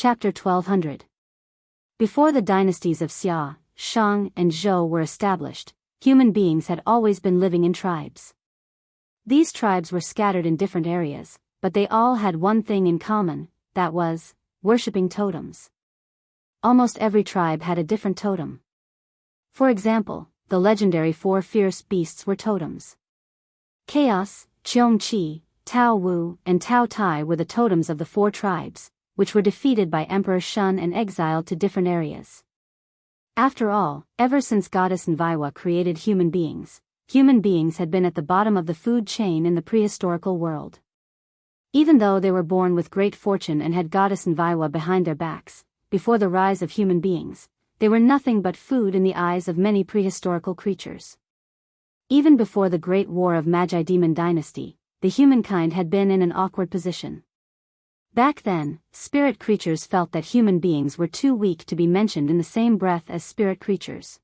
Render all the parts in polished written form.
Chapter 1200. Before the dynasties of Xia, Shang, and Zhou were established, human beings had always been living in tribes. These tribes were scattered in different areas, but they all had one thing in common, that was, worshipping totems. Almost every tribe had a different totem. For example, the legendary 4 fierce beasts were totems. Chaos, Qiong Qi, Tao Wu, and Tao Tai were the totems of the 4 tribes, which were defeated by Emperor Shun and exiled to different areas. After all, ever since Goddess Nviwa created human beings had been at the bottom of the food chain in the prehistorical world. Even though they were born with great fortune and had Goddess Nviwa behind their backs, before the rise of human beings, they were nothing but food in the eyes of many prehistorical creatures. Even before the Great War of Magi Demon Dynasty, the humankind had been in an awkward position. Back then, spirit creatures felt that human beings were too weak to be mentioned in the same breath as spirit creatures.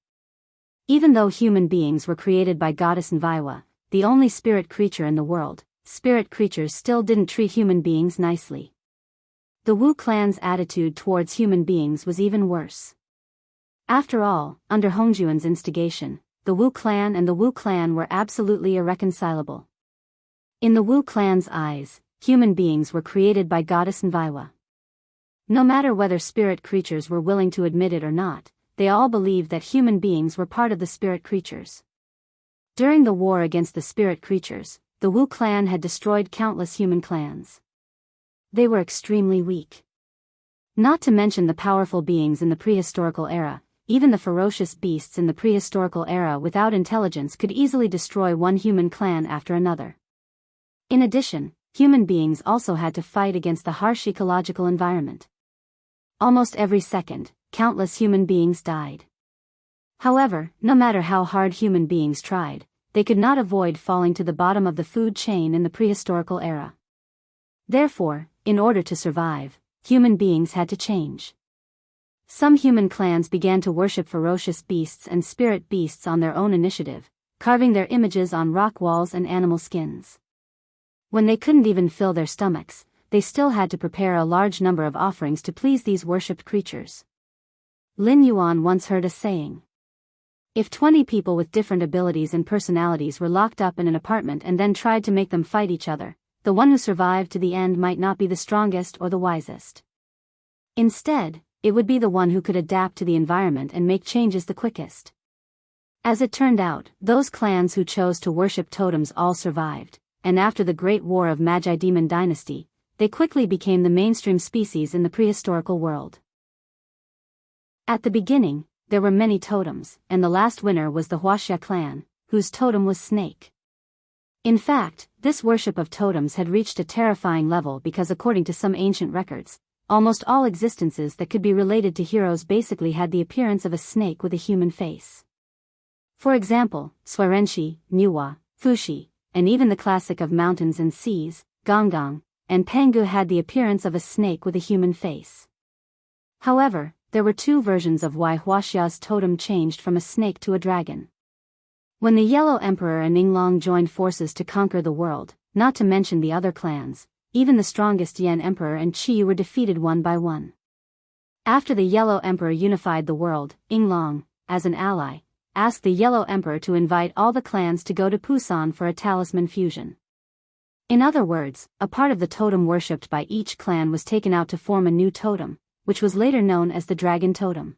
Even though human beings were created by Goddess Nviwa, the only spirit creature in the world, spirit creatures still didn't treat human beings nicely. The Wu clan's attitude towards human beings was even worse. After all, under Hongjuan's instigation, the Wu clan and the Wu clan were absolutely irreconcilable. In the Wu clan's eyes, human beings were created by Goddess Nviwa. No matter whether spirit creatures were willing to admit it or not, they all believed that human beings were part of the spirit creatures. During the war against the spirit creatures, the Wu clan had destroyed countless human clans. They were extremely weak. Not to mention the powerful beings in the prehistorical era, even the ferocious beasts in the prehistorical era without intelligence could easily destroy one human clan after another. In addition, human beings also had to fight against the harsh ecological environment. Almost every second, countless human beings died. However, no matter how hard human beings tried, they could not avoid falling to the bottom of the food chain in the prehistorical era. Therefore, in order to survive, human beings had to change. Some human clans began to worship ferocious beasts and spirit beasts on their own initiative, carving their images on rock walls and animal skins. When they couldn't even fill their stomachs, they still had to prepare a large number of offerings to please these worshipped creatures. Lin Yuan once heard a saying. If 20 people with different abilities and personalities were locked up in an apartment and then tried to make them fight each other, the one who survived to the end might not be the strongest or the wisest. Instead, it would be the one who could adapt to the environment and make changes the quickest. As it turned out, those clans who chose to worship totems all survived, and after the Great War of Magi Demon Dynasty, they quickly became the mainstream species in the prehistorical world. At the beginning, there were many totems, and the last winner was the Huaxia clan, whose totem was snake. In fact, this worship of totems had reached a terrifying level because according to some ancient records, almost all existences that could be related to heroes basically had the appearance of a snake with a human face. For example, Suirenshi, Niwa, Fuxi, and even the classic of mountains and seas, Gonggang, and Pangu had the appearance of a snake with a human face. However, there were 2 versions of why Huaxia's totem changed from a snake to a dragon. When the Yellow Emperor and Yinglong joined forces to conquer the world, not to mention the other clans, even the strongest Yan Emperor and Qi were defeated one by one. After the Yellow Emperor unified the world, Yinglong, as an ally, asked the Yellow Emperor to invite all the clans to go to Pusan for a talisman fusion. In other words, a part of the totem worshipped by each clan was taken out to form a new totem, which was later known as the Dragon Totem.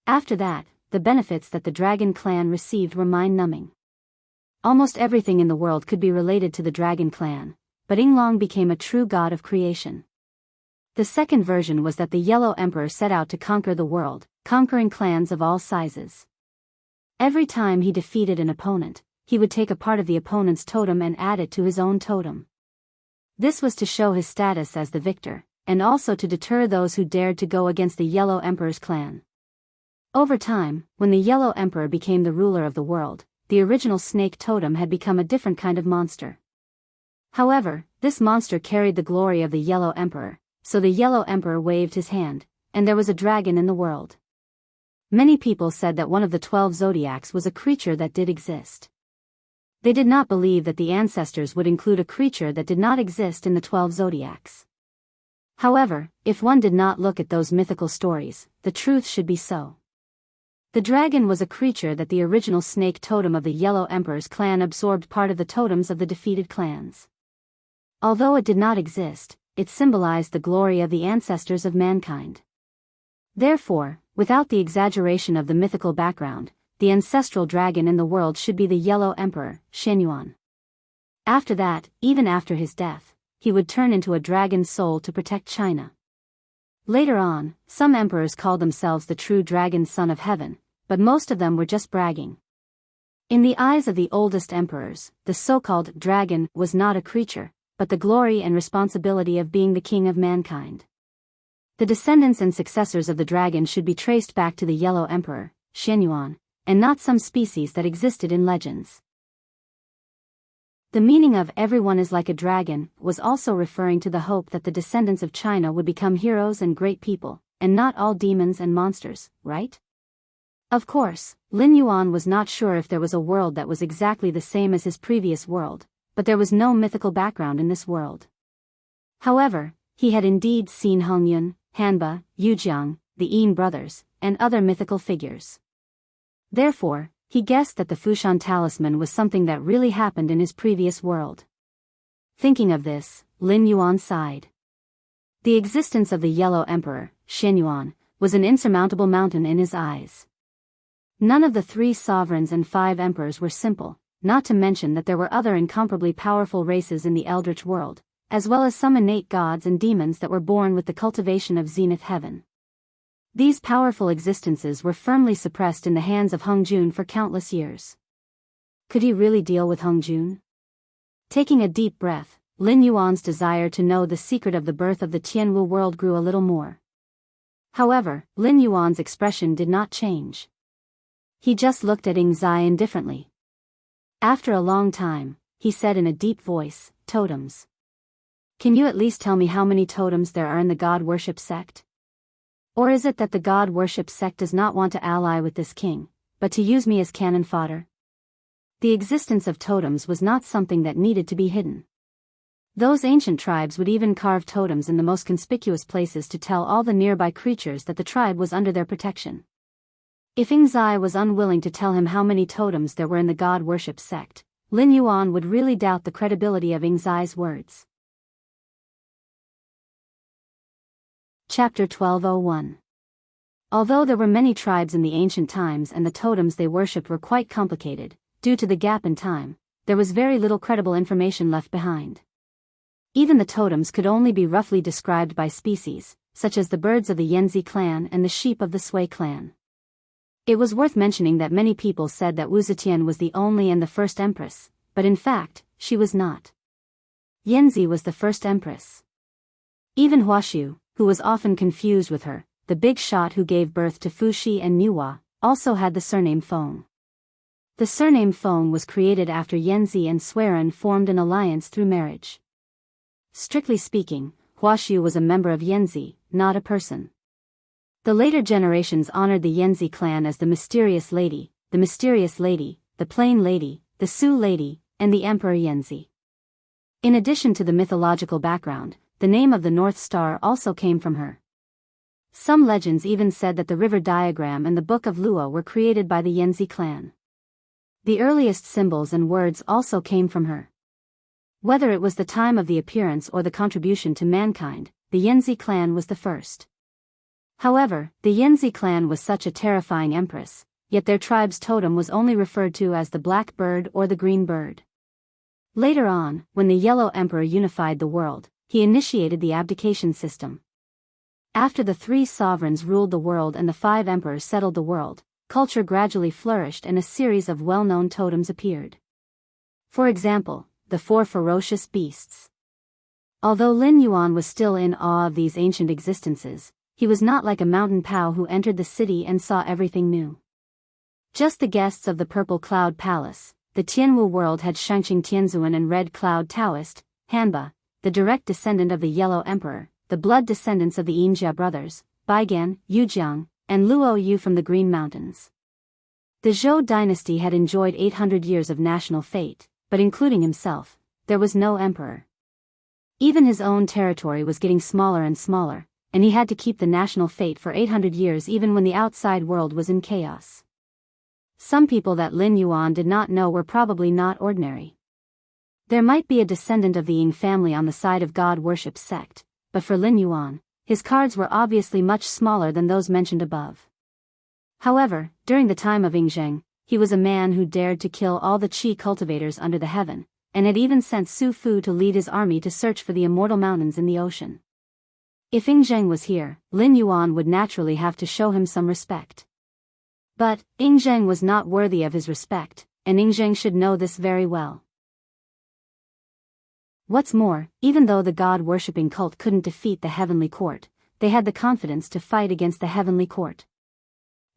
After that, the benefits that the Dragon clan received were mind-numbing. Almost everything in the world could be related to the Dragon clan, but Yinglong became a true god of creation. The second version was that the Yellow Emperor set out to conquer the world, conquering clans of all sizes. Every time he defeated an opponent, he would take a part of the opponent's totem and add it to his own totem. This was to show his status as the victor, and also to deter those who dared to go against the Yellow Emperor's clan. Over time, when the Yellow Emperor became the ruler of the world, the original snake totem had become a different kind of monster. However, this monster carried the glory of the Yellow Emperor, so the Yellow Emperor waved his hand, and there was a dragon in the world. Many people said that one of the 12 zodiacs was a creature that did exist. They did not believe that the ancestors would include a creature that did not exist in the 12 zodiacs. However, if one did not look at those mythical stories, the truth should be so. The dragon was a creature that the original snake totem of the Yellow Emperor's clan absorbed part of the totems of the defeated clans. Although it did not exist, it symbolized the glory of the ancestors of mankind. Therefore, without the exaggeration of the mythical background, the ancestral dragon in the world should be the Yellow Emperor, Shenyuan. After that, even after his death, he would turn into a dragon's soul to protect China. Later on, some emperors called themselves the true dragon son of heaven, but most of them were just bragging. In the eyes of the oldest emperors, the so-called dragon was not a creature, but the glory and responsibility of being the king of mankind. The descendants and successors of the dragon should be traced back to the Yellow Emperor, Shenyuan, and not some species that existed in legends. The meaning of "everyone is like a dragon" was also referring to the hope that the descendants of China would become heroes and great people, and not all demons and monsters, right? Of course, Lin Yuan was not sure if there was a world that was exactly the same as his previous world, but there was no mythical background in this world. However, he had indeed seen Hongyun, Hanba, Yujiang, the Yin brothers, and other mythical figures. Therefore, he guessed that the Fushan talisman was something that really happened in his previous world. Thinking of this, Lin Yuan sighed. The existence of the Yellow Emperor, Shenyuan, was an insurmountable mountain in his eyes. None of the 3 sovereigns and 5 emperors were simple, not to mention that there were other incomparably powerful races in the Eldritch world, as well as some innate gods and demons that were born with the cultivation of Zenith Heaven. These powerful existences were firmly suppressed in the hands of Hongjun for countless years. Could he really deal with Hongjun? Taking a deep breath, Lin Yuan's desire to know the secret of the birth of the Tianwu world grew a little more. However, Lin Yuan's expression did not change. He just looked at Ying Zai indifferently. After a long time, he said in a deep voice, "Totems. Can you at least tell me how many totems there are in the God worship sect? Or is it that the God worship sect does not want to ally with this king, but to use me as cannon fodder?" The existence of totems was not something that needed to be hidden. Those ancient tribes would even carve totems in the most conspicuous places to tell all the nearby creatures that the tribe was under their protection. If Ying Zai was unwilling to tell him how many totems there were in the God worship sect, Lin Yuan would really doubt the credibility of Ying Zai's words. Chapter 1201. Although there were many tribes in the ancient times and the totems they worshipped were quite complicated, due to the gap in time, there was very little credible information left behind. Even the totems could only be roughly described by species, such as the birds of the Yanzi clan and the sheep of the Sui clan. It was worth mentioning that many people said that Wu Zetian was the only and the first empress, but in fact, she was not. Yanzi was the first empress. Even Huashu, who was often confused with her, the big shot who gave birth to Fuxi and Nuwa, also had the surname Feng. The surname Feng was created after Yanzi and Suiren formed an alliance through marriage. Strictly speaking, Huashu was a member of Yanzi, not a person. The later generations honored the Yanzi clan as the Mysterious Lady, the Plain Lady, the Su Lady, and the Emperor Yanzi. In addition to the mythological background, the name of the North Star also came from her. Some legends even said that the river diagram and the Book of Lua were created by the Yanzi clan. The earliest symbols and words also came from her. Whether it was the time of the appearance or the contribution to mankind, the Yanzi clan was the first. However, the Yanzi clan was such a terrifying empress, yet their tribe's totem was only referred to as the black bird or the green bird. Later on, when the Yellow Emperor unified the world, he initiated the abdication system. After the 3 sovereigns ruled the world and the 5 emperors settled the world, culture gradually flourished and a series of well-known totems appeared. For example, the 4 ferocious beasts. Although Lin Yuan was still in awe of these ancient existences, he was not like a mountain Pao who entered the city and saw everything new. Just the guests of the Purple Cloud Palace, the Tianwu world had Shangqing Tianzuan and Red Cloud Taoist, Hanba, the direct descendant of the Yellow Emperor, the blood descendants of the Yinjia brothers, Baigan, Yujiang, and Luo Yu from the Green Mountains. The Zhou dynasty had enjoyed 800 years of national fate, but including himself, there was no emperor. Even his own territory was getting smaller and smaller, and he had to keep the national fate for 800 years even when the outside world was in chaos. Some people that Lin Yuan did not know were probably not ordinary. There might be a descendant of the Ying family on the side of God worship sect, but for Lin Yuan, his cards were obviously much smaller than those mentioned above. However, during the time of Yingzheng, he was a man who dared to kill all the qi cultivators under the heaven, and had even sent Su Fu to lead his army to search for the immortal mountains in the ocean. If Yingzheng was here, Lin Yuan would naturally have to show him some respect. But Yingzheng was not worthy of his respect, and Yingzheng should know this very well. What's more, even though the god-worshipping cult couldn't defeat the heavenly court, they had the confidence to fight against the heavenly court.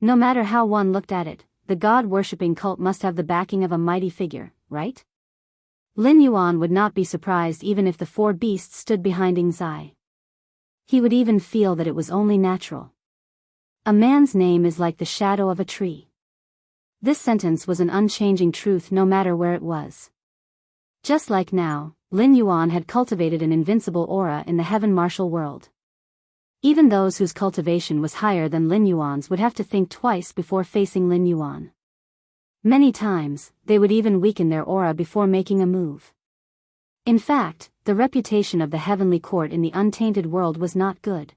No matter how one looked at it, the god-worshipping cult must have the backing of a mighty figure, right? Lin Yuan would not be surprised even if the four beasts stood behind Ying Zai. He would even feel that it was only natural. A man's name is like the shadow of a tree. This sentence was an unchanging truth no matter where it was. Just like now, Lin Yuan had cultivated an invincible aura in the heaven martial world. Even those whose cultivation was higher than Lin Yuan's would have to think twice before facing Lin Yuan. Many times, they would even weaken their aura before making a move. In fact, the reputation of the heavenly court in the untainted world was not good.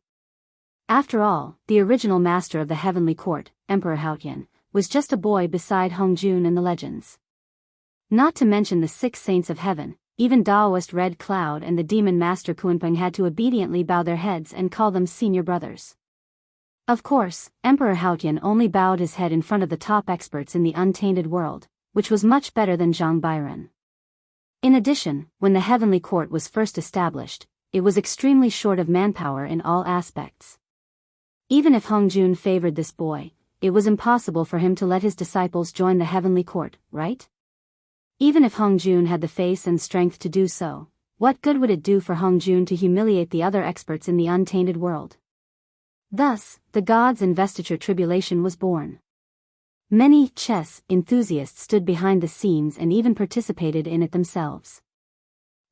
After all, the original master of the heavenly court, Emperor Haotian, was just a boy beside Hongjun in the legends. Not to mention the 6 saints of heaven, even Taoist Red Cloud and the demon master Kunpeng had to obediently bow their heads and call them senior brothers. Of course, Emperor Haotian only bowed his head in front of the top experts in the untainted world, which was much better than Zhang Bairen. In addition, when the heavenly court was first established, it was extremely short of manpower in all aspects. Even if Hongjun favored this boy, it was impossible for him to let his disciples join the heavenly court, right? Even if Hongjun had the face and strength to do so, what good would it do for Hongjun to humiliate the other experts in the untainted world? Thus, the god's investiture tribulation was born. Many chess enthusiasts stood behind the scenes and even participated in it themselves.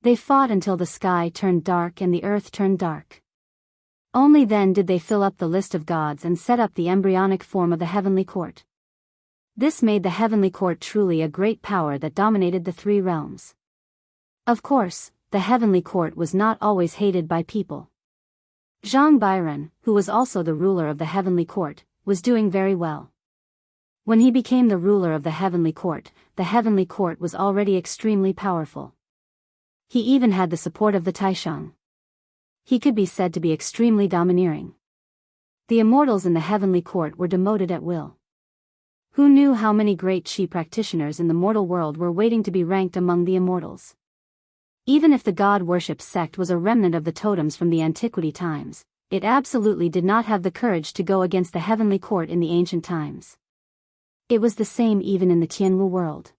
They fought until the sky turned dark and the earth turned dark. Only then did they fill up the list of gods and set up the embryonic form of the heavenly court. This made the heavenly court truly a great power that dominated the 3 realms. Of course, the heavenly court was not always hated by people. Zhang Bairen, who was also the ruler of the heavenly court, was doing very well. When he became the ruler of the heavenly court was already extremely powerful. He even had the support of the Taishang. He could be said to be extremely domineering. The immortals in the heavenly court were demoted at will. Who knew how many great qi practitioners in the mortal world were waiting to be ranked among the immortals? Even if the god worship sect was a remnant of the totems from the antiquity times, it absolutely did not have the courage to go against the heavenly court in the ancient times. It was the same even in the Tianwu world.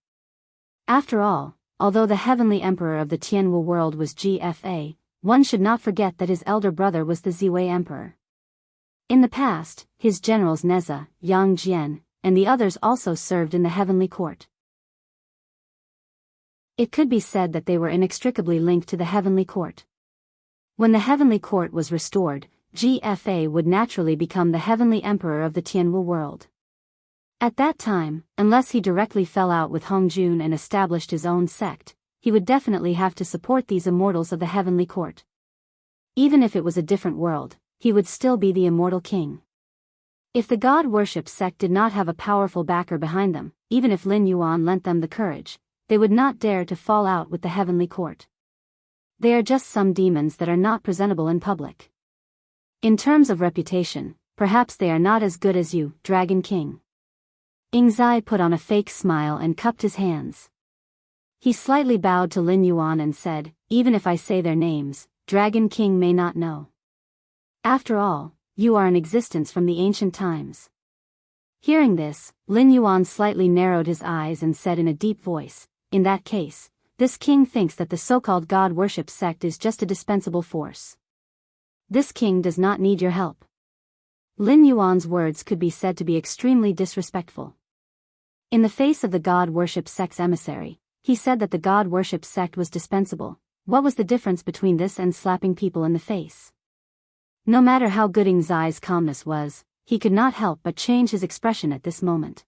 After all, although the heavenly emperor of the Tianwu world was GFA, one should not forget that his elder brother was the Ziwei emperor. In the past, his generals Neza, Yang Jian, and the others also served in the heavenly court. It could be said that they were inextricably linked to the heavenly court. When the heavenly court was restored, GFA would naturally become the heavenly emperor of the Tianwu world. At that time, unless he directly fell out with Hongjun and established his own sect, he would definitely have to support these immortals of the heavenly court. Even if it was a different world, he would still be the immortal king. If the god worship sect did not have a powerful backer behind them, even if Lin Yuan lent them the courage, they would not dare to fall out with the heavenly court. They are just some demons that are not presentable in public. In terms of reputation, perhaps they are not as good as you, Dragon King. Ying Zai put on a fake smile and cupped his hands. He slightly bowed to Lin Yuan and said, "Even if I say their names, Dragon King may not know. After all, you are in existence from the ancient times." Hearing this, Lin Yuan slightly narrowed his eyes and said in a deep voice, "In that case, this king thinks that the so-called god worship sect is just a dispensable force. This king does not need your help." Lin Yuan's words could be said to be extremely disrespectful. In the face of the god worship sect's emissary, he said that the god worship sect was dispensable. What was the difference between this and slapping people in the face? No matter how good Ingzai's calmness was, he could not help but change his expression at this moment.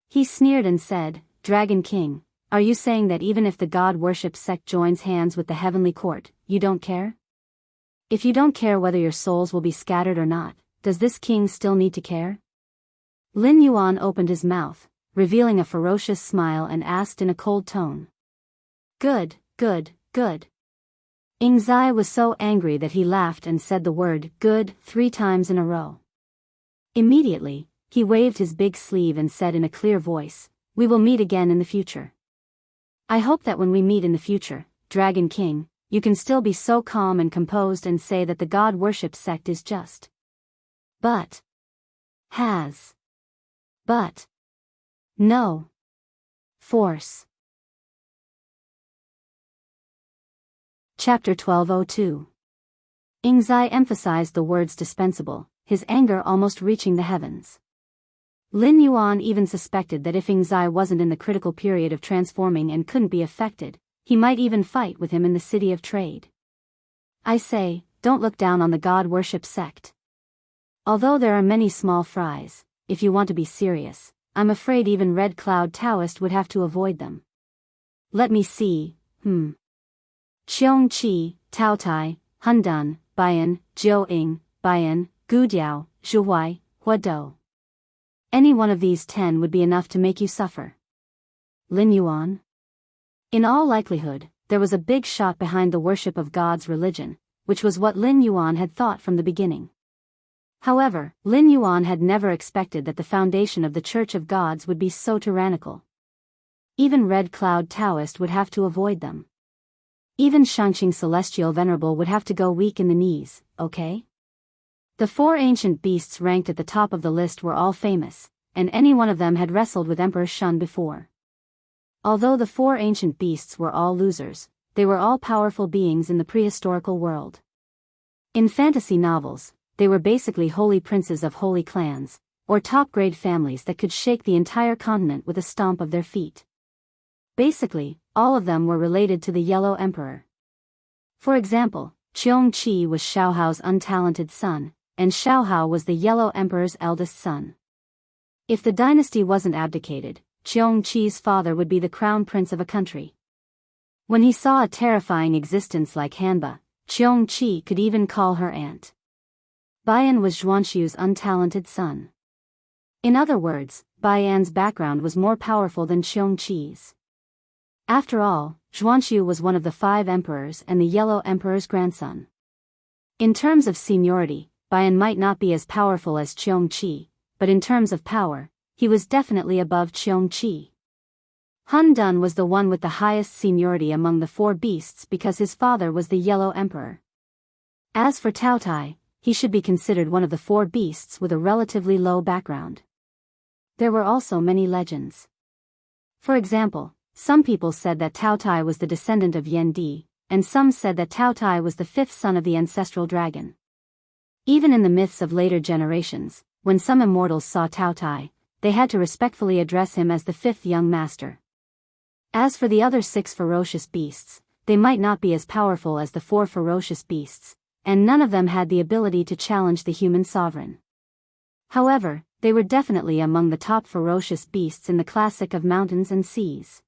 He sneered and said, "Dragon King, are you saying that even if the god-worship sect joins hands with the heavenly court, you don't care? If you don't care whether your souls will be scattered or not, does this king still need to care?" Lin Yuan opened his mouth, revealing a ferocious smile, and asked in a cold tone. "Good, good, good." Ingzai was so angry that he laughed and said the word "good" 3 times in a row. Immediately, he waved his big sleeve and said in a clear voice, "We will meet again in the future. I hope that when we meet in the future, Dragon King, you can still be so calm and composed and say that the god-worship sect is just. But no force." Chapter 1202. Ingzai emphasized the words dispensable, his anger almost reaching the heavens. Lin Yuan even suspected that if Ingzai wasn't in the critical period of transforming and couldn't be affected, he might even fight with him in the city of trade. I say, don't look down on the god-worship sect. Although there are many small fries, if you want to be serious, I'm afraid even Red Cloud Taoist would have to avoid them. Let me see, Cheong Chi, Tao Tai, Hundan, Bayan, Jiu Ing, Bayan, Gu Diao, Zhuhuai, Hua Dou. Any one of these 10 would be enough to make you suffer. Lin Yuan? In all likelihood, there was a big shot behind the worship of God's religion, which was what Lin Yuan had thought from the beginning. However, Lin Yuan had never expected that the foundation of the Church of Gods would be so tyrannical. Even Red Cloud Taoist would have to avoid them. Even Shangqing Celestial Venerable would have to go weak in the knees, okay? The 4 ancient beasts ranked at the top of the list were all famous, and any one of them had wrestled with Emperor Shun before. Although the 4 ancient beasts were all losers, they were all powerful beings in the prehistorical world. In fantasy novels, they were basically holy princes of holy clans, or top-grade families that could shake the entire continent with a stomp of their feet. Basically, all of them were related to the Yellow Emperor. For example, Cheong Chi was Xiaohao's untalented son, and Xiaohao was the Yellow Emperor's eldest son. If the dynasty wasn't abdicated, Cheong Chi's father would be the crown prince of a country. When he saw a terrifying existence like Hanba, Cheong Chi could even call her aunt. Bayan was Zhuanxiu's untalented son. In other words, Bayan's background was more powerful than Cheong Chi's. After all, Zhuanxiu was one of the 5 emperors and the Yellow Emperor's grandson. In terms of seniority, Bayan might not be as powerful as Cheong Chi, but in terms of power, he was definitely above Cheong Chi. Hun Dun was the one with the highest seniority among the 4 beasts because his father was the Yellow Emperor. As for Tao Tai, he should be considered one of the 4 beasts with a relatively low background. There were also many legends. For example, some people said that Tao Tai was the descendant of Yen Di, and some said that Tao Tai was the 5th son of the ancestral dragon. Even in the myths of later generations, when some immortals saw Tao Tai, they had to respectfully address him as the 5th young master. As for the other 6 ferocious beasts, they might not be as powerful as the 4 ferocious beasts, and none of them had the ability to challenge the human sovereign. However, they were definitely among the top ferocious beasts in the classic of mountains and seas.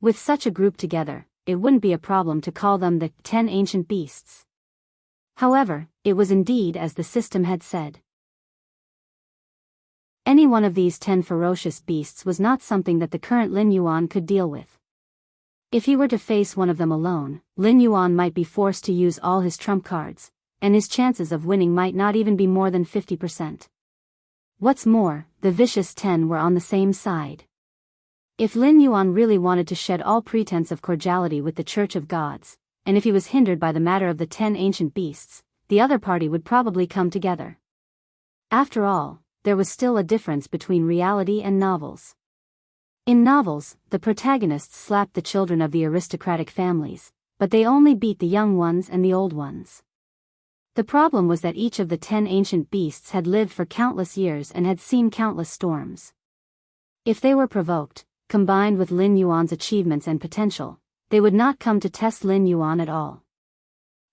With such a group together, it wouldn't be a problem to call them the 10 ancient beasts. However, it was indeed as the system had said. Any one of these 10 ferocious beasts was not something that the current Lin Yuan could deal with. If he were to face one of them alone, Lin Yuan might be forced to use all his trump cards, and his chances of winning might not even be more than 50%. What's more, the vicious 10 were on the same side. If Lin Yuan really wanted to shed all pretense of cordiality with the Church of Gods, and if he was hindered by the matter of the 10 ancient beasts, the other party would probably come together. After all, there was still a difference between reality and novels. In novels, the protagonists slapped the children of the aristocratic families, but they only beat the young ones and the old ones. The problem was that each of the 10 ancient beasts had lived for countless years and had seen countless storms. If they were provoked, combined with Lin Yuan's achievements and potential, they would not come to test Lin Yuan at all.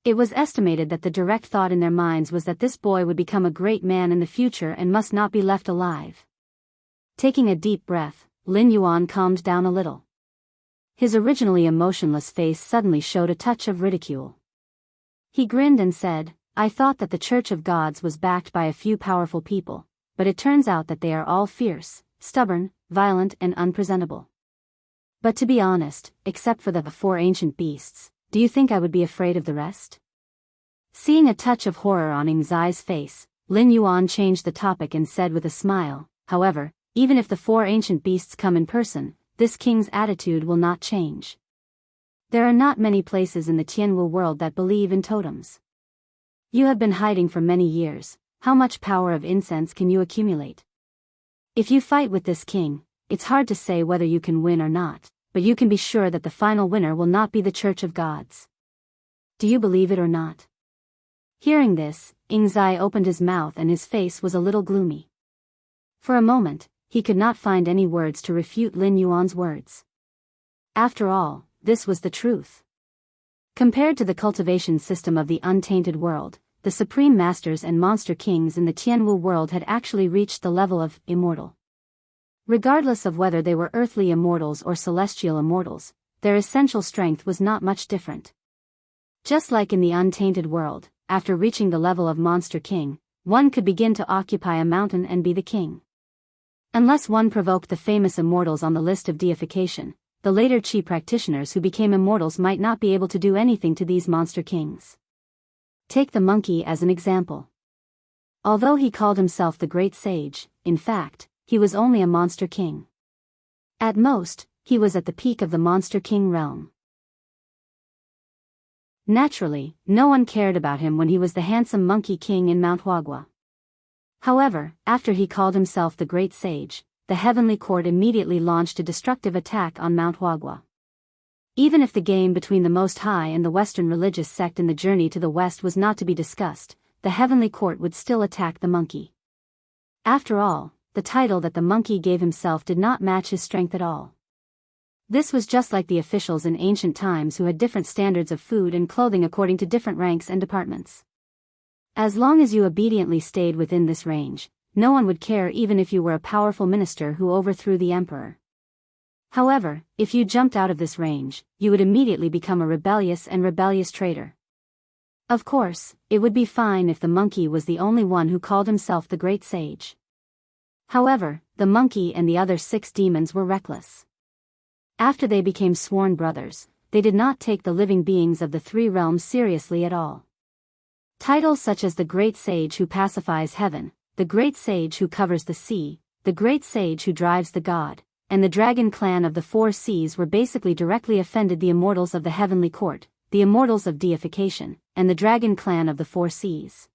It was estimated that the direct thought in their minds was that this boy would become a great man in the future and must not be left alive. Taking a deep breath, Lin Yuan calmed down a little. His originally emotionless face suddenly showed a touch of ridicule. He grinned and said, "I thought that the Church of Gods was backed by a few powerful people, but it turns out that they are all fierce, stubborn, violent and unpresentable. But to be honest, except for the 4 ancient beasts, do you think I would be afraid of the rest?" Seeing a touch of horror on Ing Zai's face, Lin Yuan changed the topic and said with a smile, "However, even if the 4 ancient beasts come in person, this king's attitude will not change. There are not many places in the Tianwu world that believe in totems. You have been hiding for many years, how much power of incense can you accumulate? If you fight with this king, it's hard to say whether you can win or not, but you can be sure that the final winner will not be the Church of Gods. Do you believe it or not?" Hearing this, Ing Zai opened his mouth and his face was a little gloomy. For a moment, he could not find any words to refute Lin Yuan's words. After all, this was the truth. Compared to the cultivation system of the untainted world, the supreme masters and monster kings in the Tianwu world had actually reached the level of immortal. Regardless of whether they were earthly immortals or celestial immortals, their essential strength was not much different. Just like in the untainted world, after reaching the level of monster king, one could begin to occupy a mountain and be the king. Unless one provoked the famous immortals on the list of deification, the later Qi practitioners who became immortals might not be able to do anything to these monster kings. Take the monkey as an example. Although he called himself the Great Sage, in fact, he was only a monster king. At most, he was at the peak of the monster king realm. Naturally, no one cared about him when he was the handsome monkey king in Mount Huagua. However, after he called himself the Great Sage, the Heavenly Court immediately launched a destructive attack on Mount Huagua. Even if the game between the Most High and the Western religious sect in the journey to the West was not to be discussed, the Heavenly Court would still attack the monkey. After all, the title that the monkey gave himself did not match his strength at all. This was just like the officials in ancient times who had different standards of food and clothing according to different ranks and departments. As long as you obediently stayed within this range, no one would care even if you were a powerful minister who overthrew the emperor. However, if you jumped out of this range, you would immediately become a rebellious traitor. Of course, it would be fine if the monkey was the only one who called himself the Great Sage. However, the monkey and the other 6 demons were reckless. After they became sworn brothers, they did not take the living beings of the 3 realms seriously at all. Titles such as the Great Sage who pacifies heaven, the Great Sage who covers the sea, the Great Sage who drives the god, and the Dragon Clan of the 4 Seas were basically directly offended the immortals of the Heavenly Court, the immortals of deification, and the Dragon Clan of the 4 Seas.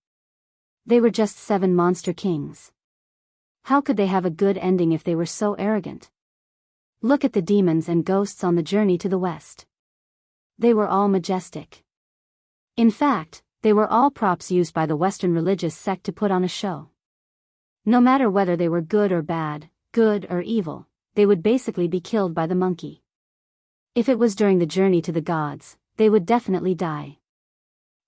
They were just 7 monster kings. How could they have a good ending if they were so arrogant? Look at the demons and ghosts on the journey to the West. They were all majestic. In fact, they were all props used by the Western religious sect to put on a show. No matter whether they were good or bad, good or evil, they would basically be killed by the monkey. If it was during the journey to the gods, they would definitely die.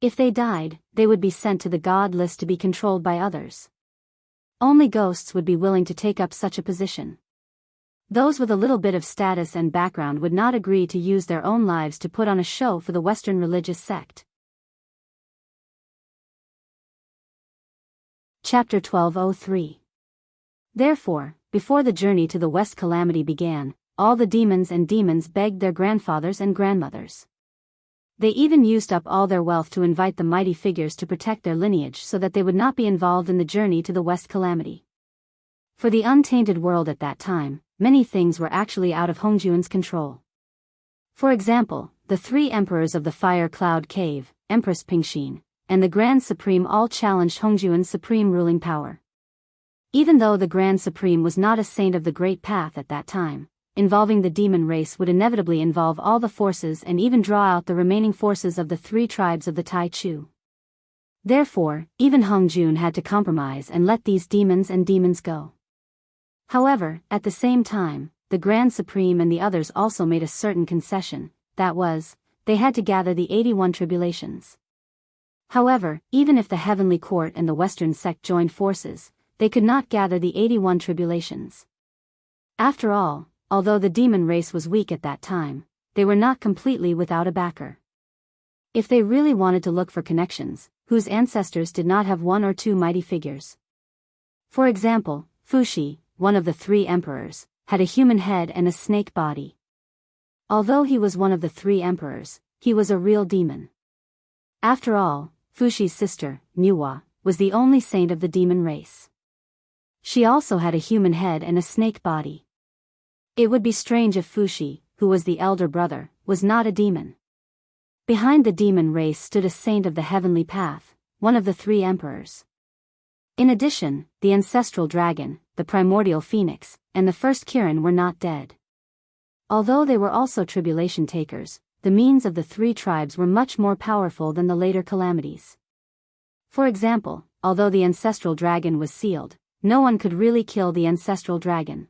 If they died, they would be sent to the god list to be controlled by others. Only ghosts would be willing to take up such a position. Those with a little bit of status and background would not agree to use their own lives to put on a show for the Western religious sect. Chapter 1203. Therefore, before the journey to the West calamity began, all the demons begged their grandfathers and grandmothers. They even used up all their wealth to invite the mighty figures to protect their lineage so that they would not be involved in the journey to the West calamity. For the untainted world at that time, many things were actually out of Hongjuan's control. For example, the 3 emperors of the Fire Cloud Cave, Empress Pingxin, and the Grand Supreme all challenged Hongjuan's supreme ruling power. Even though the Grand Supreme was not a saint of the Great Path at that time, involving the demon race would inevitably involve all the forces and even draw out the remaining forces of the 3 tribes of the Tai Chu. Therefore, even Hongjun had to compromise and let these demons go. However, at the same time, the Grand Supreme and the others also made a certain concession. that was, they had to gather the 81 tribulations. However, even if the heavenly court and the Western sect joined forces, they could not gather the 81 tribulations. After all, although the demon race was weak at that time, they were not completely without a backer. If they really wanted to look for connections, whose ancestors did not have one or two mighty figures. For example, Fuxi, one of the 3 emperors, had a human head and a snake body. Although he was one of the 3 emperors, he was a real demon. After all, Fuxi's sister, Nuwa, was the only saint of the demon race. She also had a human head and a snake body. It would be strange if Fuxi, who was the elder brother, was not a demon. Behind the demon race stood a saint of the heavenly path, one of the 3 emperors. In addition, the ancestral dragon, the primordial phoenix, and the first Kirin were not dead. Although they were also tribulation takers, the means of the 3 tribes were much more powerful than the later calamities. For example, although the ancestral dragon was sealed, no one could really kill the ancestral dragon.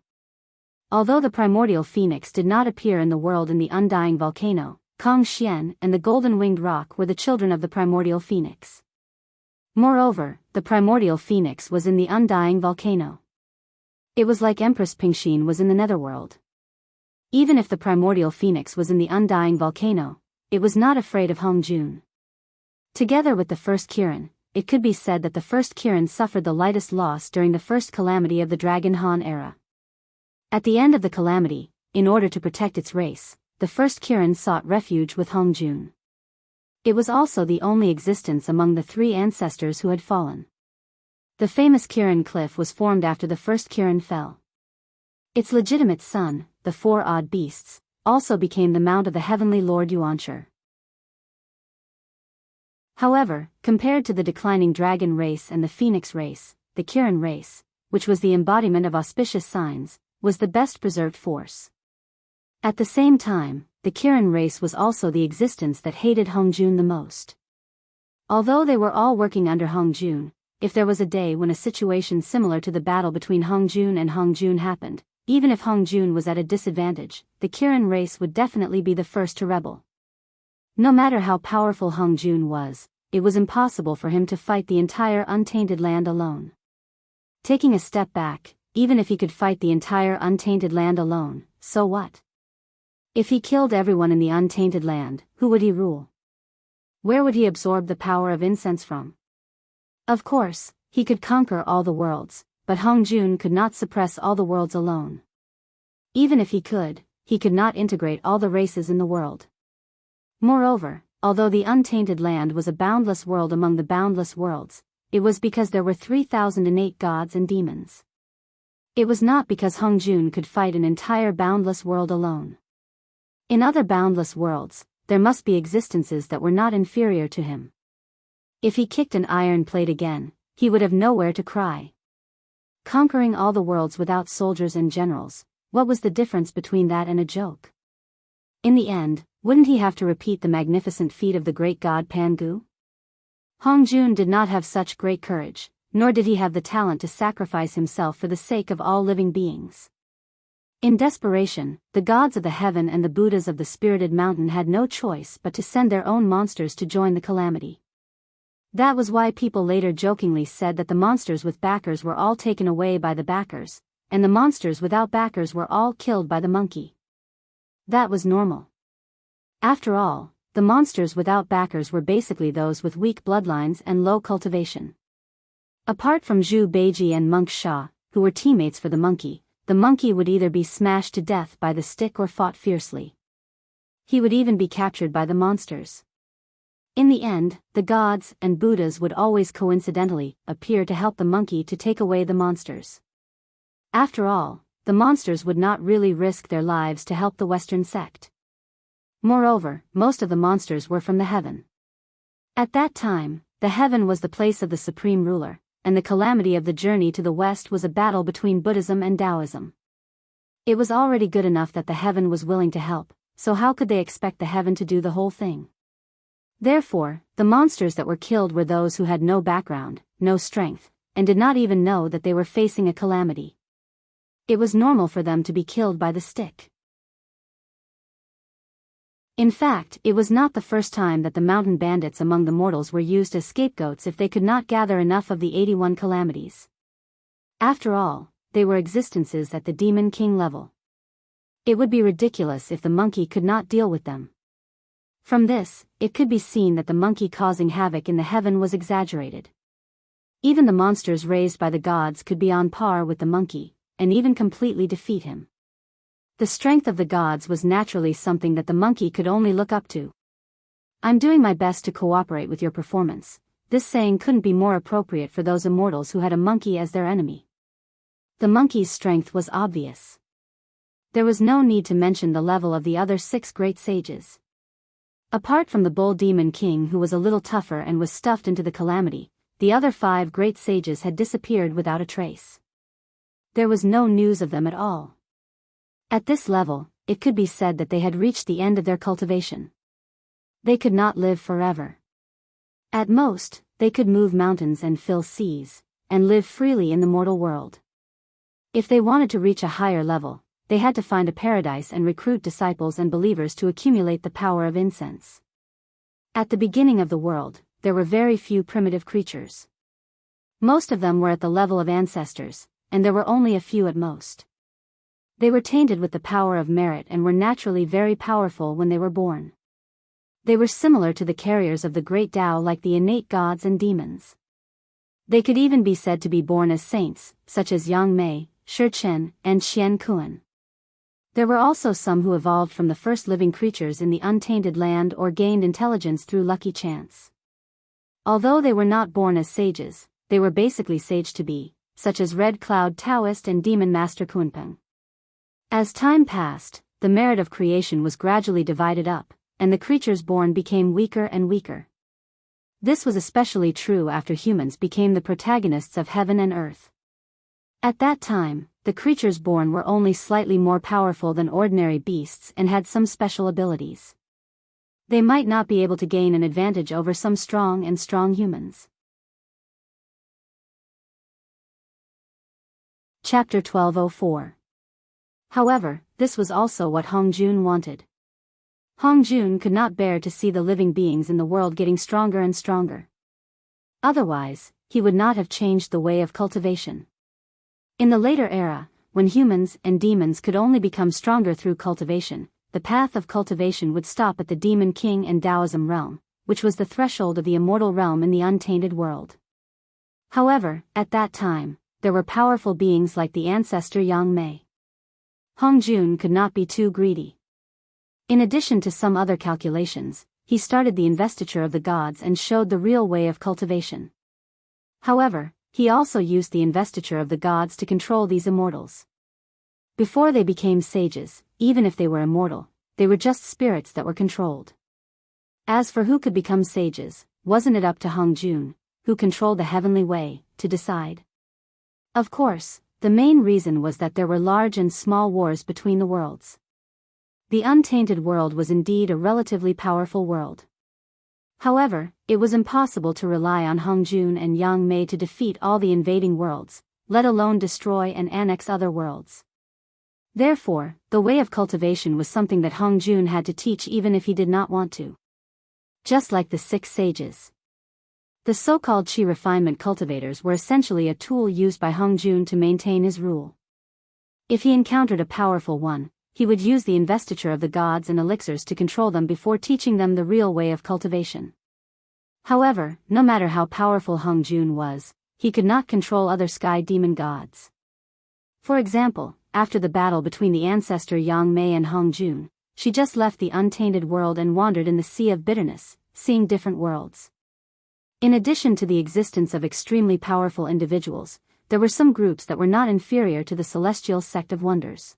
Although the primordial phoenix did not appear in the world in the undying volcano, Kong Xian and the golden-winged rock were the children of the primordial phoenix. Moreover, the primordial phoenix was in the undying volcano. It was like Empress Pingxin was in the netherworld. Even if the primordial phoenix was in the undying volcano, it was not afraid of Hongjun. Together with the first Kirin, it could be said that the first Kirin suffered the lightest loss during the first calamity of the Dragon Han era. At the end of the calamity, in order to protect its race, the first Kirin sought refuge with Hongjun. It was also the only existence among the 3 ancestors who had fallen. The famous Kirin cliff was formed after the first Kirin fell. Its legitimate son, the 4 odd beasts, also became the mount of the heavenly Lord Yuanshi. However, compared to the declining dragon race and the phoenix race, the Kirin race, which was the embodiment of auspicious signs, was the best preserved force. At the same time, the Kirin race was also the existence that hated Hongjun the most. Although they were all working under Hongjun, if there was a day when a situation similar to the battle between Hongjun and Hongjun happened, even if Hongjun was at a disadvantage, the Kirin race would definitely be the first to rebel. No matter how powerful Hongjun was, it was impossible for him to fight the entire untainted land alone. Taking a step back, even if he could fight the entire untainted land alone, so what? If he killed everyone in the untainted land, who would he rule? Where would he absorb the power of incense from? Of course, he could conquer all the worlds, but Hongjun could not suppress all the worlds alone. Even if he could not integrate all the races in the world. Moreover, although the untainted land was a boundless world among the boundless worlds, it was because there were 3,000 innate gods and demons. It was not because Hongjun could fight an entire boundless world alone. In other boundless worlds, there must be existences that were not inferior to him. If he kicked an iron plate again, he would have nowhere to cry. Conquering all the worlds without soldiers and generals, what was the difference between that and a joke? In the end, wouldn't he have to repeat the magnificent feat of the great god Pangu? Hongjun did not have such great courage, nor did he have the talent to sacrifice himself for the sake of all living beings. In desperation, the gods of the heaven and the Buddhas of the spirited mountain had no choice but to send their own monsters to join the calamity. That was why people later jokingly said that the monsters with backers were all taken away by the backers, and the monsters without backers were all killed by the monkey. That was normal. After all, the monsters without backers were basically those with weak bloodlines and low cultivation. Apart from Zhu Beiji and Monk Sha, who were teammates for the monkey would either be smashed to death by the stick or fought fiercely. He would even be captured by the monsters. In the end, the gods and Buddhas would always coincidentally appear to help the monkey to take away the monsters. After all, the monsters would not really risk their lives to help the Western sect. Moreover, most of the monsters were from the heaven. At that time, the heaven was the place of the supreme ruler, and the calamity of the journey to the West was a battle between Buddhism and Taoism. It was already good enough that the heaven was willing to help, so how could they expect the heaven to do the whole thing? Therefore, the monsters that were killed were those who had no background, no strength, and did not even know that they were facing a calamity. It was normal for them to be killed by the stick. In fact, it was not the first time that the mountain bandits among the mortals were used as scapegoats if they could not gather enough of the 81 calamities. After all, they were existences at the demon king level. It would be ridiculous if the monkey could not deal with them. From this, it could be seen that the monkey causing havoc in the heaven was exaggerated. Even the monsters raised by the gods could be on par with the monkey, and even completely defeat him. The strength of the gods was naturally something that the monkey could only look up to. "I'm doing my best to cooperate with your performance." This saying couldn't be more appropriate for those immortals who had a monkey as their enemy. The monkey's strength was obvious. There was no need to mention the level of the other 6 great sages. Apart from the bull demon king who was a little tougher and was stuffed into the calamity, the other 5 great sages had disappeared without a trace. There was no news of them at all. At this level, it could be said that they had reached the end of their cultivation. They could not live forever. At most, they could move mountains and fill seas, and live freely in the mortal world. If they wanted to reach a higher level, they had to find a paradise and recruit disciples and believers to accumulate the power of incense. At the beginning of the world, there were very few primitive creatures. Most of them were at the level of ancestors, and there were only a few at most. They were tainted with the power of merit and were naturally very powerful when they were born. They were similar to the carriers of the great Tao, like the innate gods and demons. They could even be said to be born as saints, such as Yang Mei, Shi Chen, and Xian Kuan. There were also some who evolved from the first living creatures in the untainted land or gained intelligence through lucky chance. Although they were not born as sages, they were basically sage to be, such as Red Cloud Taoist and Demon Master Kunpeng. As time passed, the merit of creation was gradually divided up, and the creatures born became weaker and weaker. This was especially true after humans became the protagonists of heaven and earth. At that time, the creatures born were only slightly more powerful than ordinary beasts and had some special abilities. They might not be able to gain an advantage over some strong humans. Chapter 1204. However, this was also what Hong Jun wanted. Hong Jun could not bear to see the living beings in the world getting stronger and stronger. Otherwise, he would not have changed the way of cultivation. In the later era, when humans and demons could only become stronger through cultivation, the path of cultivation would stop at the Demon King and Taoism realm, which was the threshold of the immortal realm in the untainted world. However, at that time, there were powerful beings like the ancestor Yang Mei. Hong Jun could not be too greedy. In addition to some other calculations, he started the investiture of the gods and showed the real way of cultivation. However, he also used the investiture of the gods to control these immortals. Before they became sages, even if they were immortal, they were just spirits that were controlled. As for who could become sages, wasn't it up to Hong Jun, who controlled the heavenly way, to decide? Of course, the main reason was that there were large and small wars between the worlds. The untainted world was indeed a relatively powerful world. However, it was impossible to rely on Hong Jun and Yang Mei to defeat all the invading worlds, let alone destroy and annex other worlds. Therefore, the way of cultivation was something that Hong Jun had to teach even if he did not want to. Just like the 6 sages. The so-called Qi refinement cultivators were essentially a tool used by Hong Jun to maintain his rule. If he encountered a powerful one, he would use the investiture of the gods and elixirs to control them before teaching them the real way of cultivation. However, no matter how powerful Hong Jun was, he could not control other sky demon gods. For example, after the battle between the ancestor Yang Mei and Hong Jun, she just left the untainted world and wandered in the sea of bitterness, seeing different worlds. In addition to the existence of extremely powerful individuals, there were some groups that were not inferior to the celestial sect of wonders.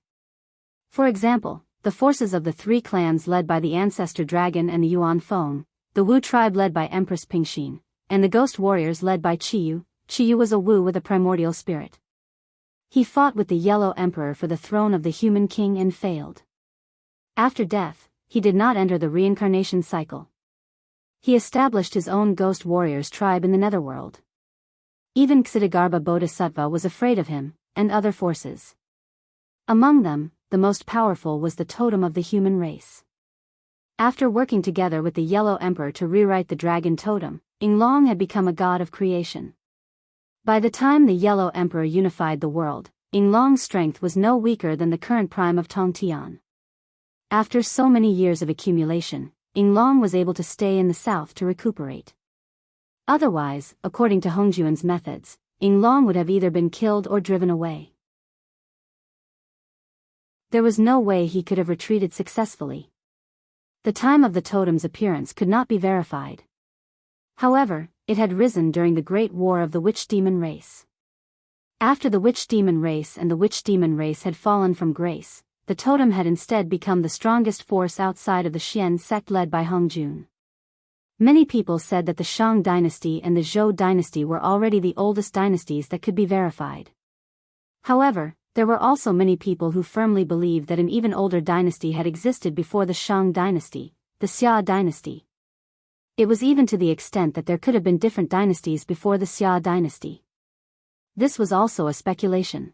For example, the forces of the 3 clans led by the ancestor dragon and the Yuan Feng, the Wu tribe led by Empress Pingxin, and the ghost warriors led by Qiyu. Qiyu was a Wu with a primordial spirit. He fought with the Yellow Emperor for the throne of the human king and failed. After death, he did not enter the reincarnation cycle. He established his own ghost warriors tribe in the netherworld. Even Ksitigarbha Bodhisattva was afraid of him, and other forces. Among them, the most powerful was the totem of the human race. After working together with the Yellow Emperor to rewrite the dragon totem, Yinglong had become a god of creation. By the time the Yellow Emperor unified the world, Yinglong's strength was no weaker than the current prime of Tongtian. After so many years of accumulation, Yinglong was able to stay in the south to recuperate. Otherwise, according to Hongjuan's methods, Yinglong would have either been killed or driven away. There was no way he could have retreated successfully. The time of the totem's appearance could not be verified. However, it had risen during the Great War of the Witch-Demon race. After the Witch-Demon race and the Witch-Demon race had fallen from grace, the totem had instead become the strongest force outside of the Xian sect led by Hongjun. Many people said that the Shang dynasty and the Zhou dynasty were already the oldest dynasties that could be verified. However, there were also many people who firmly believed that an even older dynasty had existed before the Shang dynasty, the Xia dynasty. It was even to the extent that there could have been different dynasties before the Xia dynasty. This was also a speculation.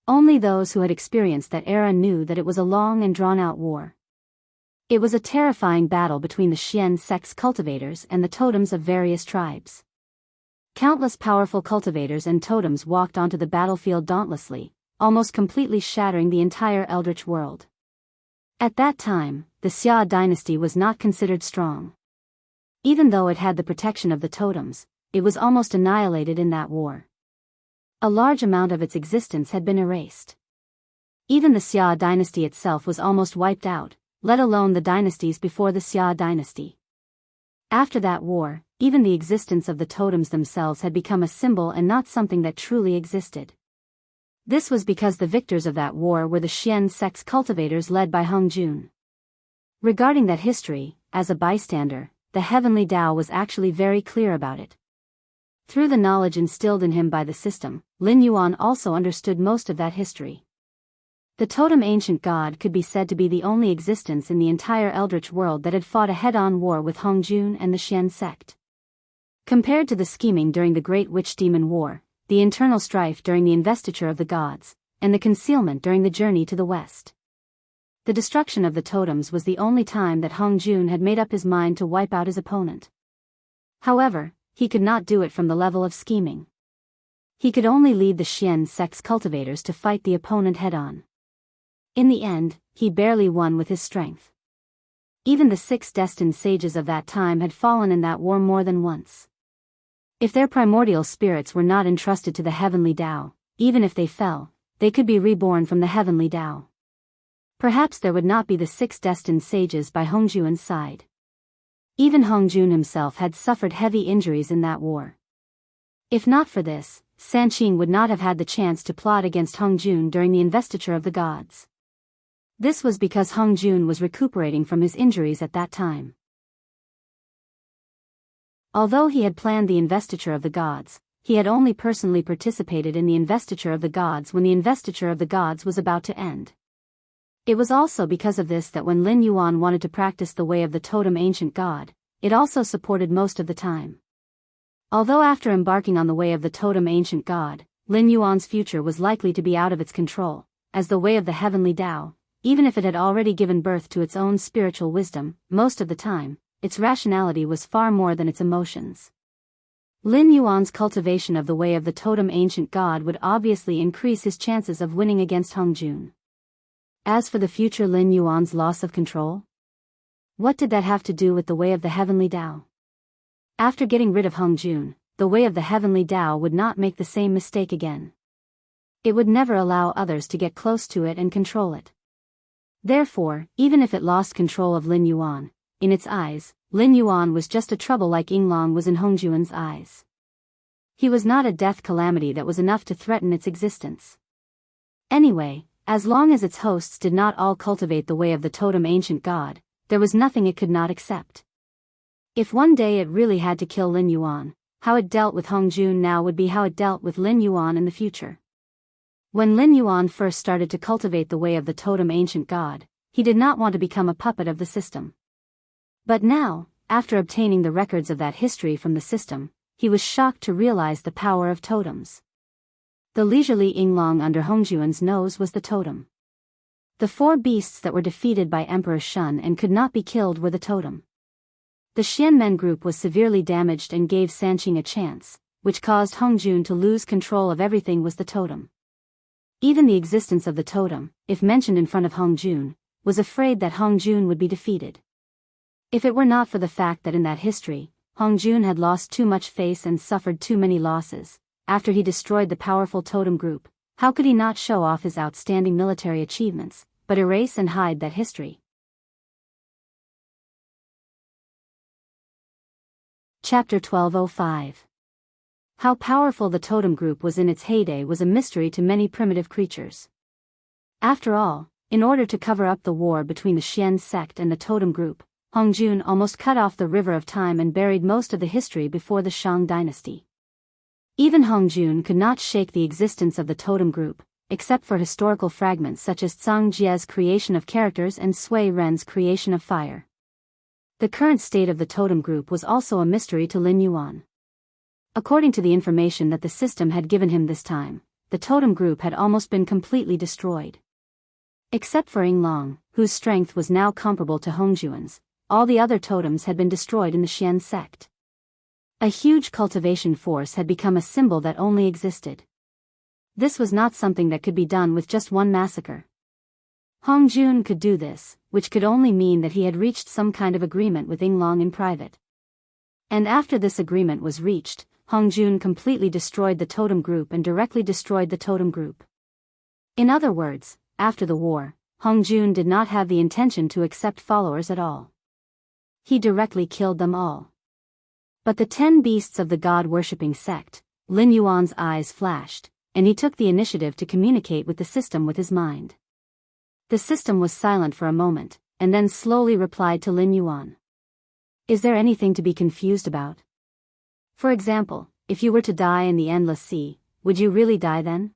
Only those who had experienced that era knew that it was a long and drawn-out war. It was a terrifying battle between the Xian sect's cultivators and the totems of various tribes. Countless powerful cultivators and totems walked onto the battlefield dauntlessly, almost completely shattering the entire eldritch world. At that time, the Xia dynasty was not considered strong. Even though it had the protection of the totems, it was almost annihilated in that war. A large amount of its existence had been erased. Even the Xia dynasty itself was almost wiped out, let alone the dynasties before the Xia dynasty. After that war, even the existence of the totems themselves had become a symbol and not something that truly existed. This was because the victors of that war were the Xian sect's cultivators led by Hongjun. Regarding that history, as a bystander, the heavenly Tao was actually very clear about it. Through the knowledge instilled in him by the system, Lin Yuan also understood most of that history. The totem ancient god could be said to be the only existence in the entire eldritch world that had fought a head-on war with Hongjun and the Xian sect. Compared to the scheming during the Great Witch-Demon War, the internal strife during the investiture of the gods, and the concealment during the journey to the west, the destruction of the totems was the only time that Hongjun had made up his mind to wipe out his opponent. However, he could not do it from the level of scheming. He could only lead the Xian sect's cultivators to fight the opponent head-on. In the end, he barely won with his strength. Even the 6 destined sages of that time had fallen in that war more than once. If their primordial spirits were not entrusted to the heavenly Tao, even if they fell, they could be reborn from the heavenly Tao. Perhaps there would not be the 6 destined sages by Hongjuan's side. Even Hongjun himself had suffered heavy injuries in that war. If not for this, Sanqing would not have had the chance to plot against Hongjun during the investiture of the gods. This was because Hongjun was recuperating from his injuries at that time. Although he had planned the investiture of the gods, he had only personally participated in the investiture of the gods when the investiture of the gods was about to end. It was also because of this that when Lin Yuan wanted to practice the way of the totem ancient god, it also supported most of the time. Although after embarking on the way of the totem ancient god, Lin Yuan's future was likely to be out of its control, as the way of the heavenly Tao, even if it had already given birth to its own spiritual wisdom, most of the time, its rationality was far more than its emotions. Lin Yuan's cultivation of the way of the totem ancient god would obviously increase his chances of winning against Hongjun. As for the future Lin Yuan's loss of control, what did that have to do with the way of the heavenly Tao? After getting rid of Hongjun, the way of the heavenly Tao would not make the same mistake again. It would never allow others to get close to it and control it. Therefore, even if it lost control of Lin Yuan, in its eyes, Lin Yuan was just a trouble like Yinglong was in Hongjuan's eyes. He was not a death calamity that was enough to threaten its existence. Anyway, as long as its hosts did not all cultivate the way of the totem ancient god, there was nothing it could not accept. If one day it really had to kill Lin Yuan, how it dealt with Hongjun now would be how it dealt with Lin Yuan in the future. When Lin Yuan first started to cultivate the way of the totem ancient god, he did not want to become a puppet of the system. But now, after obtaining the records of that history from the system, he was shocked to realize the power of totems. The leisurely Yinglong under Hongjuan's nose was the totem. The four beasts that were defeated by Emperor Shun and could not be killed were the totem. The Xianmen group was severely damaged and gave Sanqing a chance, which caused Hongjun to lose control of everything was the totem. Even the existence of the totem, if mentioned in front of Hongjun, was afraid that Hongjun would be defeated. If it were not for the fact that in that history, Hongjun had lost too much face and suffered too many losses, after he destroyed the powerful totem group, how could he not show off his outstanding military achievements, but erase and hide that history? Chapter 1205. How powerful the totem group was in its heyday was a mystery to many primitive creatures. After all, in order to cover up the war between the Xian sect and the totem group, Hongjun almost cut off the river of time and buried most of the history before the Shang dynasty. Even Hongjun could not shake the existence of the totem group, except for historical fragments such as Zhang Jie's creation of characters and Sui Ren's creation of fire. The current state of the totem group was also a mystery to Lin Yuan. According to the information that the system had given him this time, the totem group had almost been completely destroyed. Except for Yinglong, whose strength was now comparable to Hongjun's, all the other totems had been destroyed in the Xian sect. A huge cultivation force had become a symbol that only existed. This was not something that could be done with just one massacre. Hongjun could do this, which could only mean that he had reached some kind of agreement with Yinglong in private. And after this agreement was reached, Hongjun completely destroyed the totem group and directly destroyed the totem group. In other words, after the war, Hongjun did not have the intention to accept followers at all. He directly killed them all. But the 10 beasts of the god-worshipping sect, Lin Yuan's eyes flashed, and he took the initiative to communicate with the system with his mind. The system was silent for a moment, and then slowly replied to Lin Yuan. Is there anything to be confused about? For example, if you were to die in the endless sea, would you really die then?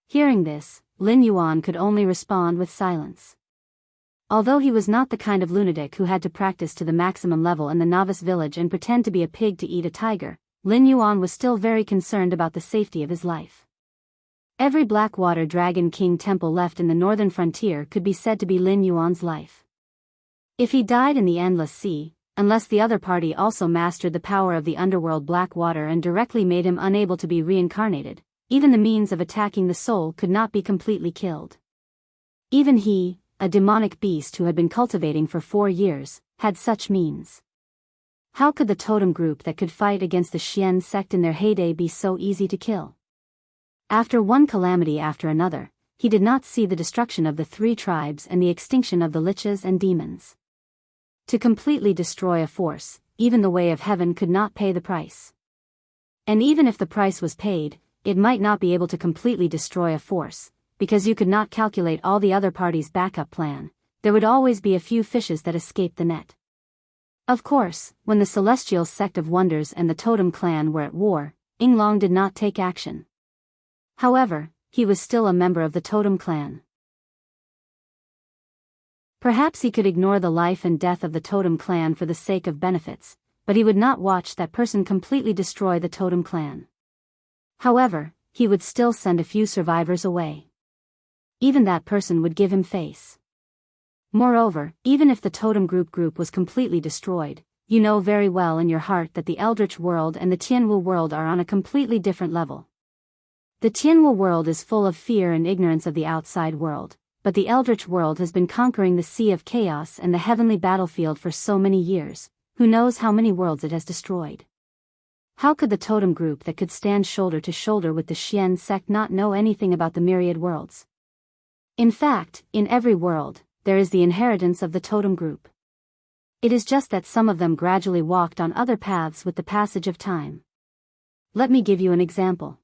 Hearing this, Lin Yuan could only respond with silence. Although he was not the kind of lunatic who had to practice to the maximum level in the novice village and pretend to be a pig to eat a tiger, Lin Yuan was still very concerned about the safety of his life. Every Blackwater Dragon King temple left in the northern frontier could be said to be Lin Yuan's life. If he died in the endless sea, unless the other party also mastered the power of the underworld Blackwater and directly made him unable to be reincarnated, even the means of attacking the soul could not be completely killed. Even he, a demonic beast who had been cultivating for 4 years, had such means. How could the totem group that could fight against the Xian sect in their heyday be so easy to kill? After one calamity after another, he did not see the destruction of the 3 tribes and the extinction of the liches and demons. To completely destroy a force, even the way of heaven could not pay the price. And even if the price was paid, it might not be able to completely destroy a force, because you could not calculate all the other parties' backup plan. There would always be a few fishes that escaped the net. Of course, when the Celestial Sect of Wonders and the Totem Clan were at war, Yinglong did not take action. However, he was still a member of the Totem Clan. Perhaps he could ignore the life and death of the Totem Clan for the sake of benefits, but he would not watch that person completely destroy the Totem Clan. However, he would still send a few survivors away. Even that person would give him face. Moreover, even if the Totem group was completely destroyed, you know very well in your heart that the Eldritch world and the Tianwu world are on a completely different level. The Tianwu world is full of fear and ignorance of the outside world, but the Eldritch world has been conquering the Sea of Chaos and the heavenly battlefield for so many years, who knows how many worlds it has destroyed. How could the totem group that could stand shoulder to shoulder with the Xian sect not know anything about the myriad worlds? In fact, in every world, there is the inheritance of the totem group. It is just that some of them gradually walked on other paths with the passage of time. Let me give you an example.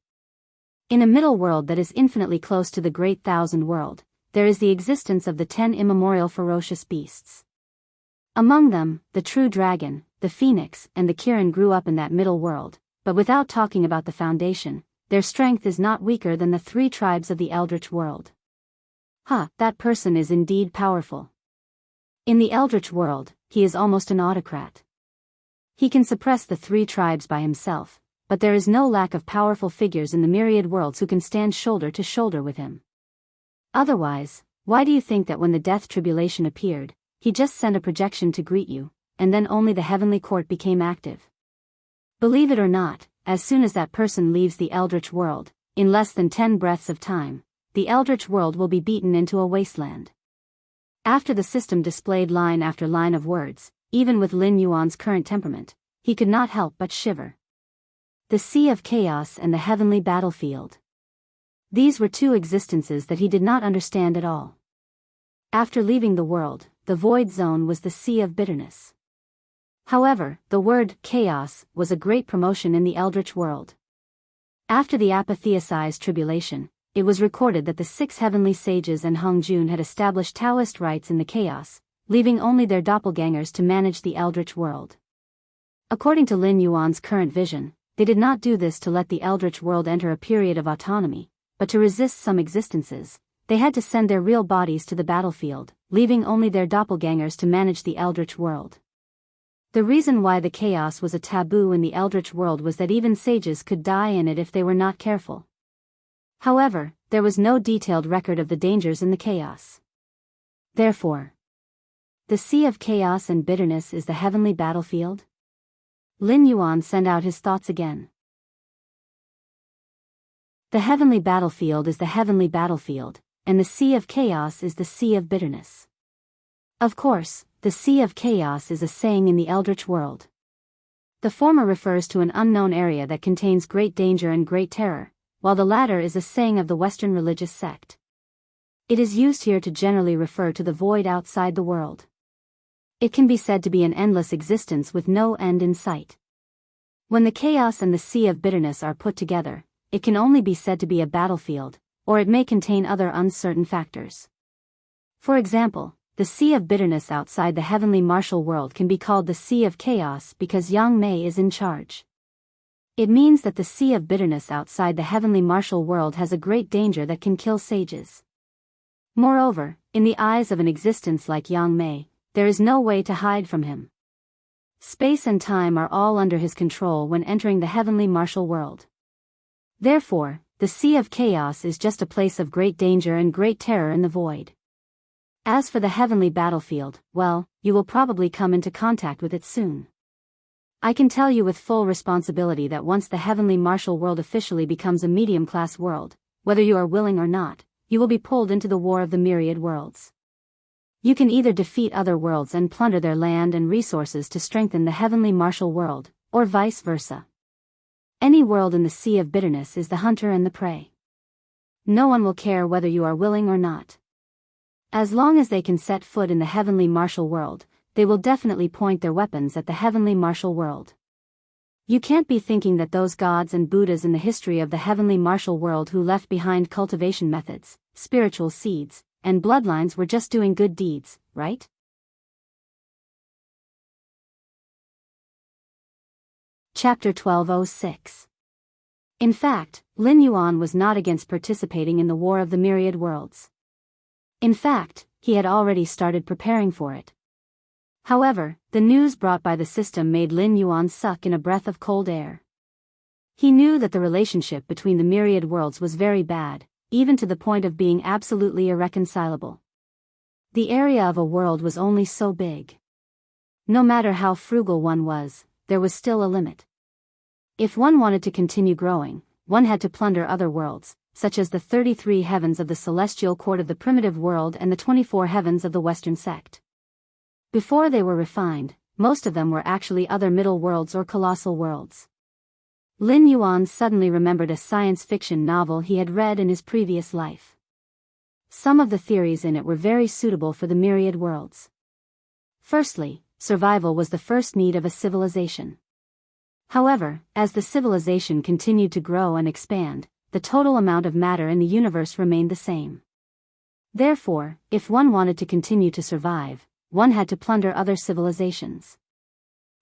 In a middle world that is infinitely close to the Great Thousand World, there is the existence of the 10 immemorial ferocious beasts. Among them, the true dragon, the phoenix, and the Kirin grew up in that middle world, but without talking about the foundation, their strength is not weaker than the 3 tribes of the Eldritch world. That person is indeed powerful. In the Eldritch world, he is almost an autocrat. He can suppress the 3 tribes by himself, but there is no lack of powerful figures in the myriad worlds who can stand shoulder to shoulder with him. Otherwise, Why do you think that when the death tribulation appeared, he just sent a projection to greet you, and then only the heavenly court became active? Believe it or not, as soon as that person leaves the eldritch world, in less than 10 breaths of time, the eldritch world will be beaten into a wasteland. After the system displayed line after line of words, even with Lin Yuan's current temperament, he could not help but shiver. The Sea of Chaos and the Heavenly Battlefield. These were two existences that he did not understand at all. After leaving the world, the void zone was the Sea of Bitterness. However, the word chaos was a great promotion in the eldritch world. After the apotheosized tribulation, it was recorded that the 6 heavenly sages and Hong Jun had established Taoist rites in the chaos, leaving only their doppelgangers to manage the eldritch world. According to Lin Yuan's current vision, they did not do this to let the eldritch world enter a period of autonomy, but to resist some existences. They had to send their real bodies to the battlefield, leaving only their doppelgangers to manage the eldritch world. The reason why the chaos was a taboo in the eldritch world was that even sages could die in it if they were not careful. However, there was no detailed record of the dangers in the chaos. Therefore, the Sea of Chaos and Bitterness is the heavenly battlefield? Lin Yuan sent out his thoughts again. The heavenly battlefield is the heavenly battlefield, and the Sea of Chaos is the Sea of Bitterness. Of course, the Sea of Chaos is a saying in the eldritch world. The former refers to an unknown area that contains great danger and great terror, while the latter is a saying of the Western religious sect. It is used here to generally refer to the void outside the world. It can be said to be an endless existence with no end in sight. When the chaos and the Sea of Bitterness are put together, it can only be said to be a battlefield, or it may contain other uncertain factors. For example, the Sea of Bitterness outside the heavenly martial world can be called the Sea of Chaos because Yang Mei is in charge. It means that the Sea of Bitterness outside the heavenly martial world has a great danger that can kill sages. Moreover, in the eyes of an existence like Yang Mei, there is no way to hide from him. Space and time are all under his control when entering the heavenly martial world. Therefore, the Sea of Chaos is just a place of great danger and great terror in the void. As for the heavenly battlefield, well, you will probably come into contact with it soon. I can tell you with full responsibility that once the heavenly martial world officially becomes a medium-class world, whether you are willing or not, you will be pulled into the war of the myriad worlds. You can either defeat other worlds and plunder their land and resources to strengthen the heavenly martial world, or vice versa. Any world in the Sea of Bitterness is the hunter and the prey. No one will care whether you are willing or not. As long as they can set foot in the heavenly martial world, they will definitely point their weapons at the heavenly martial world. You can't be thinking that those gods and Buddhas in the history of the heavenly martial world who left behind cultivation methods, spiritual seeds, and bloodlines were just doing good deeds, right? Chapter 1206. In fact, Lin Yuan was not against participating in the War of the Myriad Worlds. In fact, he had already started preparing for it. However, the news brought by the system made Lin Yuan suck in a breath of cold air. He knew that the relationship between the myriad worlds was very bad, even to the point of being absolutely irreconcilable. The area of a world was only so big. No matter how frugal one was, there was still a limit. If one wanted to continue growing, one had to plunder other worlds, such as the 33 heavens of the celestial court of the primitive world and the 24 heavens of the Western sect. Before they were refined, most of them were actually other middle worlds or colossal worlds. Lin Yuan suddenly remembered a science fiction novel he had read in his previous life. Some of the theories in it were very suitable for the myriad worlds. Firstly, survival was the first need of a civilization. However, as the civilization continued to grow and expand, the total amount of matter in the universe remained the same. Therefore, if one wanted to continue to survive, one had to plunder other civilizations.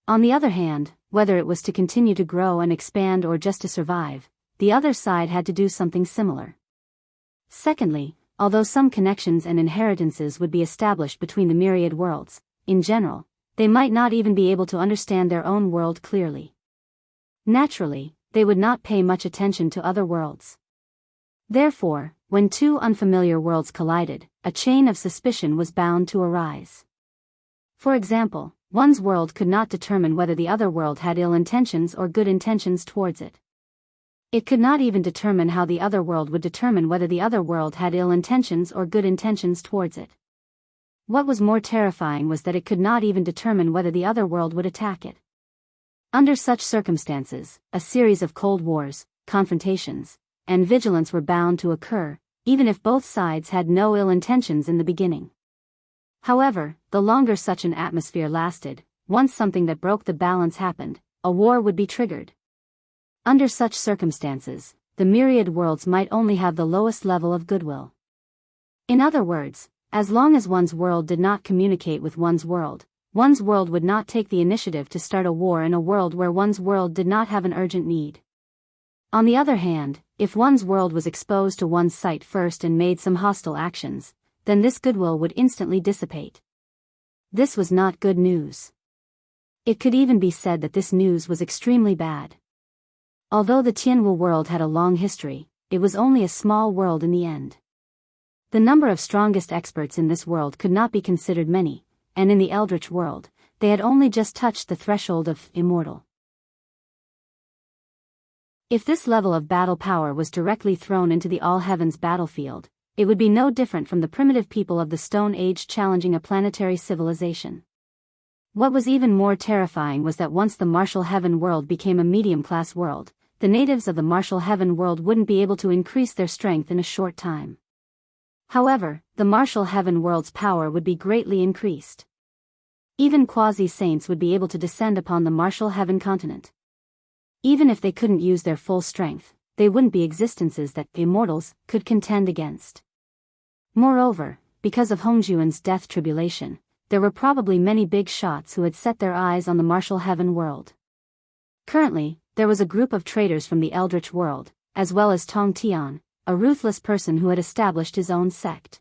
On the other hand, whether it was to continue to grow and expand or just to survive, the other side had to do something similar. Secondly, although some connections and inheritances would be established between the myriad worlds, in general, they might not even be able to understand their own world clearly. Naturally, they would not pay much attention to other worlds. Therefore, when two unfamiliar worlds collided, a chain of suspicion was bound to arise. For example, one's world could not determine whether the other world had ill intentions or good intentions towards it. It could not even determine how the other world would determine whether the other world had ill intentions or good intentions towards it. What was more terrifying was that it could not even determine whether the other world would attack it. Under such circumstances, a series of cold wars, confrontations, and vigilance were bound to occur, even if both sides had no ill intentions in the beginning. However, the longer such an atmosphere lasted, once something that broke the balance happened, a war would be triggered. Under such circumstances, the myriad worlds might only have the lowest level of goodwill. In other words, as long as one's world did not communicate with one's world would not take the initiative to start a war in a world where one's world did not have an urgent need. On the other hand, if one's world was exposed to one's sight first and made some hostile actions, then this goodwill would instantly dissipate. This was not good news. It could even be said that this news was extremely bad. Although the Tianwu world had a long history, it was only a small world in the end. The number of strongest experts in this world could not be considered many, and in the eldritch world, they had only just touched the threshold of immortal. If this level of battle power was directly thrown into the all-heavens battlefield, it would be no different from the primitive people of the Stone Age challenging a planetary civilization. What was even more terrifying was that once the Martial Heaven world became a medium-class world, the natives of the Martial Heaven world wouldn't be able to increase their strength in a short time. However, the Martial Heaven world's power would be greatly increased. Even quasi-saints would be able to descend upon the Martial Heaven continent. Even if they couldn't use their full strength, they wouldn't be existences that the immortals could contend against. Moreover, because of Hongjuan's death tribulation, there were probably many big shots who had set their eyes on the Martial Heaven world. Currently, there was a group of traders from the Eldritch world, as well as Tong Tian, a ruthless person who had established his own sect.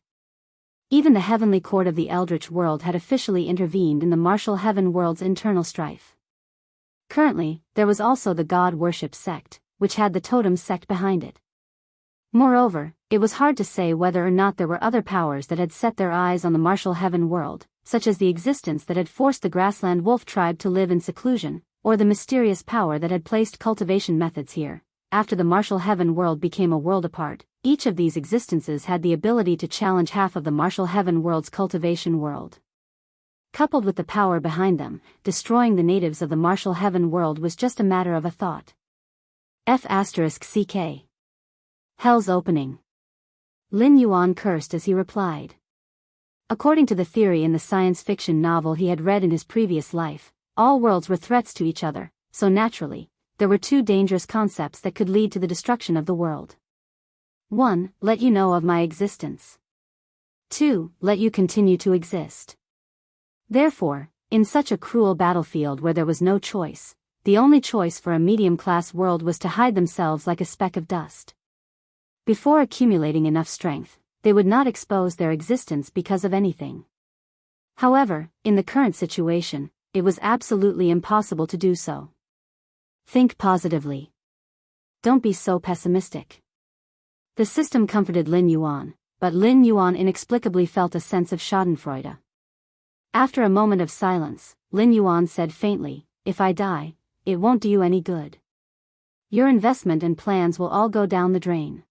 Even the heavenly court of the Eldritch world had officially intervened in the Martial Heaven world's internal strife. Currently, there was also the God Worship sect, which had the Totem sect behind it. Moreover, it was hard to say whether or not there were other powers that had set their eyes on the Martial Heaven world, such as the existence that had forced the grassland wolf tribe to live in seclusion, or the mysterious power that had placed cultivation methods here. After the Martial Heaven world became a world apart, each of these existences had the ability to challenge half of the Martial Heaven world's cultivation world. Coupled with the power behind them, destroying the natives of the Martial Heaven world was just a matter of a thought. F***CK. Hell's opening. Lin Yuan cursed as he replied. According to the theory in the science fiction novel he had read in his previous life, all worlds were threats to each other, so naturally, there were two dangerous concepts that could lead to the destruction of the world. 1. Let you know of my existence. 2. Let you continue to exist. Therefore, in such a cruel battlefield where there was no choice, the only choice for a medium-class world was to hide themselves like a speck of dust. Before accumulating enough strength, they would not expose their existence because of anything. However, in the current situation, it was absolutely impossible to do so. Think positively. Don't be so pessimistic. The system comforted Lin Yuan, but Lin Yuan inexplicably felt a sense of schadenfreude. After a moment of silence, Lin Yuan said faintly, "If I die, it won't do you any good. Your investment and plans will all go down the drain.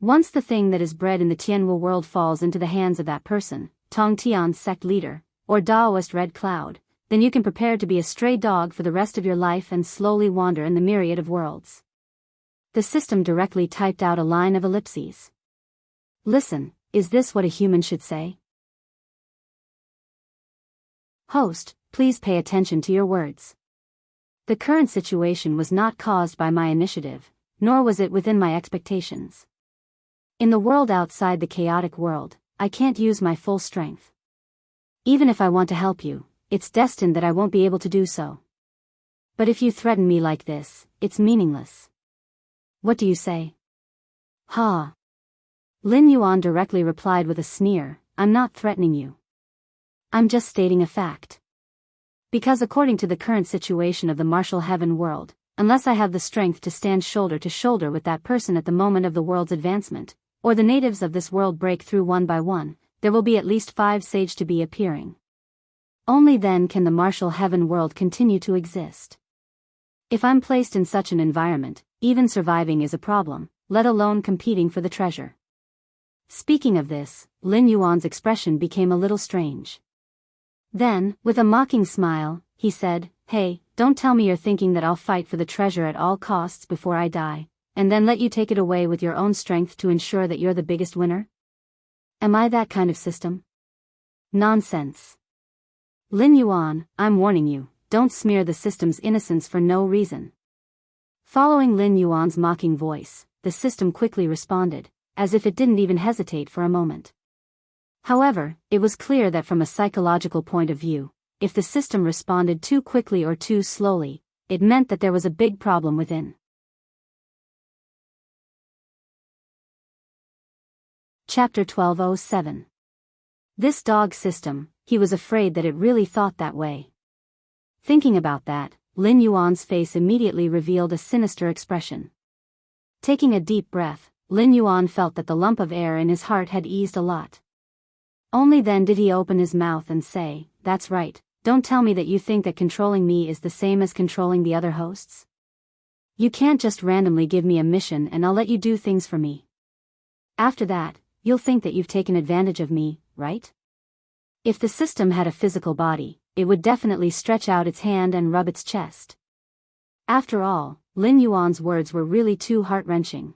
Once the thing that is bred in the Tianwu world falls into the hands of that person, Tong Tian's sect leader, or Daoist Red Cloud, then you can prepare to be a stray dog for the rest of your life and slowly wander in the myriad of worlds." The system directly typed out a line of ellipses. Listen, is this what a human should say? Host, please pay attention to your words. The current situation was not caused by my initiative, nor was it within my expectations. In the world outside the chaotic world, I can't use my full strength. Even if I want to help you, it's destined that I won't be able to do so. But if you threaten me like this, it's meaningless. What do you say? Ha! Lin Yuan directly replied with a sneer, "I'm not threatening you. I'm just stating a fact. Because according to the current situation of the Martial Heaven world, unless I have the strength to stand shoulder to shoulder with that person at the moment of the world's advancement, or the natives of this world break through one by one, there will be at least 5 sage to be appearing. Only then can the martial heaven world continue to exist. If I'm placed in such an environment, even surviving is a problem, let alone competing for the treasure. Speaking of this, Lin Yuan's expression became a little strange. Then, with a mocking smile, he said, "Hey, don't tell me you're thinking that I'll fight for the treasure at all costs before I die, and then let you take it away with your own strength to ensure that you're the biggest winner? Am I that kind of system? Nonsense. Lin Yuan, I'm warning you, don't smear the system's innocence for no reason." Following Lin Yuan's mocking voice, the system quickly responded, as if it didn't even hesitate for a moment. However, it was clear that from a psychological point of view, if the system responded too quickly or too slowly, it meant that there was a big problem within. Chapter 1207. This dog system, he was afraid that it really thought that way. Thinking about that, Lin Yuan's face immediately revealed a sinister expression. Taking a deep breath, Lin Yuan felt that the lump of air in his heart had eased a lot. Only then did he open his mouth and say, "That's right, don't tell me that you think that controlling me is the same as controlling the other hosts. You can't just randomly give me a mission and I'll let you do things for me. After that, you'll think that you've taken advantage of me, right?" If the system had a physical body, it would definitely stretch out its hand and rub its chest. After all, Lin Yuan's words were really too heart-wrenching.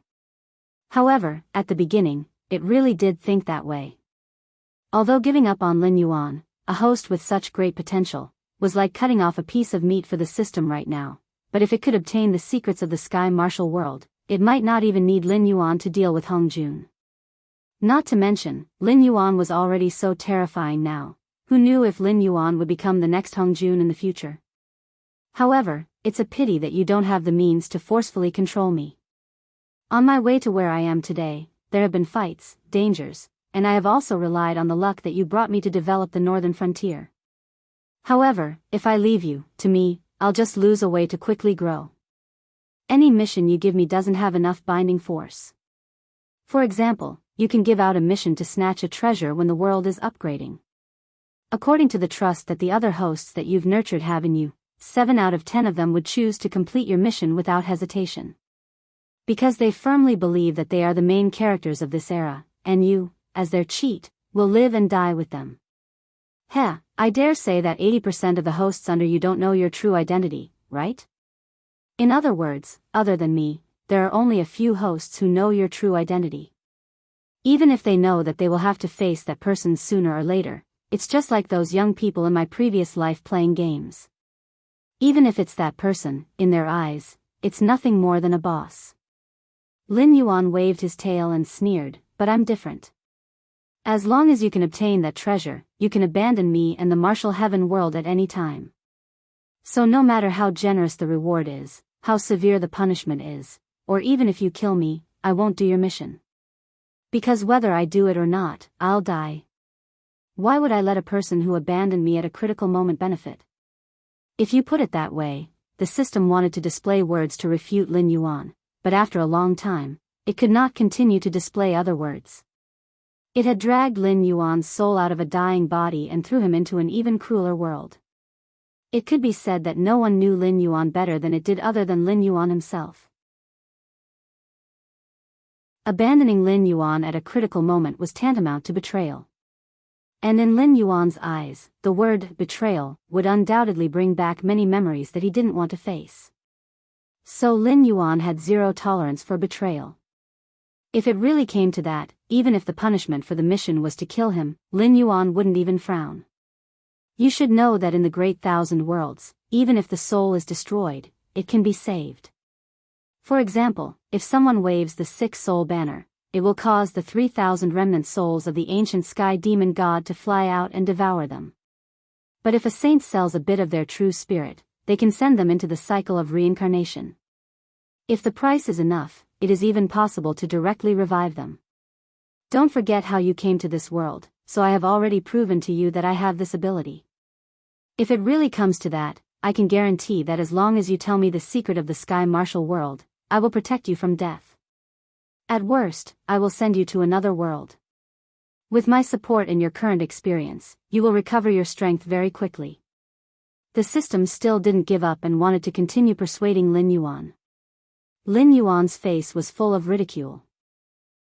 However, at the beginning, it really did think that way. Although giving up on Lin Yuan, a host with such great potential, was like cutting off a piece of meat for the system right now, but if it could obtain the secrets of the Sky Martial World, it might not even need Lin Yuan to deal with Hong Jun. Not to mention, Lin Yuan was already so terrifying now. Who knew if Lin Yuan would become the next Hong Jun in the future? However, it's a pity that you don't have the means to forcefully control me. On my way to where I am today, there have been fights, dangers, and I have also relied on the luck that you brought me to develop the northern frontier. However, if I leave you, to me, I'll just lose a way to quickly grow. Any mission you give me doesn't have enough binding force. For example, you can give out a mission to snatch a treasure when the world is upgrading. According to the trust that the other hosts that you've nurtured have in you, 7 out of 10 of them would choose to complete your mission without hesitation. Because they firmly believe that they are the main characters of this era, and you, as their cheat, will live and die with them. I dare say that 80% of the hosts under you don't know your true identity, right? In other words, other than me, there are only a few hosts who know your true identity. Even if they know that they will have to face that person sooner or later, it's just like those young people in my previous life playing games. Even if it's that person, in their eyes, it's nothing more than a boss. Lin Yuan waved his tail and sneered, "But I'm different. As long as you can obtain that treasure, you can abandon me and the martial heaven world at any time. So no matter how generous the reward is, how severe the punishment is, or even if you kill me, I won't do your mission. Because whether I do it or not, I'll die. Why would I let a person who abandoned me at a critical moment benefit?" If you put it that way, the system wanted to display words to refute Lin Yuan, but after a long time, it could not continue to display other words. It had dragged Lin Yuan's soul out of a dying body and threw him into an even crueler world. It could be said that no one knew Lin Yuan better than it did other than Lin Yuan himself. Abandoning Lin Yuan at a critical moment was tantamount to betrayal. And in Lin Yuan's eyes, the word betrayal would undoubtedly bring back many memories that he didn't want to face. So Lin Yuan had zero tolerance for betrayal. If it really came to that, even if the punishment for the mission was to kill him, Lin Yuan wouldn't even frown. You should know that in the Great Thousand Worlds, even if the soul is destroyed, it can be saved. For example, if someone waves the 6-soul banner, it will cause the 3,000 remnant souls of the ancient sky demon god to fly out and devour them. But if a saint sells a bit of their true spirit, they can send them into the cycle of reincarnation. If the price is enough, it is even possible to directly revive them. Don't forget how you came to this world, so I have already proven to you that I have this ability. If it really comes to that, I can guarantee that as long as you tell me the secret of the Sky Martial World, I will protect you from death. At worst, I will send you to another world. With my support and your current experience, you will recover your strength very quickly. The system still didn't give up and wanted to continue persuading Lin Yuan. Lin Yuan's face was full of ridicule.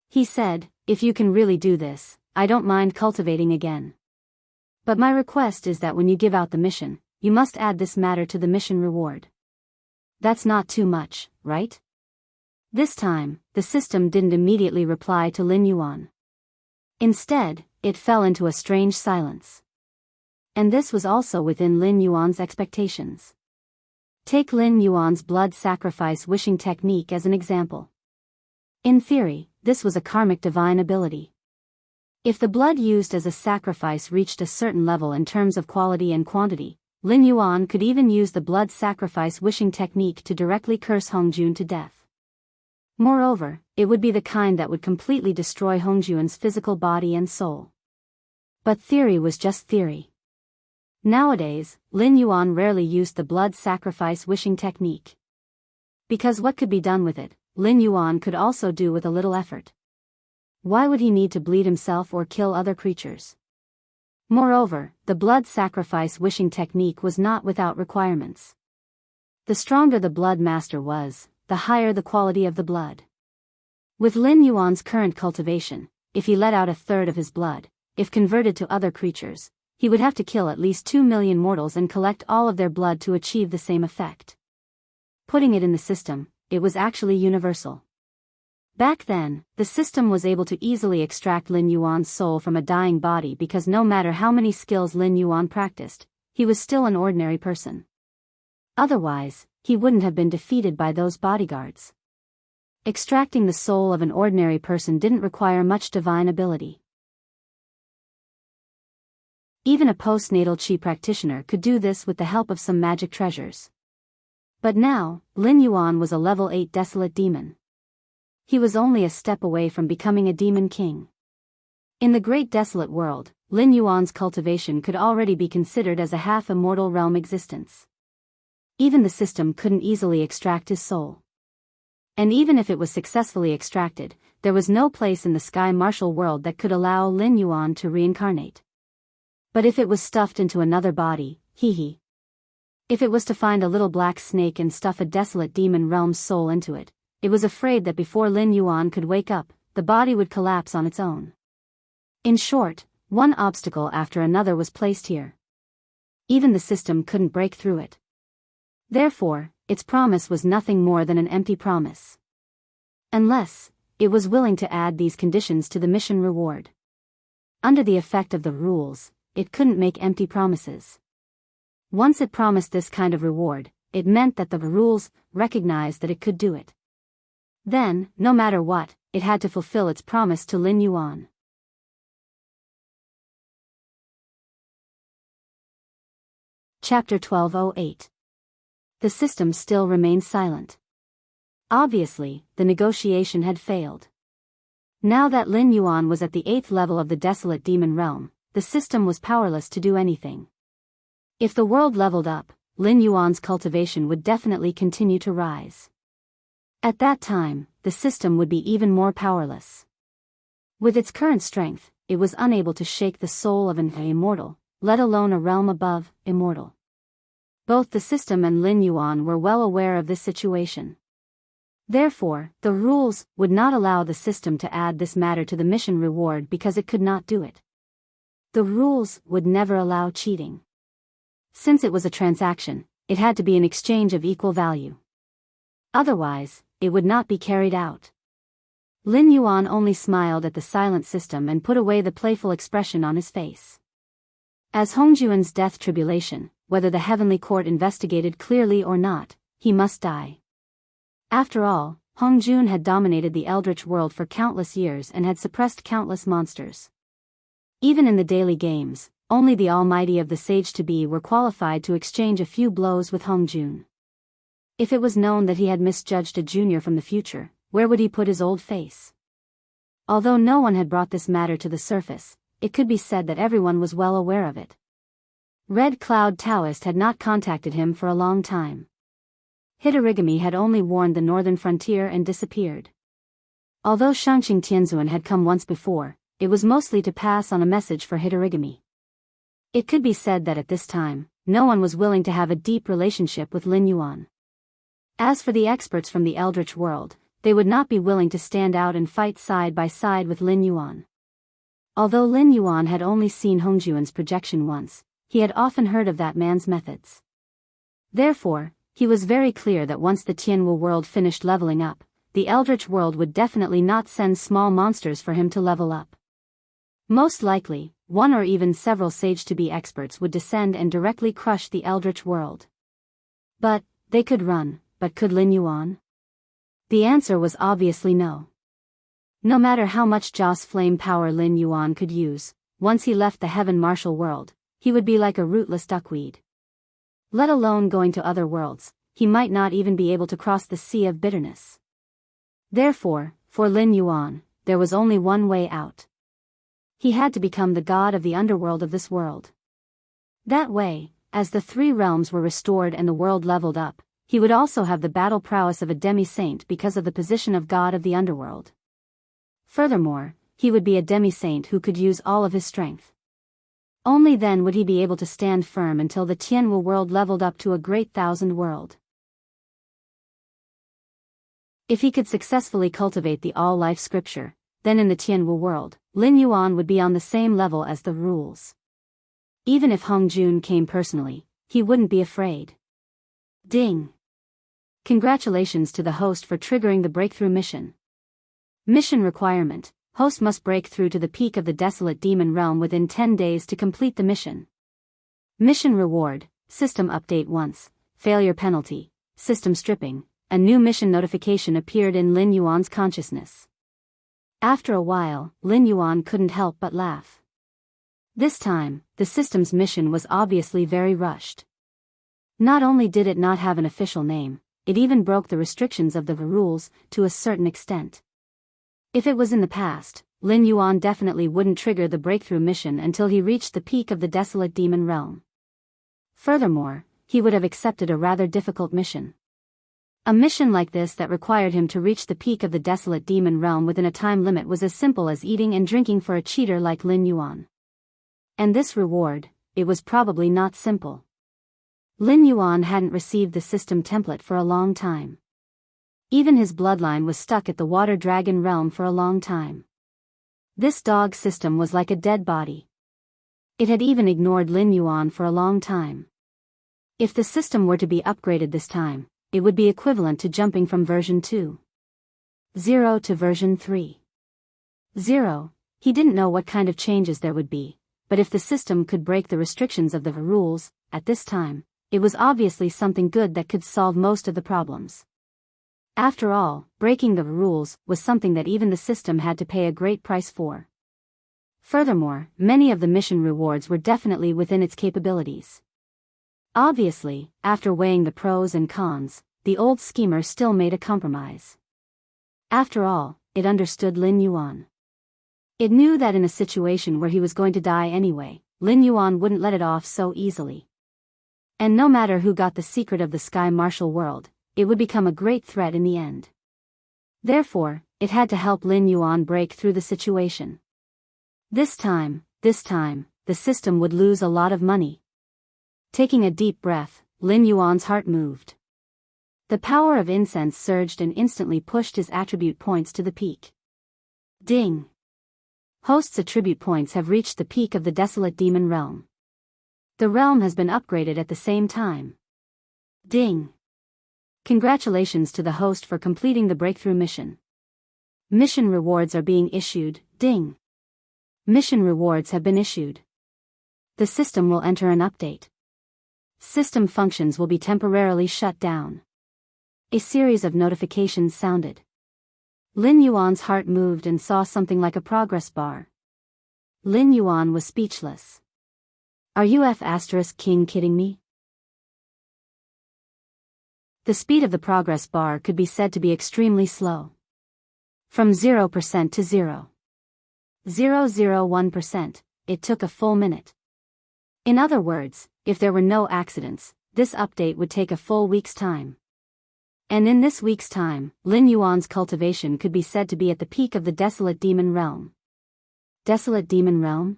He said, "If you can really do this, I don't mind cultivating again. But my request is that when you give out the mission, you must add this matter to the mission reward. That's not too much, right?" This time, the system didn't immediately reply to Lin Yuan. Instead, it fell into a strange silence. And this was also within Lin Yuan's expectations. Take Lin Yuan's blood sacrifice wishing technique as an example. In theory, this was a karmic divine ability. If the blood used as a sacrifice reached a certain level in terms of quality and quantity, Lin Yuan could even use the blood sacrifice wishing technique to directly curse Hongjun to death. Moreover, it would be the kind that would completely destroy Hongjun's physical body and soul. But theory was just theory. Nowadays, Lin Yuan rarely used the blood sacrifice wishing technique. Because what could be done with it, Lin Yuan could also do with a little effort. Why would he need to bleed himself or kill other creatures? Moreover, the blood sacrifice wishing technique was not without requirements. The stronger the blood master was, the higher the quality of the blood. With Lin Yuan's current cultivation, if he let out a third of his blood, if converted to other creatures, he would have to kill at least 2 million mortals and collect all of their blood to achieve the same effect. Putting it in the system, it was actually universal. Back then, the system was able to easily extract Lin Yuan's soul from a dying body because no matter how many skills Lin Yuan practiced, he was still an ordinary person. Otherwise, he wouldn't have been defeated by those bodyguards. Extracting the soul of an ordinary person didn't require much divine ability. Even a postnatal qi practitioner could do this with the help of some magic treasures. But now, Lin Yuan was a level 8 desolate demon. He was only a step away from becoming a demon king. In the great desolate world, Lin Yuan's cultivation could already be considered as a half-immortal realm existence. Even the system couldn't easily extract his soul. And even if it was successfully extracted, there was no place in the sky martial world that could allow Lin Yuan to reincarnate. But if it was stuffed into another body, hee. If it was to find a little black snake and stuff a desolate demon realm's soul into it, it was afraid that before Lin Yuan could wake up, the body would collapse on its own. In short, one obstacle after another was placed here. Even the system couldn't break through it. Therefore, its promise was nothing more than an empty promise. Unless, it was willing to add these conditions to the mission reward. Under the effect of the rules, it couldn't make empty promises. Once it promised this kind of reward, it meant that the rules recognized that it could do it. Then, no matter what, it had to fulfill its promise to Lin Yuan. Chapter 1208. The system still remained silent. Obviously, the negotiation had failed. Now that Lin Yuan was at the 8th level of the desolate demon realm, the system was powerless to do anything. If the world leveled up, Lin Yuan's cultivation would definitely continue to rise. At that time, the system would be even more powerless. With its current strength, it was unable to shake the soul of an immortal, let alone a realm above immortal. Both the system and Lin Yuan were well aware of this situation. Therefore, the rules would not allow the system to add this matter to the mission reward because it could not do it. The rules would never allow cheating. Since it was a transaction, it had to be an exchange of equal value. Otherwise, it would not be carried out. Lin Yuan only smiled at the silent system and put away the playful expression on his face. As Hongjuan's death tribulation, whether the heavenly court investigated clearly or not, he must die. After all, Hongjun had dominated the Eldritch world for countless years and had suppressed countless monsters. Even in the daily games, only the Almighty of the Sage-to-Be were qualified to exchange a few blows with Hongjun. If it was known that he had misjudged a junior from the future, where would he put his old face? Although no one had brought this matter to the surface, it could be said that everyone was well aware of it. Red Cloud Taoist had not contacted him for a long time. Hitorigami had only warned the northern frontier and disappeared. Although Shangqing Tianzuan had come once before, it was mostly to pass on a message for Hitorigami. It could be said that at this time, no one was willing to have a deep relationship with Lin Yuan. As for the experts from the Eldritch world, they would not be willing to stand out and fight side by side with Lin Yuan. Although Lin Yuan had only seen Hongjuan's projection once, he had often heard of that man's methods. Therefore, he was very clear that once the Tianwu world finished leveling up, the Eldritch world would definitely not send small monsters for him to level up. Most likely, one or even several sage-to-be experts would descend and directly crush the Eldritch world. But, they could run, but could Lin Yuan? The answer was obviously no. No matter how much Joss flame power Lin Yuan could use, once he left the Heaven Martial world, he would be like a rootless duckweed. Let alone going to other worlds, he might not even be able to cross the Sea of Bitterness. Therefore, for Lin Yuan, there was only one way out. He had to become the god of the underworld of this world. That way, as the three realms were restored and the world leveled up, he would also have the battle prowess of a demi-saint because of the position of god of the underworld. Furthermore, he would be a demi-saint who could use all of his strength. Only then would he be able to stand firm until the Tianwu world leveled up to a great thousand world. If he could successfully cultivate the all-life scripture, then in the Tianwu world, Lin Yuan would be on the same level as the rules. Even if Hongjun came personally, he wouldn't be afraid. Ding! Congratulations to the host for triggering the breakthrough mission. Mission requirement: host must break through to the peak of the desolate demon realm within 10 days to complete the mission. Mission reward: system update once, failure penalty, system stripping. A new mission notification appeared in Lin Yuan's consciousness. After a while, Lin Yuan couldn't help but laugh. This time, the system's mission was obviously very rushed. Not only did it not have an official name, it even broke the restrictions of the rules to a certain extent. If it was in the past, Lin Yuan definitely wouldn't trigger the breakthrough mission until he reached the peak of the desolate demon realm. Furthermore, he would have accepted a rather difficult mission. A mission like this that required him to reach the peak of the desolate demon realm within a time limit was as simple as eating and drinking for a cheater like Lin Yuan. And this reward, it was probably not simple. Lin Yuan hadn't received the system template for a long time. Even his bloodline was stuck at the water dragon realm for a long time. This dog system was like a dead body. It had even ignored Lin Yuan for a long time. If the system were to be upgraded this time, it would be equivalent to jumping from version 2.0 to version 3.0. He didn't know what kind of changes there would be, but if the system could break the restrictions of the rules, at this time, it was obviously something good that could solve most of the problems. After all, breaking the rules was something that even the system had to pay a great price for. Furthermore, many of the mission rewards were definitely within its capabilities. Obviously, after weighing the pros and cons, the old schemer still made a compromise. After all, it understood Lin Yuan. It knew that in a situation where he was going to die anyway, Lin Yuan wouldn't let it off so easily. And no matter who got the secret of the Sky Martial world, it would become a great threat in the end. Therefore, it had to help Lin Yuan break through the situation. This time, the system would lose a lot of money. Taking a deep breath, Lin Yuan's heart moved. The power of incense surged and instantly pushed his attribute points to the peak. Ding! Host's attribute points have reached the peak of the desolate demon realm. The realm has been upgraded at the same time. Ding! Congratulations to the host for completing the breakthrough mission. Mission rewards are being issued. Ding! Mission rewards have been issued. The system will enter an update. System functions will be temporarily shut down. A series of notifications sounded. Lin Yuan's heart moved and saw something like a progress bar. Lin Yuan was speechless. Are you King kidding me? The speed of the progress bar could be said to be extremely slow. From 0% to 0.001%, it took a full minute. In other words, if there were no accidents, this update would take a full week's time. And in this week's time, Lin Yuan's cultivation could be said to be at the peak of the desolate demon realm. Desolate demon realm?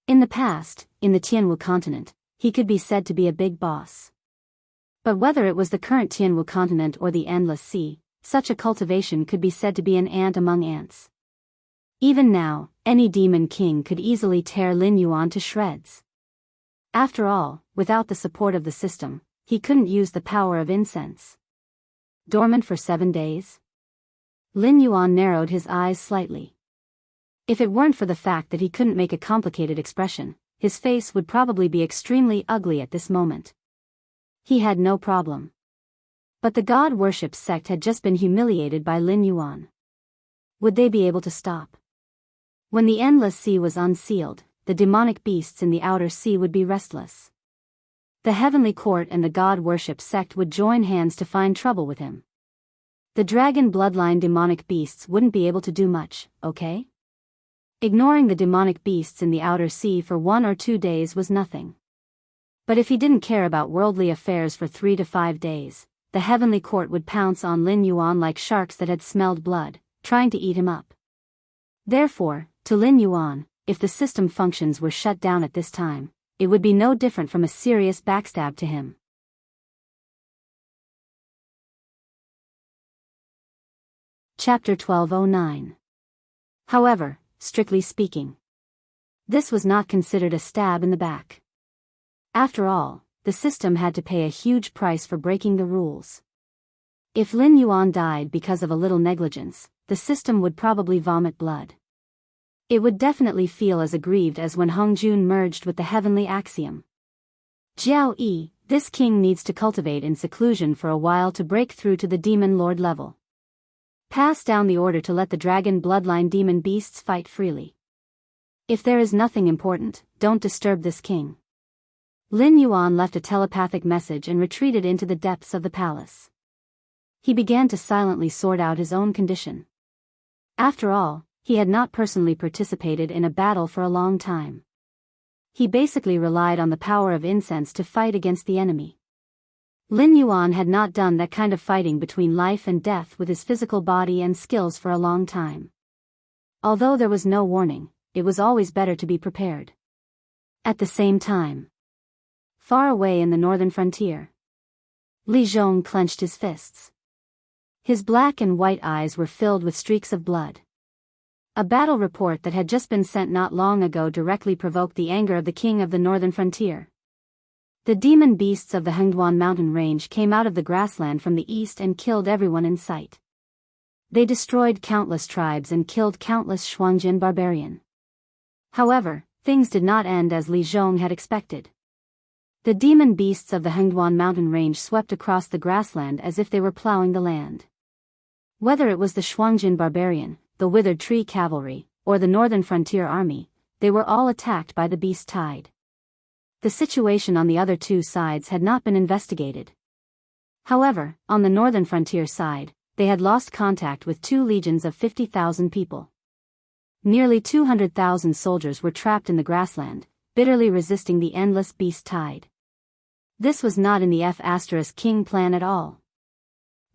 In the past, in the Tianwu continent, he could be said to be a big boss. But whether it was the current Tianwu continent or the endless sea, such a cultivation could be said to be an ant among ants. Even now, any demon king could easily tear Lin Yuan to shreds. After all, without the support of the system, he couldn't use the power of incense. Dormant for 7 days? Lin Yuan narrowed his eyes slightly. If it weren't for the fact that he couldn't make a complicated expression, his face would probably be extremely ugly at this moment. He had no problem. But the god-worship sect had just been humiliated by Lin Yuan. Would they be able to stop? When the endless sea was unsealed, the demonic beasts in the outer sea would be restless. The heavenly court and the god-worship sect would join hands to find trouble with him. The dragon bloodline demonic beasts wouldn't be able to do much, okay? Ignoring the demonic beasts in the outer sea for 1 or 2 days was nothing. But if he didn't care about worldly affairs for 3 to 5 days, the heavenly court would pounce on Lin Yuan like sharks that had smelled blood, trying to eat him up. Therefore, to Lin Yuan, if the system functions were shut down at this time, it would be no different from a serious backstab to him. Chapter 1209. However, strictly speaking, this was not considered a stab in the back. After all, the system had to pay a huge price for breaking the rules. If Lin Yuan died because of a little negligence, the system would probably vomit blood. It would definitely feel as aggrieved as when Hongjun merged with the heavenly axiom. Jiao Yi, this king needs to cultivate in seclusion for a while to break through to the demon lord level. Pass down the order to let the dragon bloodline demon beasts fight freely. If there is nothing important, don't disturb this king. Lin Yuan left a telepathic message and retreated into the depths of the palace. He began to silently sort out his own condition. After all, he had not personally participated in a battle for a long time. He basically relied on the power of incense to fight against the enemy. Lin Yuan had not done that kind of fighting between life and death with his physical body and skills for a long time. Although there was no warning, it was always better to be prepared. At the same time, far away in the northern frontier, Li Zhong clenched his fists. His black and white eyes were filled with streaks of blood. A battle report that had just been sent not long ago directly provoked the anger of the king of the northern frontier. The demon beasts of the Hengduan mountain range came out of the grassland from the east and killed everyone in sight. They destroyed countless tribes and killed countless Shuangjin barbarian. However, things did not end as Li Zhong had expected. The demon beasts of the Hengduan mountain range swept across the grassland as if they were plowing the land. Whether it was the Shuangjin barbarian, the withered tree cavalry, or the northern frontier army, they were all attacked by the beast tide. The situation on the other two sides had not been investigated. However, on the northern frontier side, they had lost contact with 2 legions of 50,000 people. Nearly 200,000 soldiers were trapped in the grassland, bitterly resisting the endless beast tide. This was not in the F*King plan at all.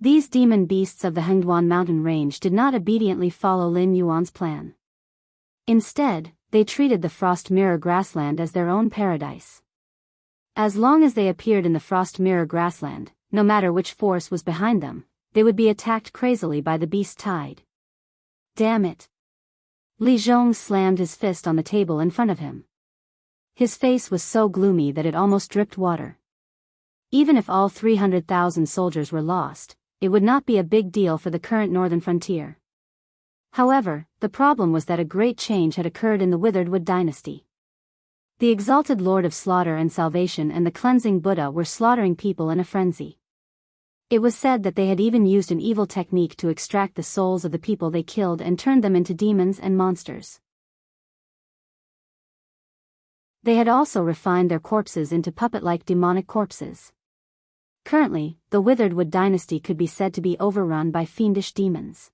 These demon beasts of the Hengduan mountain range did not obediently follow Lin Yuan's plan. Instead, they treated the Frost Mirror grassland as their own paradise. As long as they appeared in the Frost Mirror grassland, no matter which force was behind them, they would be attacked crazily by the beast tide. Damn it! Li Zhong slammed his fist on the table in front of him. His face was so gloomy that it almost dripped water. Even if all 300,000 soldiers were lost, it would not be a big deal for the current northern frontier. However, the problem was that a great change had occurred in the Withered Wood dynasty. The exalted Lord of Slaughter and Salvation and the Cleansing Buddha were slaughtering people in a frenzy. It was said that they had even used an evil technique to extract the souls of the people they killed and turned them into demons and monsters. They had also refined their corpses into puppet-like demonic corpses. Currently, the Withered Wood dynasty could be said to be overrun by fiendish demons.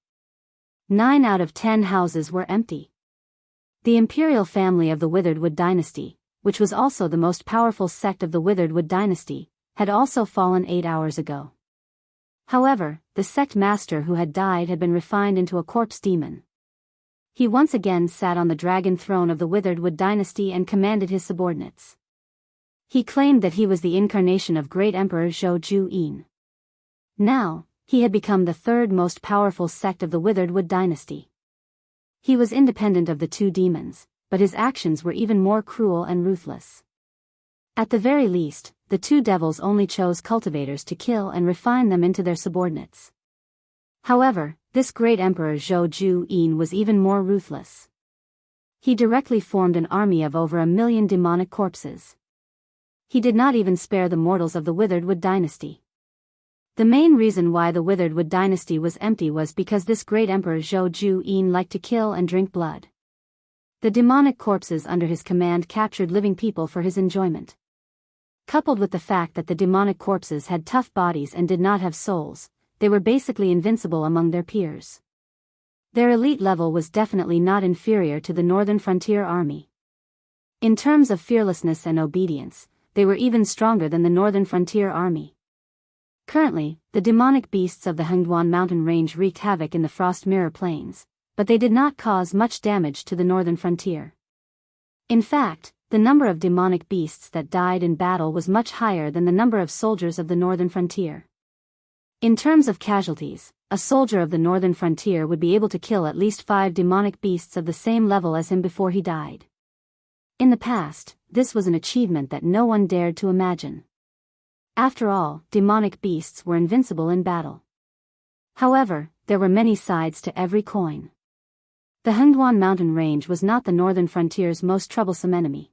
9 out of 10 houses were empty. The imperial family of the Withered Wood dynasty, which was also the most powerful sect of the Withered Wood dynasty, had also fallen 8 hours ago. However, the sect master who had died had been refined into a corpse demon. He once again sat on the dragon throne of the Withered Wood dynasty and commanded his subordinates. He claimed that he was the incarnation of great Emperor Zhou Juyin. Now, he had become the third most powerful sect of the Withered Wood dynasty. He was independent of the two demons, but his actions were even more cruel and ruthless. At the very least, the two devils only chose cultivators to kill and refine them into their subordinates. However, this great Emperor Zhou Juyin was even more ruthless. He directly formed an army of over 1 million demonic corpses. He did not even spare the mortals of the Withered Wood dynasty. The main reason why the Withered Wood dynasty was empty was because this great Emperor Zhou Juyin liked to kill and drink blood. The demonic corpses under his command captured living people for his enjoyment. Coupled with the fact that the demonic corpses had tough bodies and did not have souls, they were basically invincible among their peers. Their elite level was definitely not inferior to the Northern Frontier Army. In terms of fearlessness and obedience, they were even stronger than the Northern Frontier Army. Currently, the demonic beasts of the Hengduan mountain range wreaked havoc in the Frost Mirror Plains, but they did not cause much damage to the Northern Frontier. In fact, the number of demonic beasts that died in battle was much higher than the number of soldiers of the Northern Frontier. In terms of casualties, a soldier of the Northern Frontier would be able to kill at least 5 demonic beasts of the same level as him before he died. In the past, this was an achievement that no one dared to imagine. After all, demonic beasts were invincible in battle. However, there were many sides to every coin. The Hengduan mountain range was not the Northern Frontier's most troublesome enemy.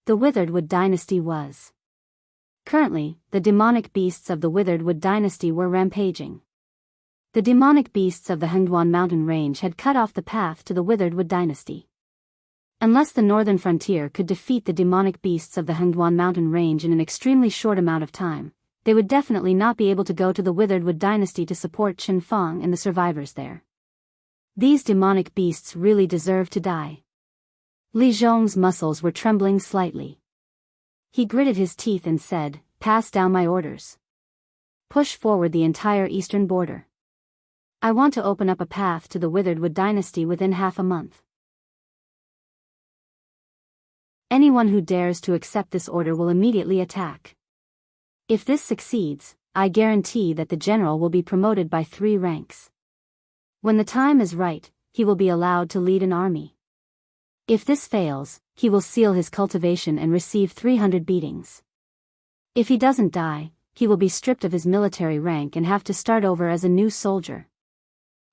The Withered Wood dynasty was. Currently, the demonic beasts of the Withered Wood dynasty were rampaging. The demonic beasts of the Hengduan mountain range had cut off the path to the Withered Wood dynasty. Unless the Northern Frontier could defeat the demonic beasts of the Hengduan mountain range in an extremely short amount of time, they would definitely not be able to go to the Withered Wood dynasty to support Qin Feng and the survivors there. These demonic beasts really deserve to die. Li Zhong's muscles were trembling slightly. He gritted his teeth and said, "Pass down my orders. Push forward the entire eastern border. I want to open up a path to the Withered Wood dynasty within half a month. Anyone who dares to accept this order will immediately attack. If this succeeds, I guarantee that the general will be promoted by 3 ranks. When the time is right, he will be allowed to lead an army. If this fails, he will seal his cultivation and receive 300 beatings. If he doesn't die, he will be stripped of his military rank and have to start over as a new soldier."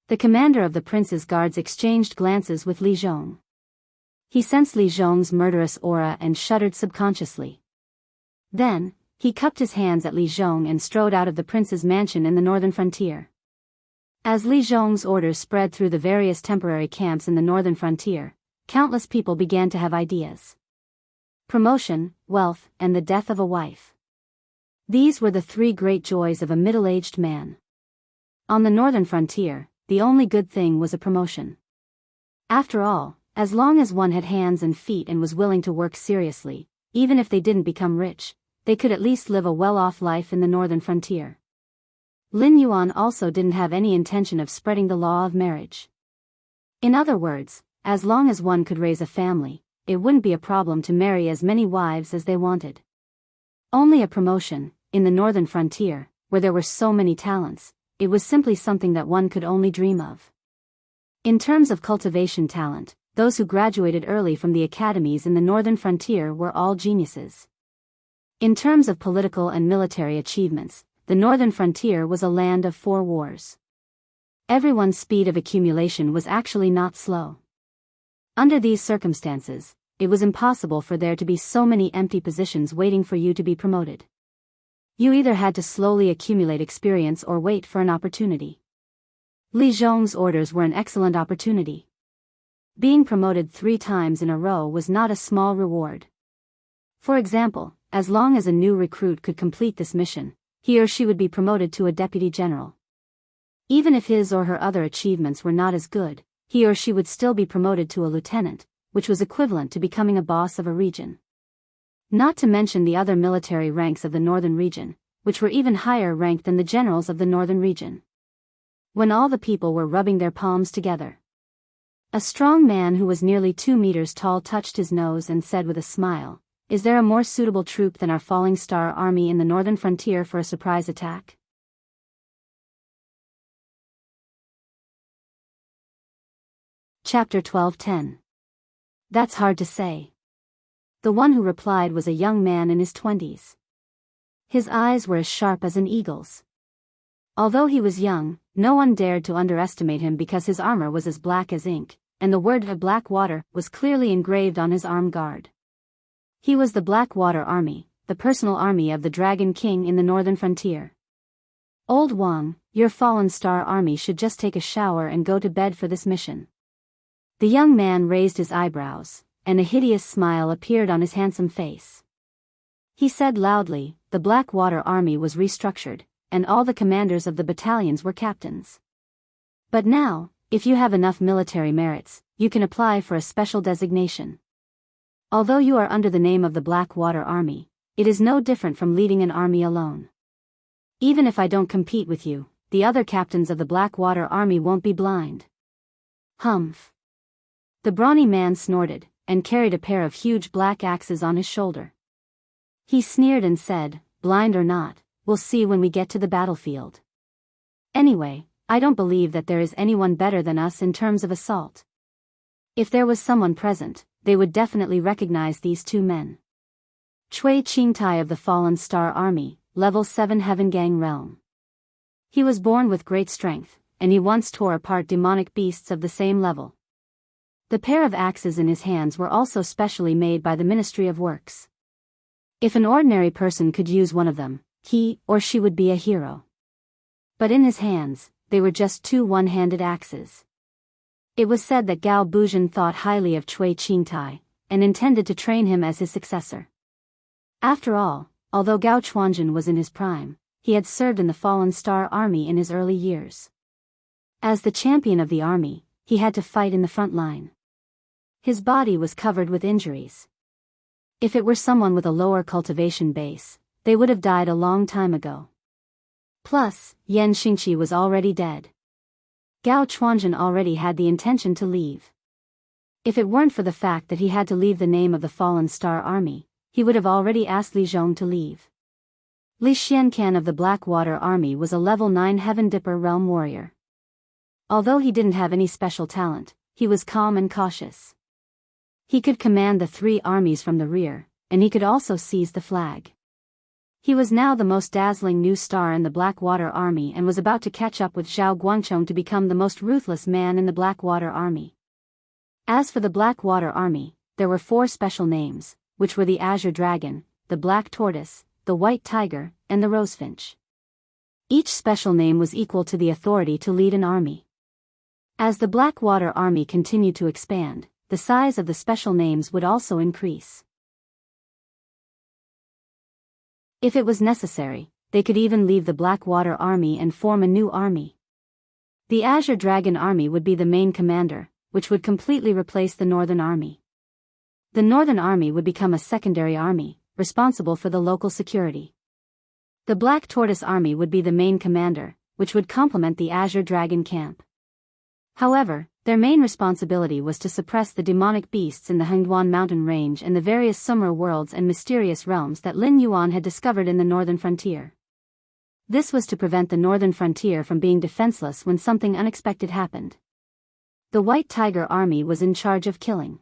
The commander of the prince's guards exchanged glances with Li Zhong. He sensed Li Zhong's murderous aura and shuddered subconsciously. Then, he cupped his hands at Li Zhong and strode out of the prince's mansion in the Northern Frontier. As Li Zhong's orders spread through the various temporary camps in the Northern Frontier, countless people began to have ideas. Promotion, wealth, and the death of a wife. These were the 3 great joys of a middle-aged man. On the Northern Frontier, the only good thing was a promotion. After all, as long as one had hands and feet and was willing to work seriously, even if they didn't become rich, they could at least live a well-off life in the Northern Frontier. Lin Yuan also didn't have any intention of spreading the law of marriage. In other words, as long as one could raise a family, it wouldn't be a problem to marry as many wives as they wanted. Only a promotion, in the Northern Frontier, where there were so many talents, it was simply something that one could only dream of. In terms of cultivation talent, those who graduated early from the academies in the Northern Frontier were all geniuses. In terms of political and military achievements, the Northern Frontier was a land of 4 wars. Everyone's speed of accumulation was actually not slow. Under these circumstances, it was impossible for there to be so many empty positions waiting for you to be promoted. You either had to slowly accumulate experience or wait for an opportunity. Li Zhong's orders were an excellent opportunity. Being promoted 3 times in a row was not a small reward. For example, as long as a new recruit could complete this mission, he or she would be promoted to a deputy general. Even if his or her other achievements were not as good, he or she would still be promoted to a lieutenant, which was equivalent to becoming a boss of a region. Not to mention the other military ranks of the northern region, which were even higher ranked than the generals of the northern region. When all the people were rubbing their palms together, a strong man who was nearly 2 meters tall touched his nose and said with a smile, "Is there a more suitable troop than our falling star army in the northern frontier for a surprise attack?" Chapter 12:10. That's hard to say. The one who replied was a young man in his 20s. His eyes were as sharp as an eagle's. Although he was young, no one dared to underestimate him because his armor was as black as ink, and the word of Blackwater was clearly engraved on his arm guard. He was the Blackwater Army, the personal army of the Dragon King in the northern frontier. "Old Wang, your fallen star army should just take a shower and go to bed for this mission." The young man raised his eyebrows, and a hideous smile appeared on his handsome face. He said loudly, "The Blackwater Army was restructured, and all the commanders of the battalions were captains. But now, if you have enough military merits, you can apply for a special designation. Although you are under the name of the Blackwater Army, it is no different from leading an army alone. Even if I don't compete with you, the other captains of the Blackwater Army won't be blind." Humph. The brawny man snorted, and carried a pair of huge black axes on his shoulder. He sneered and said, "Blind or not, we'll see when we get to the battlefield. Anyway, I don't believe that there is anyone better than us in terms of assault." If there was someone present, they would definitely recognize these two men. Cui Qingtai of the Fallen Star Army, Level 7 Heaven Gang Realm. He was born with great strength, and he once tore apart demonic beasts of the same level. The pair of axes in his hands were also specially made by the Ministry of Works. If an ordinary person could use one of them, he or she would be a hero. But in his hands, they were just two one-handed axes. It was said that Gao Buzhan thought highly of Cui Qingtai, and intended to train him as his successor. After all, although Gao Chuanjin was in his prime, he had served in the Fallen Star Army in his early years. As the champion of the army, he had to fight in the front line. His body was covered with injuries. If it were someone with a lower cultivation base, they would have died a long time ago. Plus, Yan Xingqi was already dead. Gao Chuanjin already had the intention to leave. If it weren't for the fact that he had to leave the name of the Fallen Star Army, he would have already asked Li Zhong to leave. Li Xiancan of the Blackwater Army was a level 9 Heaven Dipper realm warrior. Although he didn't have any special talent, he was calm and cautious. He could command the 3 armies from the rear, and he could also seize the flag. He was now the most dazzling new star in the Blackwater Army and was about to catch up with Zhao Guangchong to become the most ruthless man in the Blackwater Army. As for the Blackwater Army, there were 4 special names, which were the Azure Dragon, the Black Tortoise, the White Tiger, and the Rosefinch. Each special name was equal to the authority to lead an army. As the Blackwater Army continued to expand, the size of the special names would also increase. If it was necessary, they could even leave the Blackwater Army and form a new army. The Azure Dragon Army would be the main commander, which would completely replace the Northern Army. The Northern Army would become a secondary army, responsible for the local security. The Black Tortoise Army would be the main commander, which would complement the Azure Dragon camp. However, their main responsibility was to suppress the demonic beasts in the Hengduan mountain range and the various summer worlds and mysterious realms that Lin Yuan had discovered in the northern frontier. This was to prevent the northern frontier from being defenseless when something unexpected happened. The White Tiger Army was in charge of killing.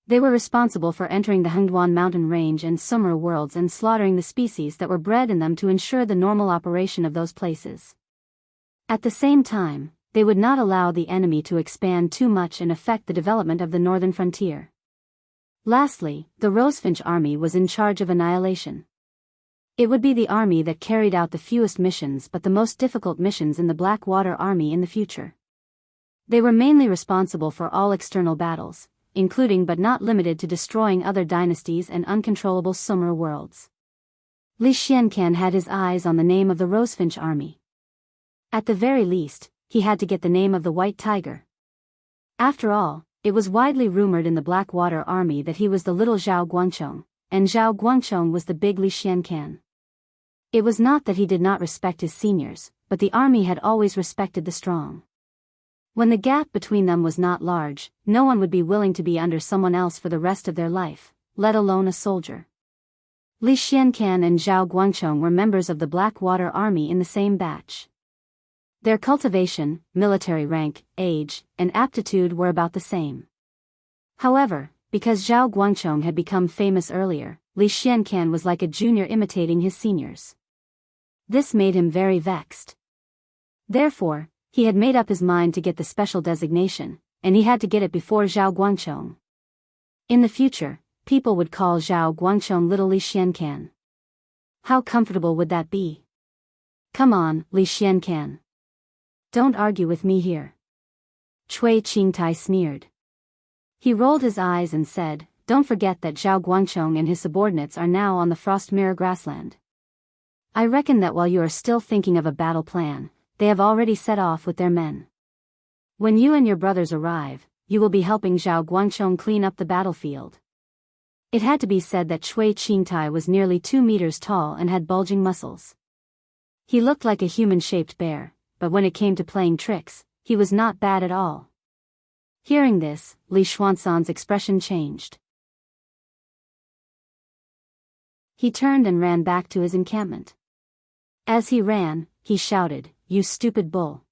They were responsible for entering the Hengduan mountain range and summer worlds and slaughtering the species that were bred in them to ensure the normal operation of those places. At the same time, they would not allow the enemy to expand too much and affect the development of the northern frontier. Lastly, the Rosefinch Army was in charge of annihilation. It would be the army that carried out the fewest missions but the most difficult missions in the Blackwater Army in the future. They were mainly responsible for all external battles, including but not limited to destroying other dynasties and uncontrollable summer worlds. Li Xiancan had his eyes on the name of the Rosefinch Army. At the very least, he had to get the name of the White Tiger. After all, it was widely rumored in the Blackwater Army that he was the little Zhao Guangchong, and Zhao Guangchong was the big Li Xiancan. It was not that he did not respect his seniors, but the army had always respected the strong. When the gap between them was not large, no one would be willing to be under someone else for the rest of their life, let alone a soldier. Li Xiancan and Zhao Guangchong were members of the Blackwater Army in the same batch. Their cultivation, military rank, age, and aptitude were about the same. However, because Zhao Guangchong had become famous earlier, Li Xiancan was like a junior imitating his seniors. This made him very vexed. Therefore, he had made up his mind to get the special designation, and he had to get it before Zhao Guangchong. In the future, people would call Zhao Guangchong Little Li Xiancan. How comfortable would that be? Come on, Li Xiancan. Don't argue with me here. Cui Qingtai sneered. He rolled his eyes and said, don't forget that Zhao Guangchong and his subordinates are now on the Frost Mirror grassland. I reckon that while you are still thinking of a battle plan, they have already set off with their men. When you and your brothers arrive, you will be helping Zhao Guangchong clean up the battlefield. It had to be said that Cui Qingtai was nearly 2 meters tall and had bulging muscles. He looked like a human-shaped bear, but when it came to playing tricks, he was not bad at all. Hearing this, Li Xuanzan's expression changed. He turned and ran back to his encampment. As he ran, he shouted, "You stupid bull.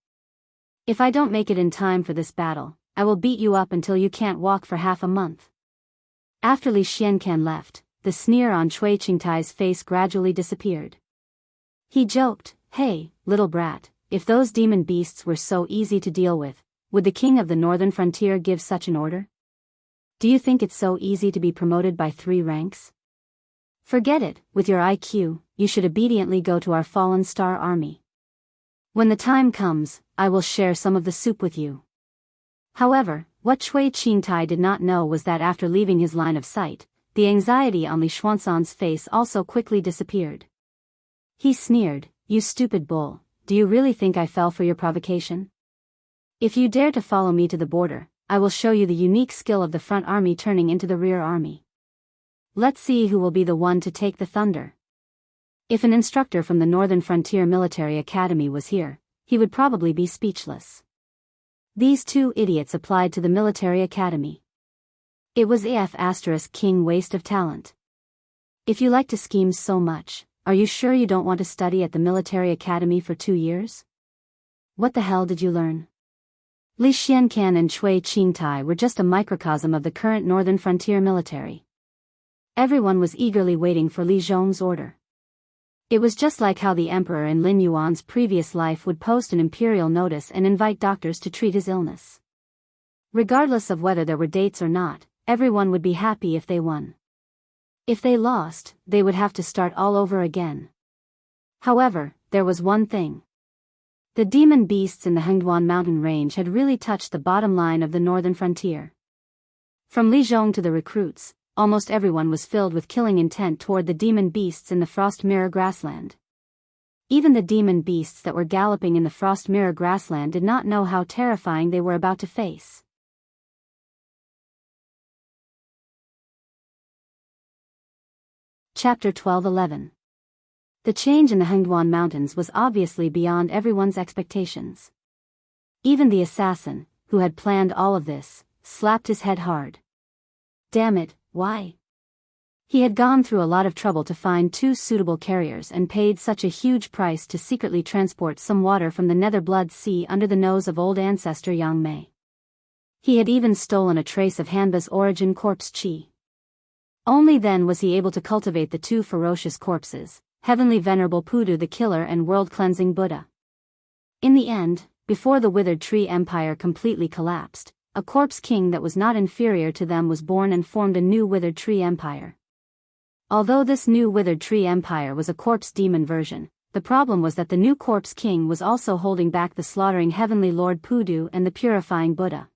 If I don't make it in time for this battle, I will beat you up until you can't walk for half a month." After Li Xiancan left, the sneer on Cui Qingtai's face gradually disappeared. He joked, "Hey, little brat, if those demon beasts were so easy to deal with, would the king of the northern frontier give such an order? Do you think it's so easy to be promoted by 3 ranks? Forget it, with your IQ, you should obediently go to our fallen star army. When the time comes, I will share some of the soup with you." However, what Cui Qingtai did not know was that after leaving his line of sight, the anxiety on Li Xuanzan's face also quickly disappeared. He sneered, "You stupid bull, do you really think I fell for your provocation? If you dare to follow me to the border, I will show you the unique skill of the front army turning into the rear army. Let's see who will be the one to take the thunder." If an instructor from the Northern Frontier Military Academy was here, he would probably be speechless. These 2 idiots applied to the military academy. It was king waste of talent. If you like to scheme so much, are you sure you don't want to study at the military academy for 2 years? What the hell did you learn? Li Xiancan and Cui Qingtai were just a microcosm of the current Northern Frontier military. Everyone was eagerly waiting for Li Zhong's order. It was just like how the emperor in Lin Yuan's previous life would post an imperial notice and invite doctors to treat his illness. Regardless of whether there were dates or not, everyone would be happy if they won. If they lost, they would have to start all over again. However, there was one thing. The demon beasts in the Hengduan mountain range had really touched the bottom line of the northern frontier. From Li Zhong to the recruits, almost everyone was filled with killing intent toward the demon beasts in the Frost Mirror grassland. Even the demon beasts that were galloping in the Frost Mirror grassland did not know how terrifying they were about to face. Chapter 12:11. The change in the Hengduan Mountains was obviously beyond everyone's expectations. Even the assassin, who had planned all of this, slapped his head hard. Damn it, why? He had gone through a lot of trouble to find 2 suitable carriers and paid such a huge price to secretly transport some water from the Netherblood Sea under the nose of old ancestor Yang Mei. He had even stolen a trace of Hanba's origin corpse chi. Only then was he able to cultivate the 2 ferocious corpses, Heavenly Venerable Pudu the Killer and World-Cleansing Buddha. In the end, before the Withered Tree Empire completely collapsed, a corpse king that was not inferior to them was born and formed a new Withered Tree Empire. Although this new Withered Tree Empire was a corpse demon version, the problem was that the new corpse king was also holding back the slaughtering Heavenly Lord Pudu and the purifying Buddha.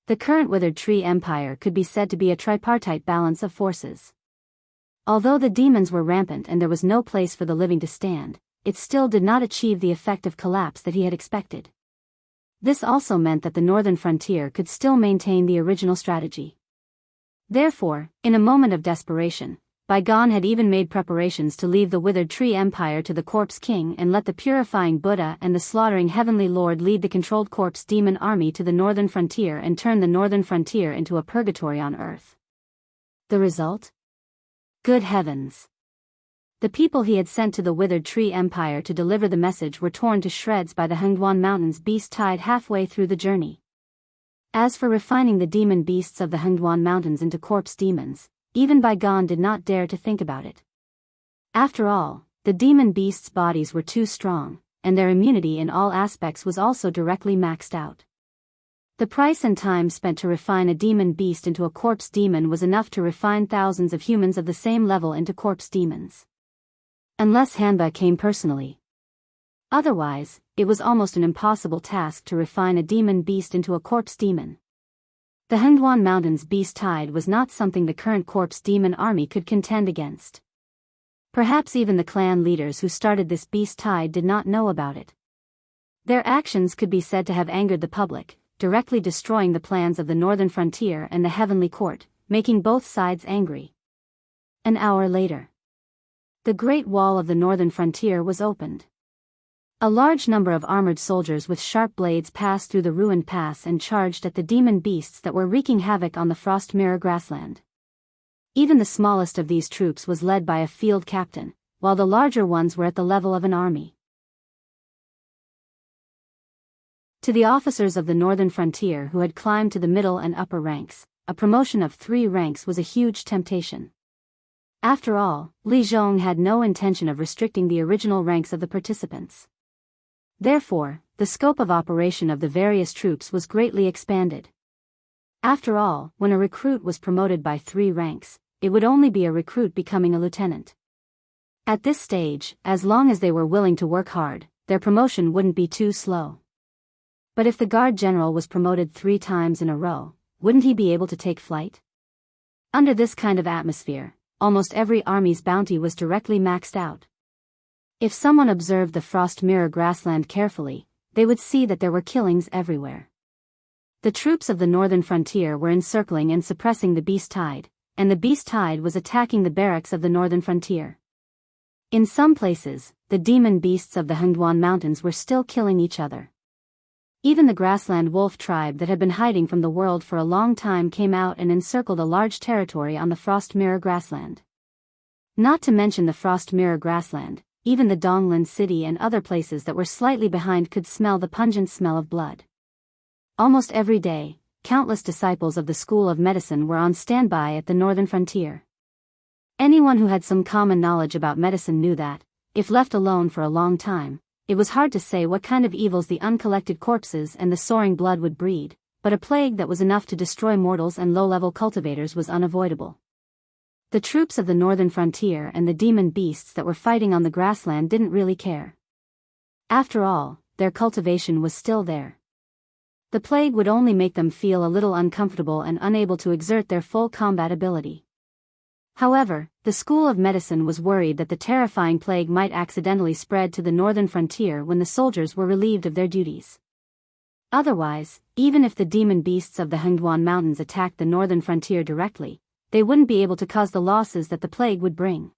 The current Withered Tree Empire could be said to be a tripartite balance of forces. Although the demons were rampant and there was no place for the living to stand, it still did not achieve the effect of collapse that he had expected. This also meant that the northern frontier could still maintain the original strategy. Therefore, in a moment of desperation, Bygone had even made preparations to leave the withered tree empire to the corpse king and let the purifying Buddha and the slaughtering heavenly lord lead the controlled corpse demon army to the northern frontier and turn the northern frontier into a purgatory on earth. The result? Good heavens! The people he had sent to the withered tree empire to deliver the message were torn to shreds by the Hengduan Mountains beast tide halfway through the journey. As for refining the demon beasts of the Hengduan Mountains into corpse demons, even Bygone did not dare to think about it. After all, the demon beasts' bodies were too strong, and their immunity in all aspects was also directly maxed out. The price and time spent to refine a demon beast into a corpse demon was enough to refine thousands of humans of the same level into corpse demons. Unless Hanba came personally. Otherwise, it was almost an impossible task to refine a demon beast into a corpse demon. The Hengduan Mountains beast tide was not something the current corpse demon army could contend against. Perhaps even the clan leaders who started this beast tide did not know about it. Their actions could be said to have angered the public, directly destroying the plans of the northern frontier and the heavenly court, making both sides angry. An hour later, the Great Wall of the northern frontier was opened. A large number of armored soldiers with sharp blades passed through the ruined pass and charged at the demon beasts that were wreaking havoc on the Frost Mirror grassland. Even the smallest of these troops was led by a field captain, while the larger ones were at the level of an army. To the officers of the northern frontier who had climbed to the middle and upper ranks, a promotion of 3 ranks was a huge temptation. After all, Li Zhong had no intention of restricting the original ranks of the participants. Therefore, the scope of operation of the various troops was greatly expanded. After all, when a recruit was promoted by 3 ranks, it would only be a recruit becoming a lieutenant. At this stage, as long as they were willing to work hard, their promotion wouldn't be too slow. But if the guard general was promoted 3 times in a row, wouldn't he be able to take flight? Under this kind of atmosphere, almost every army's bounty was directly maxed out. If someone observed the Frost Mirror grassland carefully, they would see that there were killings everywhere. The troops of the northern frontier were encircling and suppressing the beast tide, and the beast tide was attacking the barracks of the northern frontier. In some places, the demon beasts of the Hengduan Mountains were still killing each other. Even the grassland wolf tribe that had been hiding from the world for a long time came out and encircled a large territory on the Frost Mirror grassland. Not to mention the Frost Mirror grassland, even the Donglin city and other places that were slightly behind could smell the pungent smell of blood. Almost every day, countless disciples of the School of Medicine were on standby at the northern frontier. Anyone who had some common knowledge about medicine knew that, if left alone for a long time, it was hard to say what kind of evils the uncollected corpses and the soaring blood would breed, but a plague that was enough to destroy mortals and low-level cultivators was unavoidable. The troops of the northern frontier and the demon beasts that were fighting on the grassland didn't really care. After all, their cultivation was still there. The plague would only make them feel a little uncomfortable and unable to exert their full combat ability. However, the School of Medicine was worried that the terrifying plague might accidentally spread to the northern frontier when the soldiers were relieved of their duties. Otherwise, even if the demon beasts of the Hengduan Mountains attacked the northern frontier directly, they wouldn't be able to cause the losses that the plague would bring.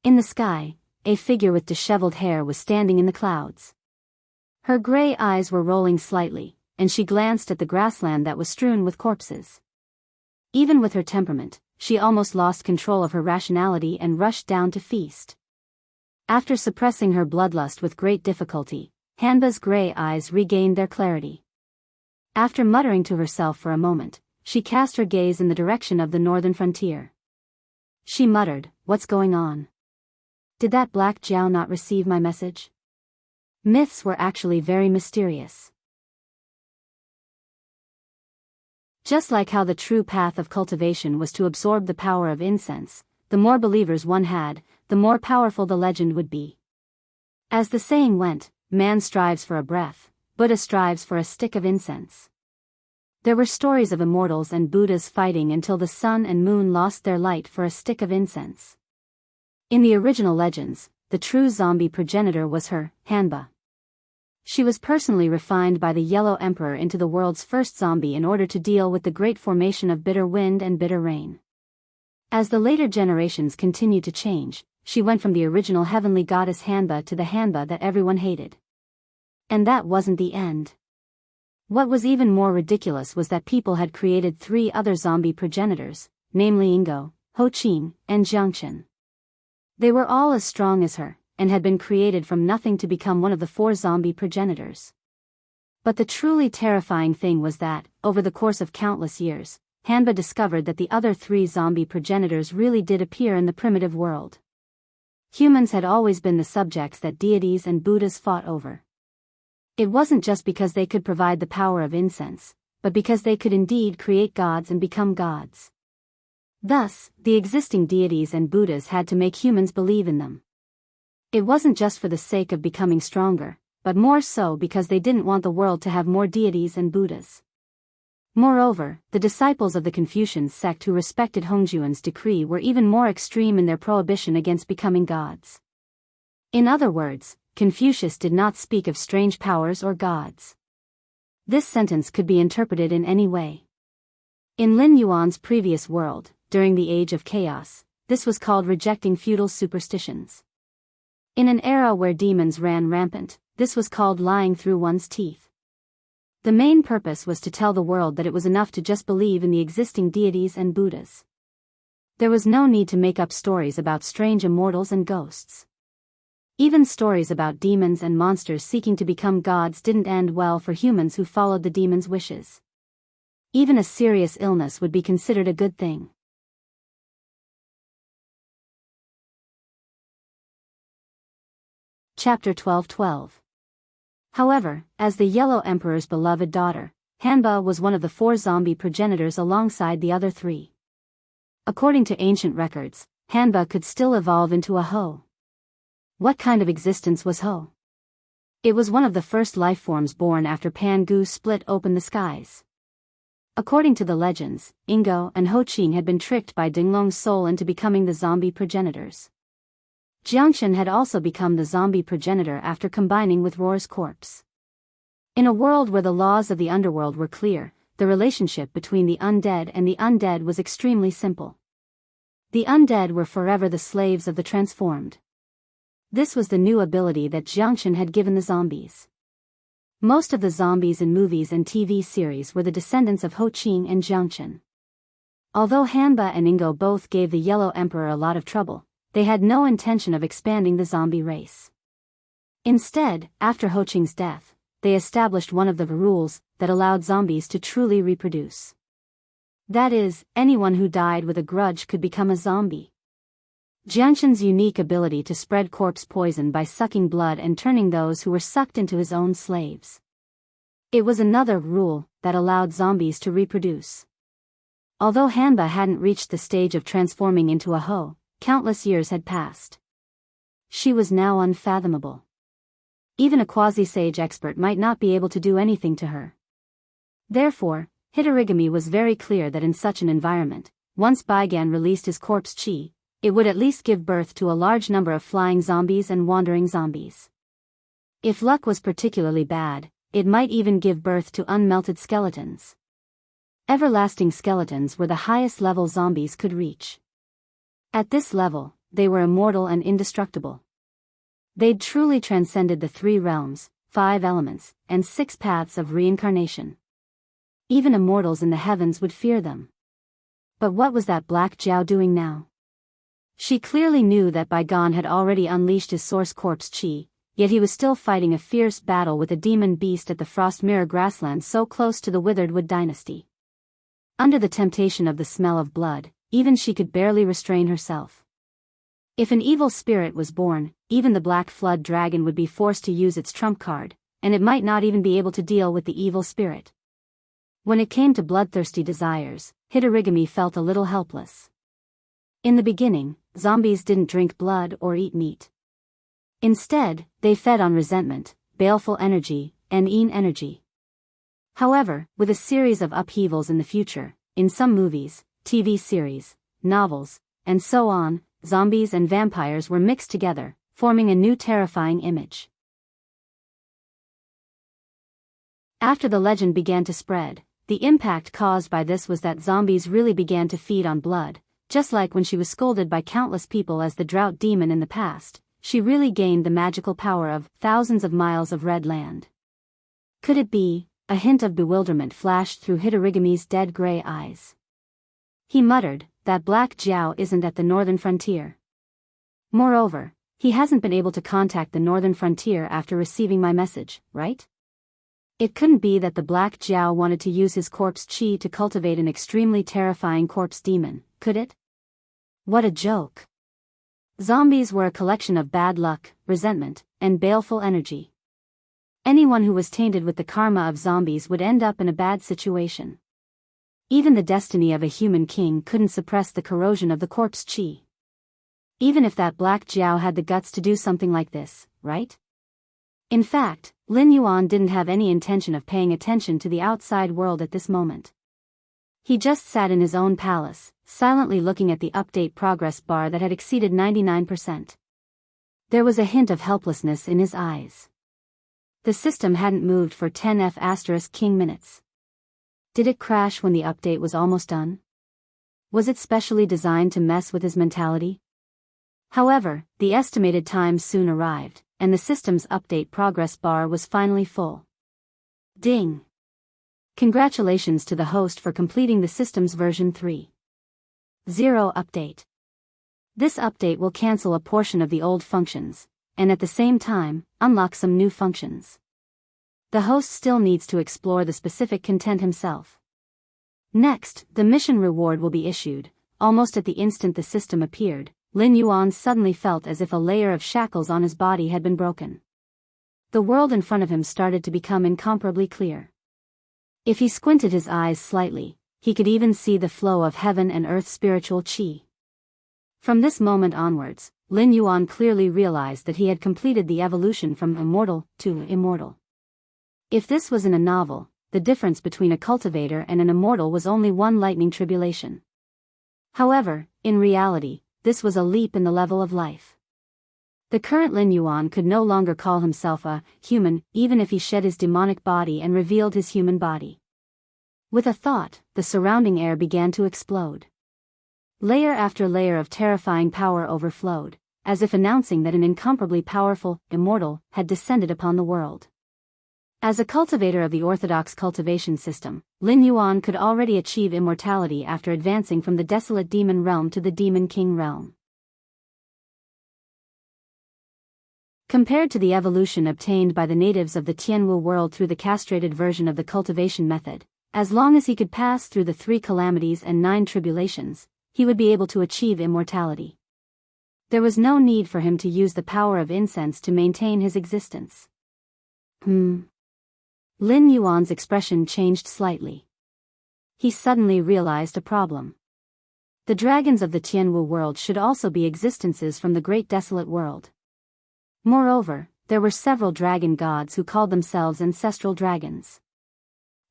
In the sky, a figure with disheveled hair was standing in the clouds. Her gray eyes were rolling slightly, and she glanced at the grassland that was strewn with corpses. Even with her temperament, she almost lost control of her rationality and rushed down to feast. After suppressing her bloodlust with great difficulty, Hanba's gray eyes regained their clarity. After muttering to herself for a moment, she cast her gaze in the direction of the northern frontier. She muttered, "What's going on? Did that black Jiao not receive my message?" Myths were actually very mysterious. Just like how the true path of cultivation was to absorb the power of incense, the more believers one had, the more powerful the legend would be. As the saying went, man strives for a breath, Buddha strives for a stick of incense. There were stories of immortals and Buddhas fighting until the sun and moon lost their light for a stick of incense. In the original legends, the true zombie progenitor was her, Hanba. She was personally refined by the Yellow Emperor into the world's first zombie in order to deal with the great formation of bitter wind and bitter rain. As the later generations continued to change, she went from the original heavenly goddess Hanba to the Hanba that everyone hated. And that wasn't the end. What was even more ridiculous was that people had created 3 other zombie progenitors, namely Ingo, Ho-Ching, and Jiangchen. They were all as strong as her, and had been created from nothing to become one of the 4 zombie progenitors. But the truly terrifying thing was that, over the course of countless years, Hanba discovered that the other 3 zombie progenitors really did appear in the primitive world. Humans had always been the subjects that deities and Buddhas fought over. It wasn't just because they could provide the power of incense, but because they could indeed create gods and become gods. Thus, the existing deities and Buddhas had to make humans believe in them. It wasn't just for the sake of becoming stronger, but more so because they didn't want the world to have more deities and Buddhas. Moreover, the disciples of the Confucian sect who respected Hongzhuan's decree were even more extreme in their prohibition against becoming gods. In other words, Confucius did not speak of strange powers or gods. This sentence could be interpreted in any way. In Lin Yuan's previous world, during the Age of Chaos, this was called rejecting feudal superstitions. In an era where demons ran rampant, this was called lying through one's teeth. The main purpose was to tell the world that it was enough to just believe in the existing deities and Buddhas. There was no need to make up stories about strange immortals and ghosts. Even stories about demons and monsters seeking to become gods didn't end well for humans who followed the demons' wishes. Even a serious illness would be considered a good thing. Chapter 12:12. However, as the Yellow Emperor's beloved daughter, Hanba was one of the 4 zombie progenitors alongside the other 3. According to ancient records, Hanba could still evolve into a Ho. What kind of existence was Ho? It was one of the first life forms born after Pangu split open the skies. According to the legends, Ingo and Ho-Ching had been tricked by Dinglong's soul into becoming the zombie progenitors. Jiangchen had also become the zombie progenitor after combining with Roar's corpse. In a world where the laws of the underworld were clear, the relationship between the undead and the undead was extremely simple. The undead were forever the slaves of the transformed. This was the new ability that Jiangchen had given the zombies. Most of the zombies in movies and TV series were the descendants of Ho-Ching and Jiangchen. Although Hanba and Ingo both gave the Yellow Emperor a lot of trouble, they had no intention of expanding the zombie race. Instead, after Ho-Ching's death, they established one of the rules that allowed zombies to truly reproduce. That is, anyone who died with a grudge could become a zombie. Jiangchen's unique ability to spread corpse poison by sucking blood and turning those who were sucked into his own slaves. It was another rule that allowed zombies to reproduce. Although Hanba hadn't reached the stage of transforming into a Ho, countless years had passed. She was now unfathomable. Even a quasi-sage expert might not be able to do anything to her. Therefore, Hitorigami was very clear that in such an environment, once Baigan released his corpse chi, it would at least give birth to a large number of flying zombies and wandering zombies. If luck was particularly bad, it might even give birth to unmelted skeletons. Everlasting skeletons were the highest level zombies could reach. At this level, they were immortal and indestructible. They'd truly transcended the 3 realms, 5 elements, and 6 paths of reincarnation. Even immortals in the heavens would fear them. But what was that Black Jiao doing now? She clearly knew that Baigan had already unleashed his source corpse chi, yet he was still fighting a fierce battle with a demon beast at the Frost Mirror grassland so close to the Withered Wood dynasty. Under the temptation of the smell of blood, even she could barely restrain herself. If an evil spirit was born, even the Black Flood Dragon would be forced to use its trump card, and it might not even be able to deal with the evil spirit. When it came to bloodthirsty desires, Hitorigami felt a little helpless. In the beginning, zombies didn't drink blood or eat meat. Instead, they fed on resentment, baleful energy, and yin energy. However, with a series of upheavals in the future, in some movies, TV series, novels, and so on, zombies and vampires were mixed together, forming a new terrifying image. After the legend began to spread, the impact caused by this was that zombies really began to feed on blood, Just like when she was scolded by countless people as the drought demon in the past, she really gained the magical power of thousands of miles of red land. Could it be? A hint of bewilderment flashed through Hitorigami's dead gray eyes. He muttered, that Black Jiao isn't at the northern frontier. Moreover, he hasn't been able to contact the northern frontier after receiving my message, right? It couldn't be that the Black Jiao wanted to use his corpse chi to cultivate an extremely terrifying corpse demon, could it? What a joke. Zombies were a collection of bad luck, resentment, and baleful energy. Anyone who was tainted with the karma of zombies would end up in a bad situation. Even the destiny of a human king couldn't suppress the corrosion of the corpse chi. Even if that Black Jiao had the guts to do something like this, right? In fact, Lin Yuan didn't have any intention of paying attention to the outside world at this moment. He just sat in his own palace, silently looking at the update progress bar that had exceeded 99%. There was a hint of helplessness in his eyes. The system hadn't moved for 10F** king minutes. Did it crash when the update was almost done? Was it specially designed to mess with his mentality? However, the estimated time soon arrived, and the system's update progress bar was finally full. Ding! Congratulations to the host for completing the system's version 3.0 update. This update will cancel a portion of the old functions, and at the same time, unlock some new functions. The host still needs to explore the specific content himself. Next, the mission reward will be issued. Almost at the instant the system appeared, Lin Yuan suddenly felt as if a layer of shackles on his body had been broken. The world in front of him started to become incomparably clear. If he squinted his eyes slightly, he could even see the flow of heaven and earth spiritual chi. From this moment onwards, Lin Yuan clearly realized that he had completed the evolution from immortal to immortal. If this was in a novel, the difference between a cultivator and an immortal was only one lightning tribulation. However, in reality, this was a leap in the level of life. The current Lin Yuan could no longer call himself a human, even if he shed his demonic body and revealed his human body. With a thought, the surrounding air began to explode. Layer after layer of terrifying power overflowed, as if announcing that an incomparably powerful immortal had descended upon the world. As a cultivator of the orthodox cultivation system, Lin Yuan could already achieve immortality after advancing from the desolate demon realm to the demon king realm. Compared to the evolution obtained by the natives of the Tianwu world through the castrated version of the cultivation method, as long as he could pass through the 3 calamities and 9 tribulations, he would be able to achieve immortality. There was no need for him to use the power of incense to maintain his existence. Lin Yuan's expression changed slightly. He suddenly realized a problem. The dragons of the Tianwu world should also be existences from the great desolate world. Moreover, there were several dragon gods who called themselves ancestral dragons.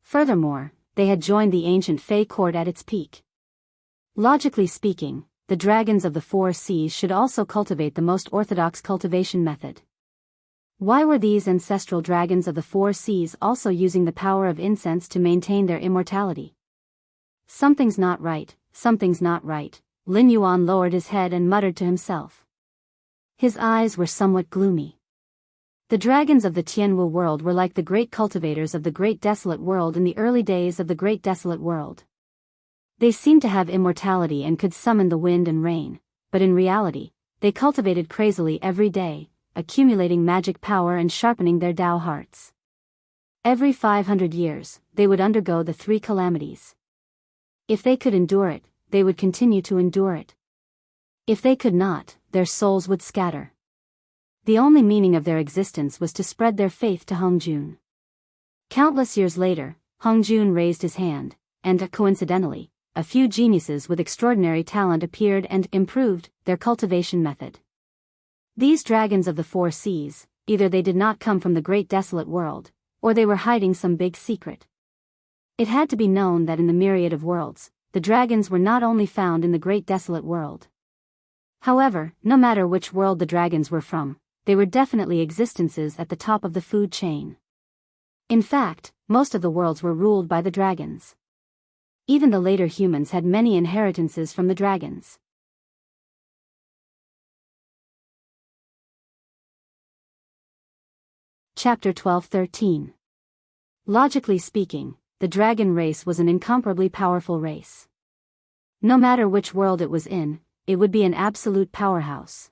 Furthermore, they had joined the ancient Fey court at its peak. Logically speaking, the dragons of the 4 seas should also cultivate the most orthodox cultivation method. Why were these ancestral dragons of the 4 seas also using the power of incense to maintain their immortality? Something's not right, something's not right. Lin Yuan lowered his head and muttered to himself. His eyes were somewhat gloomy. The dragons of the Tianwu world were like the great cultivators of the great desolate world in the early days of the great desolate world. They seemed to have immortality and could summon the wind and rain, but in reality, they cultivated crazily every day, accumulating magic power and sharpening their Tao hearts. Every 500 years, they would undergo the 3 calamities. If they could endure it, they would continue to endure it. If they could not, their souls would scatter. The only meaning of their existence was to spread their faith to Hongjun. Countless years later, Hongjun raised his hand, and coincidentally, a few geniuses with extraordinary talent appeared and improved their cultivation method. These dragons of the 4 seas, either they did not come from the great desolate world, or they were hiding some big secret. It had to be known that in the myriad of worlds, the dragons were not only found in the great desolate world. However, no matter which world the dragons were from, they were definitely existences at the top of the food chain. In fact, most of the worlds were ruled by the dragons. Even the later humans had many inheritances from the dragons. Chapter 12-13. Logically speaking, the dragon race was an incomparably powerful race. No matter which world it was in, it would be an absolute powerhouse.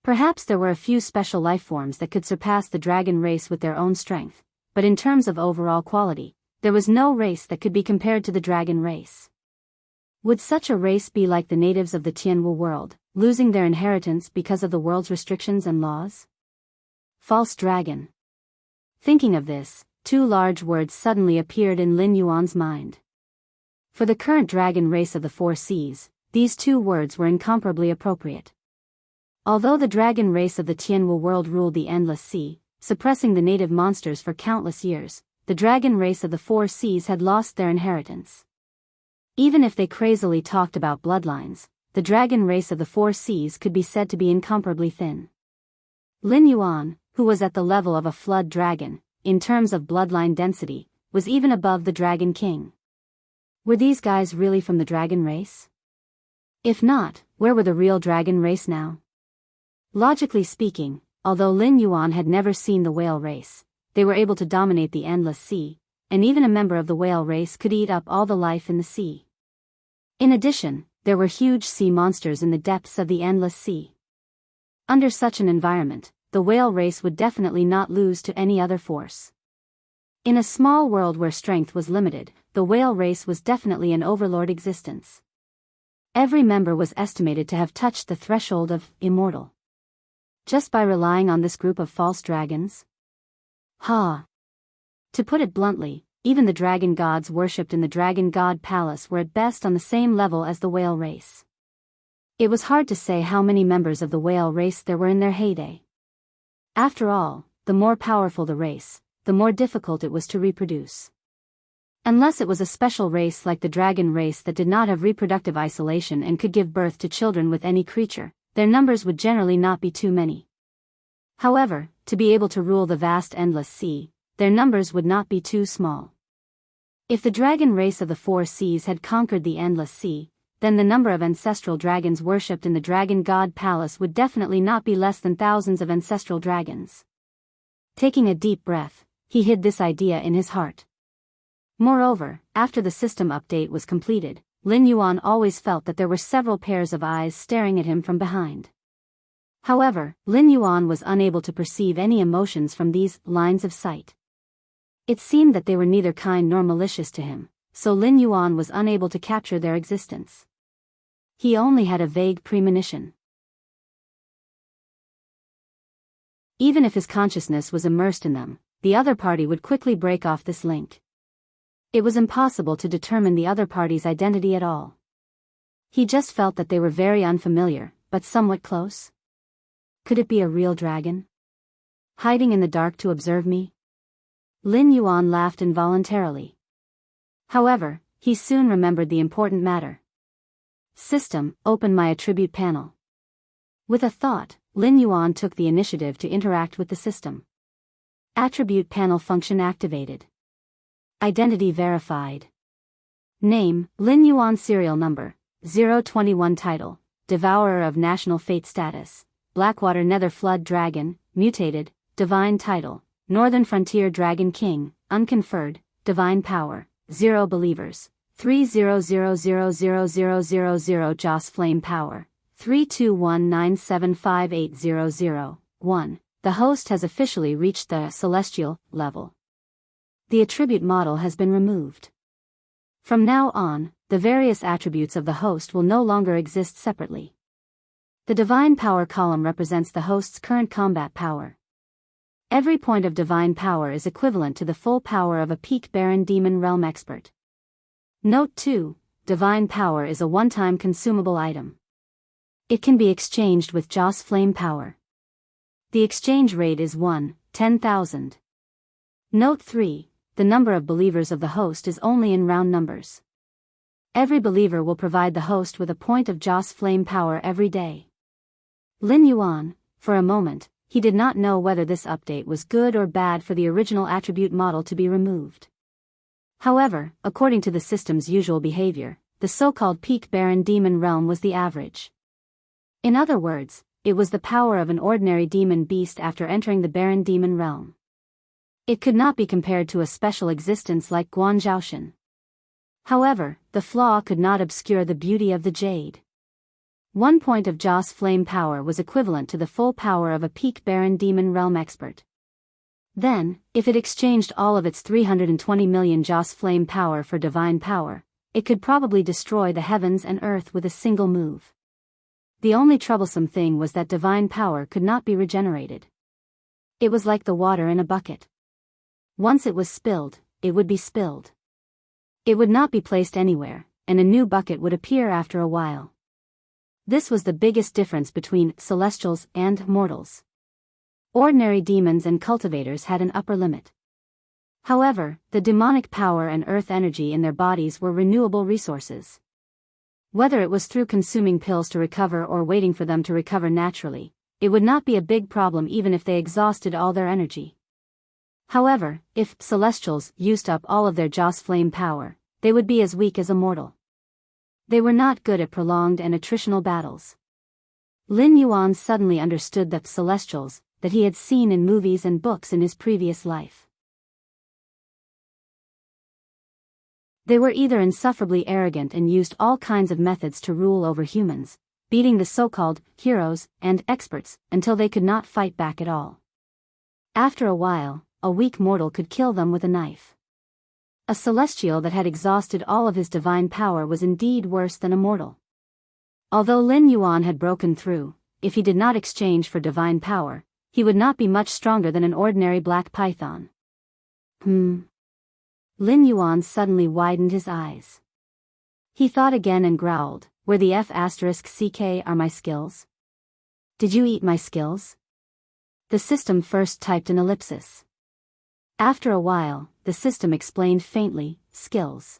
Perhaps there were a few special life forms that could surpass the dragon race with their own strength, but in terms of overall quality, there was no race that could be compared to the dragon race. Would such a race be like the natives of the Tianwu world, losing their inheritance because of the world's restrictions and laws? False dragon. Thinking of this, two large words suddenly appeared in Lin Yuan's mind. For the current dragon race of the Four Seas, these two words were incomparably appropriate. Although the dragon race of the Tianwu world ruled the Endless Sea, suppressing the native monsters for countless years, the dragon race of the Four Seas had lost their inheritance. Even if they crazily talked about bloodlines, the dragon race of the Four Seas could be said to be incomparably thin. Lin Yuan, who was at the level of a flood dragon, in terms of bloodline density, was even above the Dragon King. Were these guys really from the dragon race? If not, where were the real dragon race now? Logically speaking, although Lin Yuan had never seen the whale race, they were able to dominate the Endless Sea, and even a member of the whale race could eat up all the life in the sea. In addition, there were huge sea monsters in the depths of the Endless Sea. Under such an environment, the whale race would definitely not lose to any other force. In a small world where strength was limited, the whale race was definitely an overlord existence. Every member was estimated to have touched the threshold of immortal. Just by relying on this group of false dragons? To put it bluntly, even the dragon gods worshipped in the Dragon God Palace were at best on the same level as the whale race. It was hard to say how many members of the whale race there were in their heyday. After all, the more powerful the race, the more difficult it was to reproduce. Unless it was a special race like the dragon race that did not have reproductive isolation and could give birth to children with any creature, their numbers would generally not be too many. However, to be able to rule the vast Endless Sea, their numbers would not be too small. If the dragon race of the Four Seas had conquered the Endless Sea, then the number of ancestral dragons worshipped in the Dragon God Palace would definitely not be less than thousands of ancestral dragons. Taking a deep breath, he hid this idea in his heart. Moreover, after the system update was completed, Lin Yuan always felt that there were several pairs of eyes staring at him from behind. However, Lin Yuan was unable to perceive any emotions from these lines of sight. It seemed that they were neither kind nor malicious to him, so Lin Yuan was unable to capture their existence. He only had a vague premonition. Even if his consciousness was immersed in them, the other party would quickly break off this link. It was impossible to determine the other party's identity at all. He just felt that they were very unfamiliar, but somewhat close. Could it be a real dragon? Hiding in the dark to observe me? Lin Yuan laughed involuntarily. However, he soon remembered the important matter. System, open my attribute panel. With a thought, Lin Yuan took the initiative to interact with the system. Attribute panel function activated. Identity verified. Name, Lin Yuan. Serial number, 021. Title, Devourer of National Fate. Status, Blackwater Nether Flood Dragon, mutated, divine title, Northern Frontier Dragon King, unconferred, divine power, 0 believers, 300000000 Joss Flame Power, 321975800, 1. The host has officially reached the celestial level. The attribute model has been removed. From now on, the various attributes of the host will no longer exist separately. The divine power column represents the host's current combat power. Every point of divine power is equivalent to the full power of a peak Baron Demon Realm expert. Note 2, divine power is a one-time consumable item. It can be exchanged with Joss Flame Power. The exchange rate is 1/10,000. Note 3, the number of believers of the host is only in round numbers. Every believer will provide the host with a point of Joss Flame Power every day. Lin Yuan, for a moment, he did not know whether this update was good or bad for the original attribute model to be removed. However, according to the system's usual behavior, the so-called peak Baron demon realm was the average. In other words, it was the power of an ordinary demon beast after entering the Baron demon realm. It could not be compared to a special existence like Guanzhaoshan. However, the flaw could not obscure the beauty of the jade. 1 point of Joss flame power was equivalent to the full power of a peak Baron demon realm expert. Then, if it exchanged all of its 320 million Joss flame power for divine power, it could probably destroy the heavens and earth with a single move. The only troublesome thing was that divine power could not be regenerated. It was like the water in a bucket. Once it was spilled, it would be spilled. It would not be placed anywhere, and a new bucket would appear after a while. This was the biggest difference between celestials and mortals. Ordinary demons and cultivators had an upper limit. However, the demonic power and earth energy in their bodies were renewable resources. Whether it was through consuming pills to recover or waiting for them to recover naturally, it would not be a big problem even if they exhausted all their energy. However, if celestials used up all of their Joss flame power, they would be as weak as a mortal. They were not good at prolonged and attritional battles. Lin Yuan suddenly understood the celestials that he had seen in movies and books in his previous life. They were either insufferably arrogant and used all kinds of methods to rule over humans, beating the so-called heroes and experts until they could not fight back at all. After a while, a weak mortal could kill them with a knife. A celestial that had exhausted all of his divine power was indeed worse than a mortal. Although Lin Yuan had broken through, if he did not exchange for divine power, he would not be much stronger than an ordinary black python. Lin Yuan suddenly widened his eyes. He thought again and growled, "Where the F***ck are my skills? Did you eat my skills?" The system first typed an ellipsis. After a while, the system explained faintly, "Skills."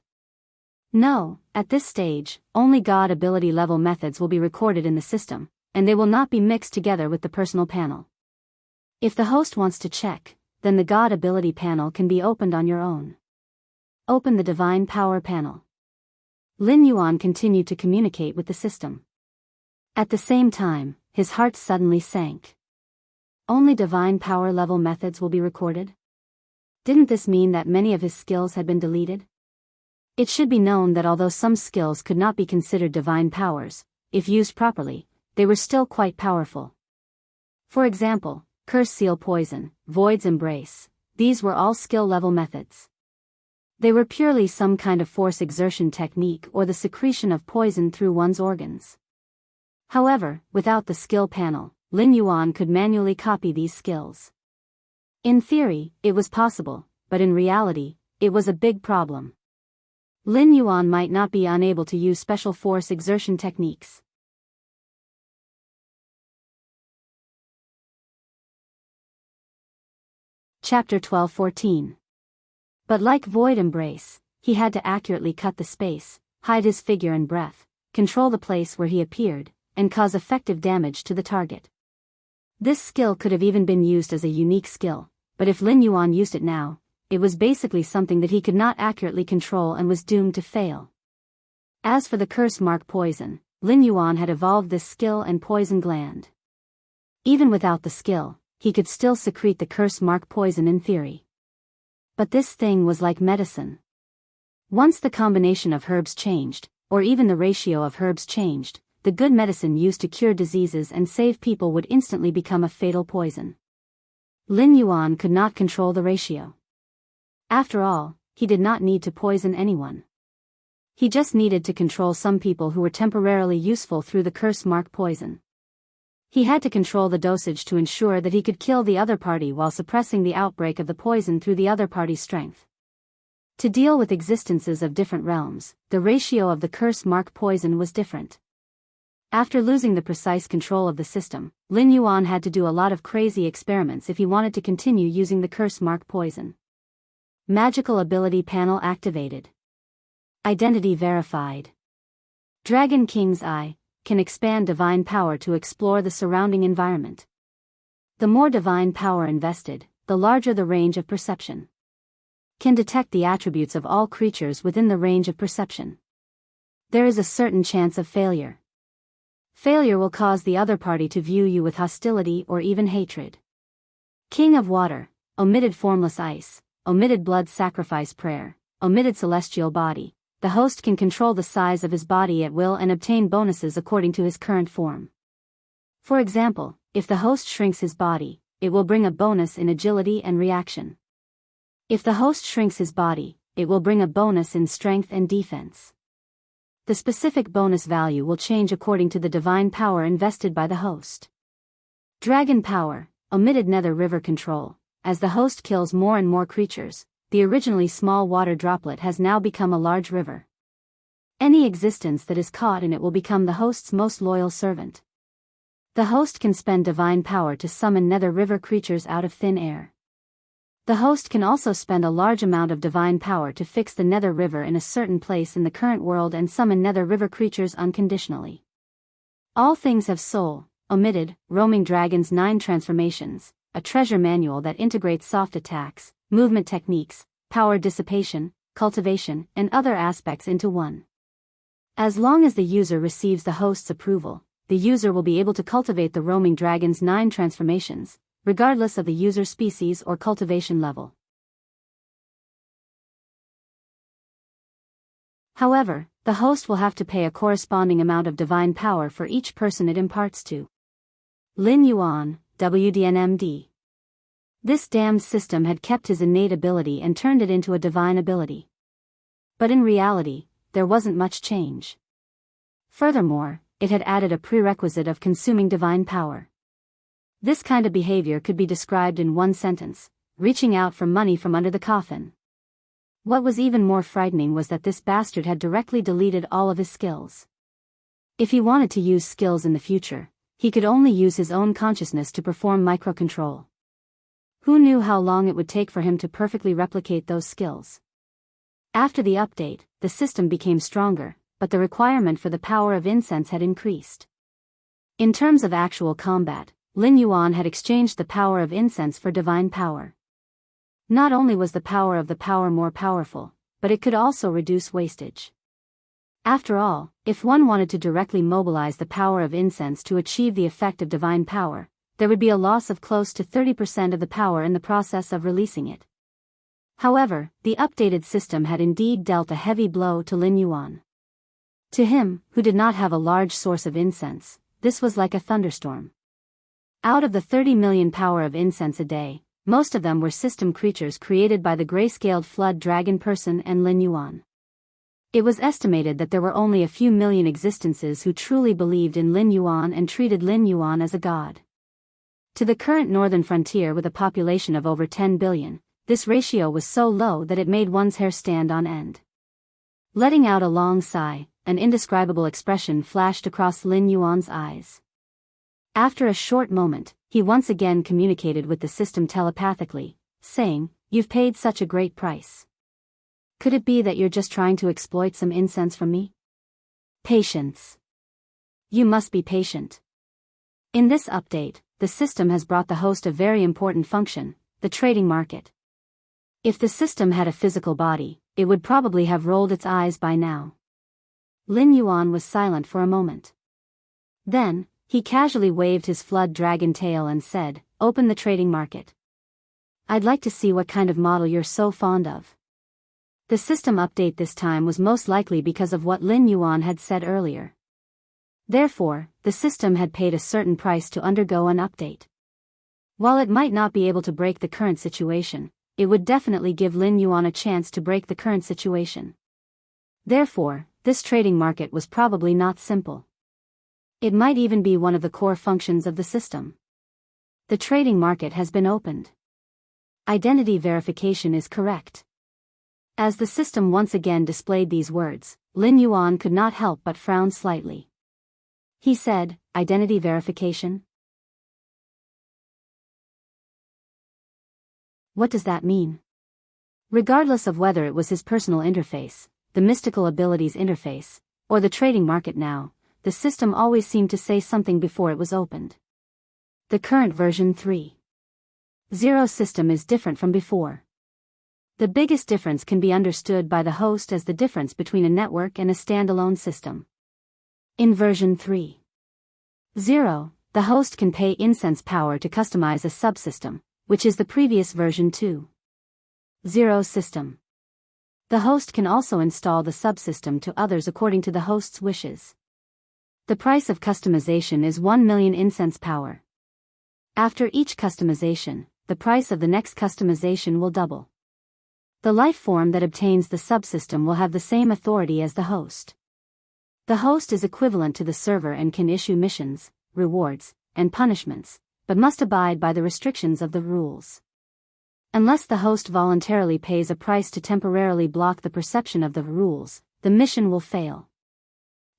No, at this stage, only God ability level methods will be recorded in the system, and they will not be mixed together with the personal panel. If the host wants to check, then the God ability panel can be opened on your own. Open the Divine Power panel. Lin Yuan continued to communicate with the system. At the same time, his heart suddenly sank. Only Divine Power level methods will be recorded? Didn't this mean that many of his skills had been deleted? It should be known that although some skills could not be considered divine powers, if used properly, they were still quite powerful. For example, Curse Seal Poison, Void's Embrace, these were all skill level methods. They were purely some kind of force exertion technique or the secretion of poison through one's organs. However, without the skill panel, Lin Yuan could manually copy these skills. In theory, it was possible, but in reality, it was a big problem. Lin Yuan might not be unable to use special force exertion techniques. Chapter 12-14. But like Void Embrace, he had to accurately cut the space, hide his figure and breath, control the place where he appeared, and cause effective damage to the target. This skill could have even been used as a unique skill, but if Lin Yuan used it now, it was basically something that he could not accurately control and was doomed to fail. As for the curse mark poison, Lin Yuan had evolved this skill and poison gland. Even without the skill, he could still secrete the curse mark poison in theory. But this thing was like medicine. Once the combination of herbs changed, or even the ratio of herbs changed, the good medicine used to cure diseases and save people would instantly become a fatal poison. Lin Yuan could not control the ratio. After all, he did not need to poison anyone. He just needed to control some people who were temporarily useful through the curse mark poison. He had to control the dosage to ensure that he could kill the other party while suppressing the outbreak of the poison through the other party's strength. To deal with existences of different realms, the ratio of the curse mark poison was different. After losing the precise control of the system, Lin Yuan had to do a lot of crazy experiments if he wanted to continue using the curse mark poison. Magical ability panel activated. Identity verified. Dragon King's Eye can expand divine power to explore the surrounding environment. The more divine power invested, the larger the range of perception. can detect the attributes of all creatures within the range of perception. There is a certain chance of failure. Failure will cause the other party to view you with hostility or even hatred. King of water, omitted formless ice, omitted blood sacrifice prayer, omitted celestial body. The host can control the size of his body at will and obtain bonuses according to his current form. For example, if the host shrinks his body, it will bring a bonus in agility and reaction. If the host shrinks his body, it will bring a bonus in strength and defense. The specific bonus value will change according to the divine power invested by the host. Dragon power, omitted nether river control. As the host kills more and more creatures, the originally small water droplet has now become a large river. Any existence that is caught in it will become the host's most loyal servant. The host can spend divine power to summon nether river creatures out of thin air. The host can also spend a large amount of divine power to fix the nether river in a certain place in the current world and summon nether river creatures unconditionally. All things have soul, omitted, roaming dragons 9 transformations, a treasure manual that integrates soft attacks, movement techniques, power dissipation, cultivation, and other aspects into one. As long as the user receives the host's approval, the user will be able to cultivate the roaming dragon's 9 transformations, regardless of the user's species or cultivation level. However, the host will have to pay a corresponding amount of divine power for each person it imparts to. Lin Yuan, WDNMD. This damned system had kept his innate ability and turned it into a divine ability. But in reality, there wasn't much change. Furthermore, it had added a prerequisite of consuming divine power. This kind of behavior could be described in one sentence: reaching out for money from under the coffin. What was even more frightening was that this bastard had directly deleted all of his skills. If he wanted to use skills in the future, he could only use his own consciousness to perform microcontrol. Who knew how long it would take for him to perfectly replicate those skills? After the update, the system became stronger, but the requirement for the power of incense had increased. In terms of actual combat, Lin Yuan had exchanged the power of incense for divine power. Not only was the power of the power more powerful, but it could also reduce wastage. After all, if one wanted to directly mobilize the power of incense to achieve the effect of divine power, there would be a loss of close to 30% of the power in the process of releasing it. However, the updated system had indeed dealt a heavy blow to Lin Yuan. To him, who did not have a large source of incense, this was like a thunderstorm. Out of the 30 million power of incense a day, most of them were system creatures created by the grayscaled flood dragon person and Lin Yuan. It was estimated that there were only a few million existences who truly believed in Lin Yuan and treated Lin Yuan as a god. To the current northern frontier with a population of over 10 billion, this ratio was so low that it made one's hair stand on end. Letting out a long sigh, an indescribable expression flashed across Lin Yuan's eyes. After a short moment, he once again communicated with the system telepathically, saying, "You've paid such a great price. Could it be that you're just trying to exploit some incense from me?" Patience. You must be patient. In this update, the system has brought the host a very important function, the trading market. If the system had a physical body, it would probably have rolled its eyes by now. Lin Yuan was silent for a moment. Then, he casually waved his flood dragon tail and said, "Open the trading market. I'd like to see what kind of model you're so fond of." The system update this time was most likely because of what Lin Yuan had said earlier. Therefore, the system had paid a certain price to undergo an update. While it might not be able to break the current situation, it would definitely give Lin Yuan a chance to break the current situation. Therefore, this trading market was probably not simple. It might even be one of the core functions of the system. The trading market has been opened. Identity verification is correct. As the system once again displayed these words, Lin Yuan could not help but frown slightly. He said, "Identity verification? What does that mean?" Regardless of whether it was his personal interface, the mystical abilities interface, or the trading market now, the system always seemed to say something before it was opened. The current version 3.0 system is different from before. The biggest difference can be understood by the host as the difference between a network and a standalone system. In version 3.0, the host can pay incense power to customize a subsystem, which is the previous version 2.0 system. The host can also install the subsystem to others according to the host's wishes. The price of customization is 1 million incense power. After each customization, the price of the next customization will double. The life form that obtains the subsystem will have the same authority as the host. The host is equivalent to the server and can issue missions, rewards, and punishments, but must abide by the restrictions of the rules. Unless the host voluntarily pays a price to temporarily block the perception of the rules, the mission will fail.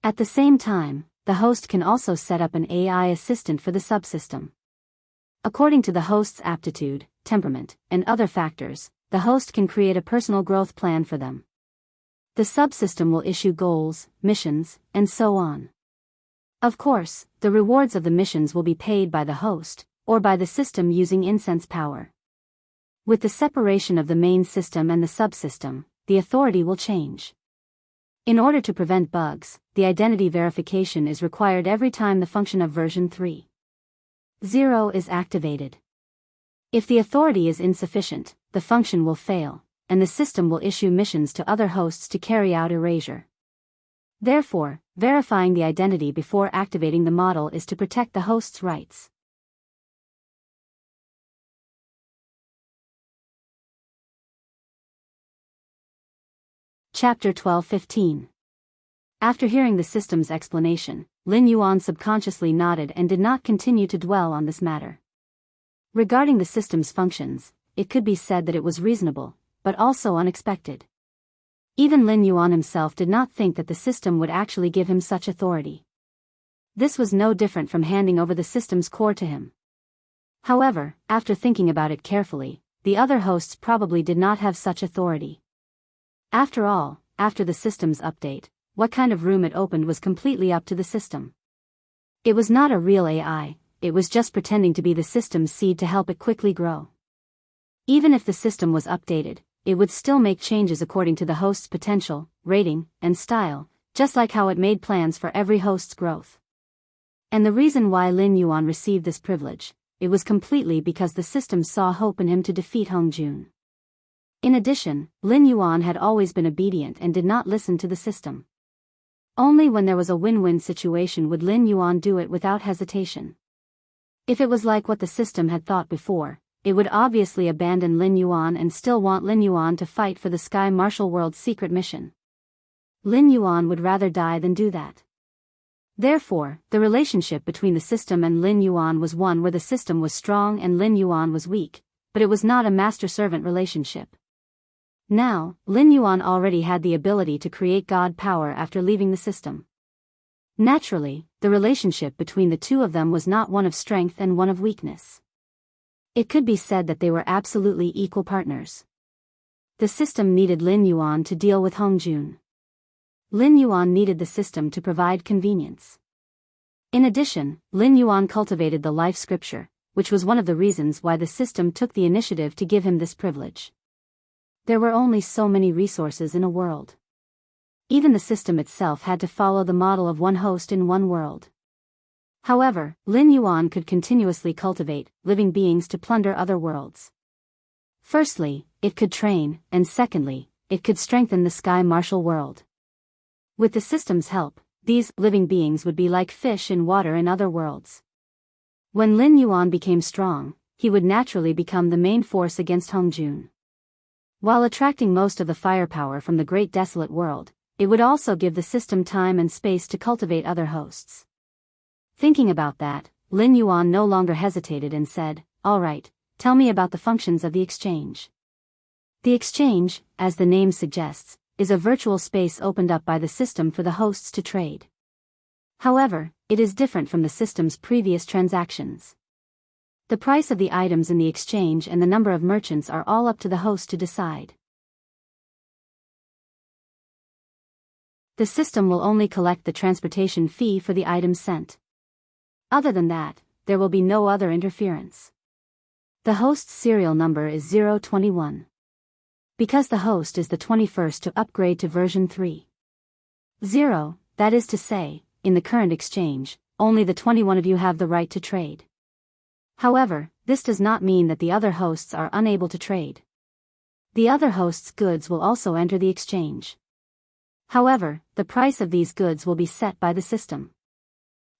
At the same time, the host can also set up an AI assistant for the subsystem. According to the host's aptitude, temperament, and other factors, the host can create a personal growth plan for them. The subsystem will issue goals, missions, and so on. Of course, the rewards of the missions will be paid by the host, or by the system using incense power. With the separation of the main system and the subsystem, the authority will change. In order to prevent bugs, the identity verification is required every time the function of version 3.0 is activated. If the authority is insufficient, the function will fail, and the system will issue missions to other hosts to carry out erasure. Therefore, verifying the identity before activating the model is to protect the host's rights. Chapter 12:15. After hearing the system's explanation, Lin Yuan subconsciously nodded and did not continue to dwell on this matter. Regarding the system's functions, it could be said that it was reasonable, but also unexpected. Even Lin Yuan himself did not think that the system would actually give him such authority. This was no different from handing over the system's core to him. However, after thinking about it carefully, the other hosts probably did not have such authority. After all, after the system's update, what kind of room it opened was completely up to the system. It was not a real AI, it was just pretending to be the system's seed to help it quickly grow. Even if the system was updated, it would still make changes according to the host's potential, rating, and style, just like how it made plans for every host's growth. And the reason why Lin Yuan received this privilege, it was completely because the system saw hope in him to defeat Hongjun. In addition, Lin Yuan had always been obedient and did not listen to the system. Only when there was a win-win situation would Lin Yuan do it without hesitation. If it was like what the system had thought before, it would obviously abandon Lin Yuan and still want Lin Yuan to fight for the Sky Marshal World's secret mission. Lin Yuan would rather die than do that. Therefore, the relationship between the system and Lin Yuan was one where the system was strong and Lin Yuan was weak, but it was not a master-servant relationship. Now, Lin Yuan already had the ability to create God power after leaving the system. Naturally, the relationship between the two of them was not one of strength and one of weakness. It could be said that they were absolutely equal partners. The system needed Lin Yuan to deal with Hongjun. Lin Yuan needed the system to provide convenience. In addition, Lin Yuan cultivated the life scripture, which was one of the reasons why the system took the initiative to give him this privilege. There were only so many resources in a world. Even the system itself had to follow the model of one host in one world. However, Lin Yuan could continuously cultivate living beings to plunder other worlds. Firstly, it could train, and secondly, it could strengthen the Sky Marshal world. With the system's help, these living beings would be like fish in water in other worlds. When Lin Yuan became strong, he would naturally become the main force against Hongjun. While attracting most of the firepower from the Great Desolate World, it would also give the system time and space to cultivate other hosts. Thinking about that, Lin Yuan no longer hesitated and said, "All right, tell me about the functions of the exchange." The exchange, as the name suggests, is a virtual space opened up by the system for the hosts to trade. However, it is different from the system's previous transactions. The price of the items in the exchange and the number of merchants are all up to the host to decide. The system will only collect the transportation fee for the items sent. Other than that, there will be no other interference. The host's serial number is 021. Because the host is the 21st to upgrade to version 3.0, that is to say, in the current exchange, only the 21 of you have the right to trade. However, this does not mean that the other hosts are unable to trade. The other hosts' goods will also enter the exchange. However, the price of these goods will be set by the system.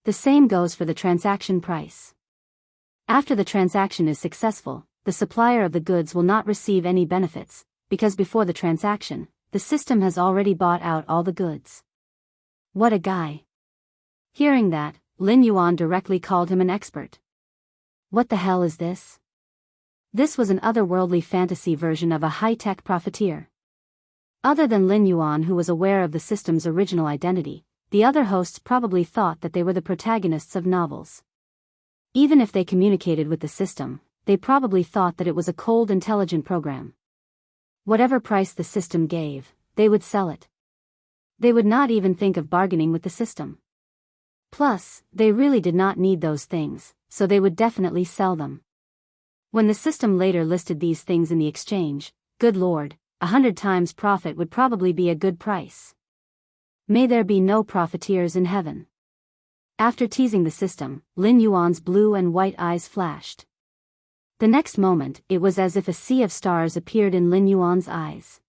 The same goes for the transaction price. After the transaction is successful, the supplier of the goods will not receive any benefits, because before the transaction, the system has already bought out all the goods. What a guy. Hearing that, Lin Yuan directly called him an expert. What the hell is this? This was an otherworldly fantasy version of a high-tech profiteer. Other than Lin Yuan, who was aware of the system's original identity, the other hosts probably thought that they were the protagonists of novels. Even if they communicated with the system, they probably thought that it was a cold, intelligent program. Whatever price the system gave, they would sell it. They would not even think of bargaining with the system. Plus, they really did not need those things, so they would definitely sell them. When the system later listed these things in the exchange, good lord, 100 times profit would probably be a good price. May there be no profiteers in heaven. After teasing the system, Lin Yuan's blue and white eyes flashed. The next moment, it was as if a sea of stars appeared in Lin Yuan's eyes.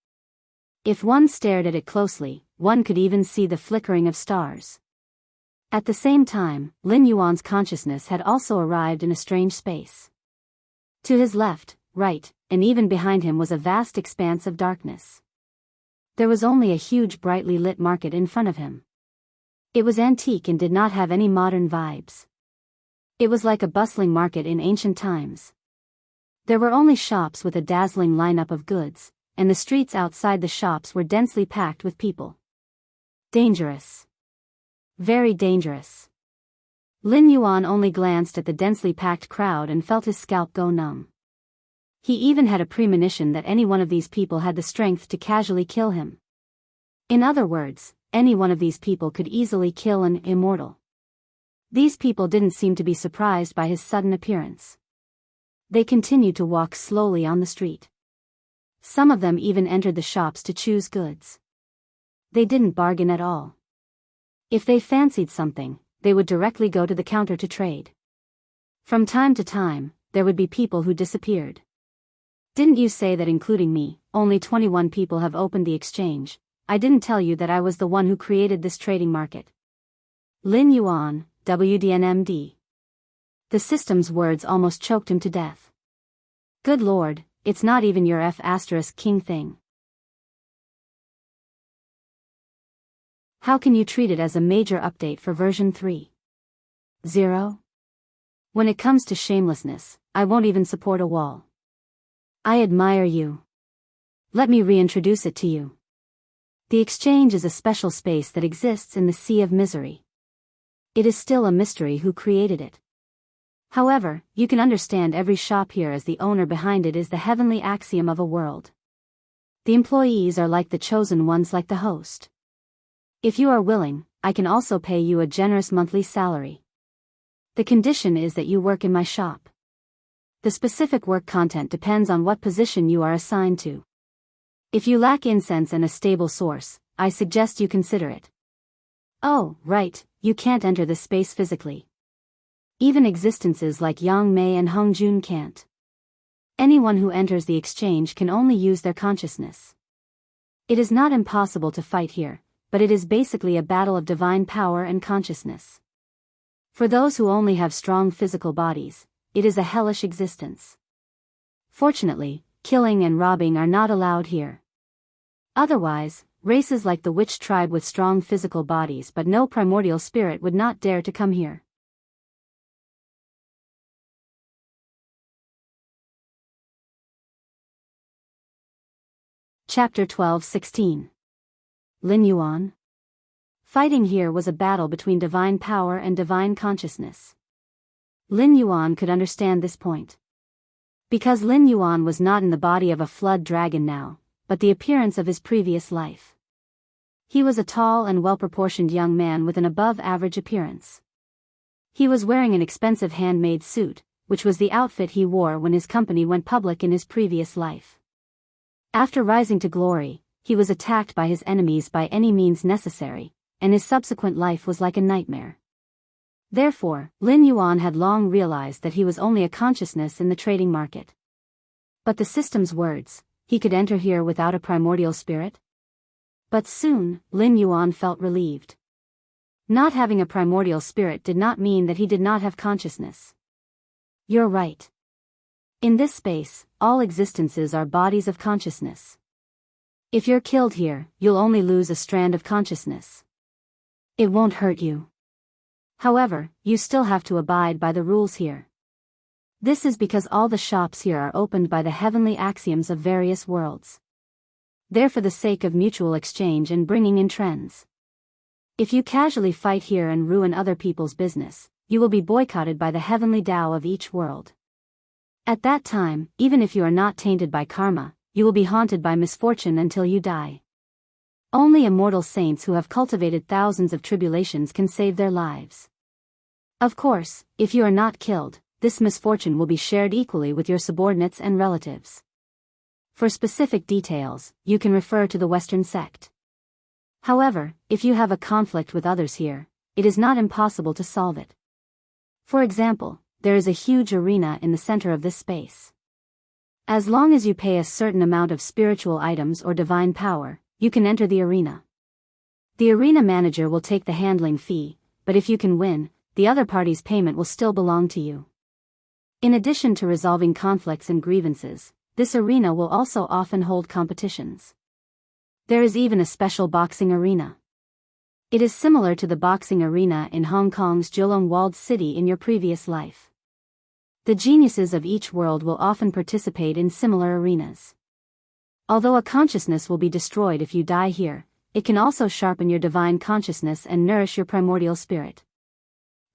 If one stared at it closely, one could even see the flickering of stars. At the same time, Lin Yuan's consciousness had also arrived in a strange space. To his left, right, and even behind him was a vast expanse of darkness. There was only a huge brightly lit market in front of him. It was antique and did not have any modern vibes. It was like a bustling market in ancient times. There were only shops with a dazzling lineup of goods, and the streets outside the shops were densely packed with people. Dangerous. Very dangerous. Lin Yuan only glanced at the densely packed crowd and felt his scalp go numb. He even had a premonition that any one of these people had the strength to casually kill him. In other words, any one of these people could easily kill an immortal. These people didn't seem to be surprised by his sudden appearance. They continued to walk slowly on the street. Some of them even entered the shops to choose goods. They didn't bargain at all. If they fancied something, they would directly go to the counter to trade. From time to time, there would be people who disappeared. Didn't you say that including me, only 21 people have opened the exchange? I didn't tell you that I was the one who created this trading market. Lin Yuan, WDNMD. The system's words almost choked him to death. Good lord, it's not even your F***king thing. How can you treat it as a major update for version 3.0? When it comes to shamelessness, I won't even support a wall. I admire you. Let me reintroduce it to you. The exchange is a special space that exists in the sea of misery. It is still a mystery who created it. However, you can understand every shop here as the owner behind it is the heavenly axiom of a world. The employees are like the chosen ones, like the host. If you are willing, I can also pay you a generous monthly salary. The condition is that you work in my shop. The specific work content depends on what position you are assigned to. If you lack incense and a stable source, I suggest you consider it. Oh, right, you can't enter this space physically. Even existences like Yang Mei and Hung Jun can't. Anyone who enters the exchange can only use their consciousness. It is not impossible to fight here, but it is basically a battle of divine power and consciousness. For those who only have strong physical bodies, it is a hellish existence. Fortunately, killing and robbing are not allowed here. Otherwise, races like the witch tribe with strong physical bodies but no primordial spirit would not dare to come here. Chapter 12:16. Lin Yuan. Fighting here was a battle between divine power and divine consciousness. Lin Yuan could understand this point. Because Lin Yuan was not in the body of a flood dragon now, but the appearance of his previous life. He was a tall and well-proportioned young man with an above-average appearance. He was wearing an expensive handmade suit, which was the outfit he wore when his company went public in his previous life. After rising to glory, he was attacked by his enemies by any means necessary, and his subsequent life was like a nightmare. Therefore, Lin Yuan had long realized that he was only a consciousness in the trading market. But the system's words, he could enter here without a primordial spirit? But soon, Lin Yuan felt relieved. Not having a primordial spirit did not mean that he did not have consciousness. You're right. In this space, all existences are bodies of consciousness. If you're killed here, you'll only lose a strand of consciousness. It won't hurt you. However, you still have to abide by the rules here. This is because all the shops here are opened by the heavenly axioms of various worlds. They're for the sake of mutual exchange and bringing in trends. If you casually fight here and ruin other people's business, you will be boycotted by the heavenly Tao of each world. At that time, even if you are not tainted by karma, you will be haunted by misfortune until you die. Only immortal saints who have cultivated thousands of tribulations can save their lives. Of course, if you are not killed, this misfortune will be shared equally with your subordinates and relatives. For specific details, you can refer to the Western sect. However, if you have a conflict with others here, it is not impossible to solve it. For example, there is a huge arena in the center of this space. As long as you pay a certain amount of spiritual items or divine power, you can enter the arena. The arena manager will take the handling fee, but if you can win, the other party's payment will still belong to you. In addition to resolving conflicts and grievances, this arena will also often hold competitions. There is even a special boxing arena. It is similar to the boxing arena in Hong Kong's Julong walled city in your previous life. The geniuses of each world will often participate in similar arenas. Although a consciousness will be destroyed if you die here, it can also sharpen your divine consciousness and nourish your primordial spirit.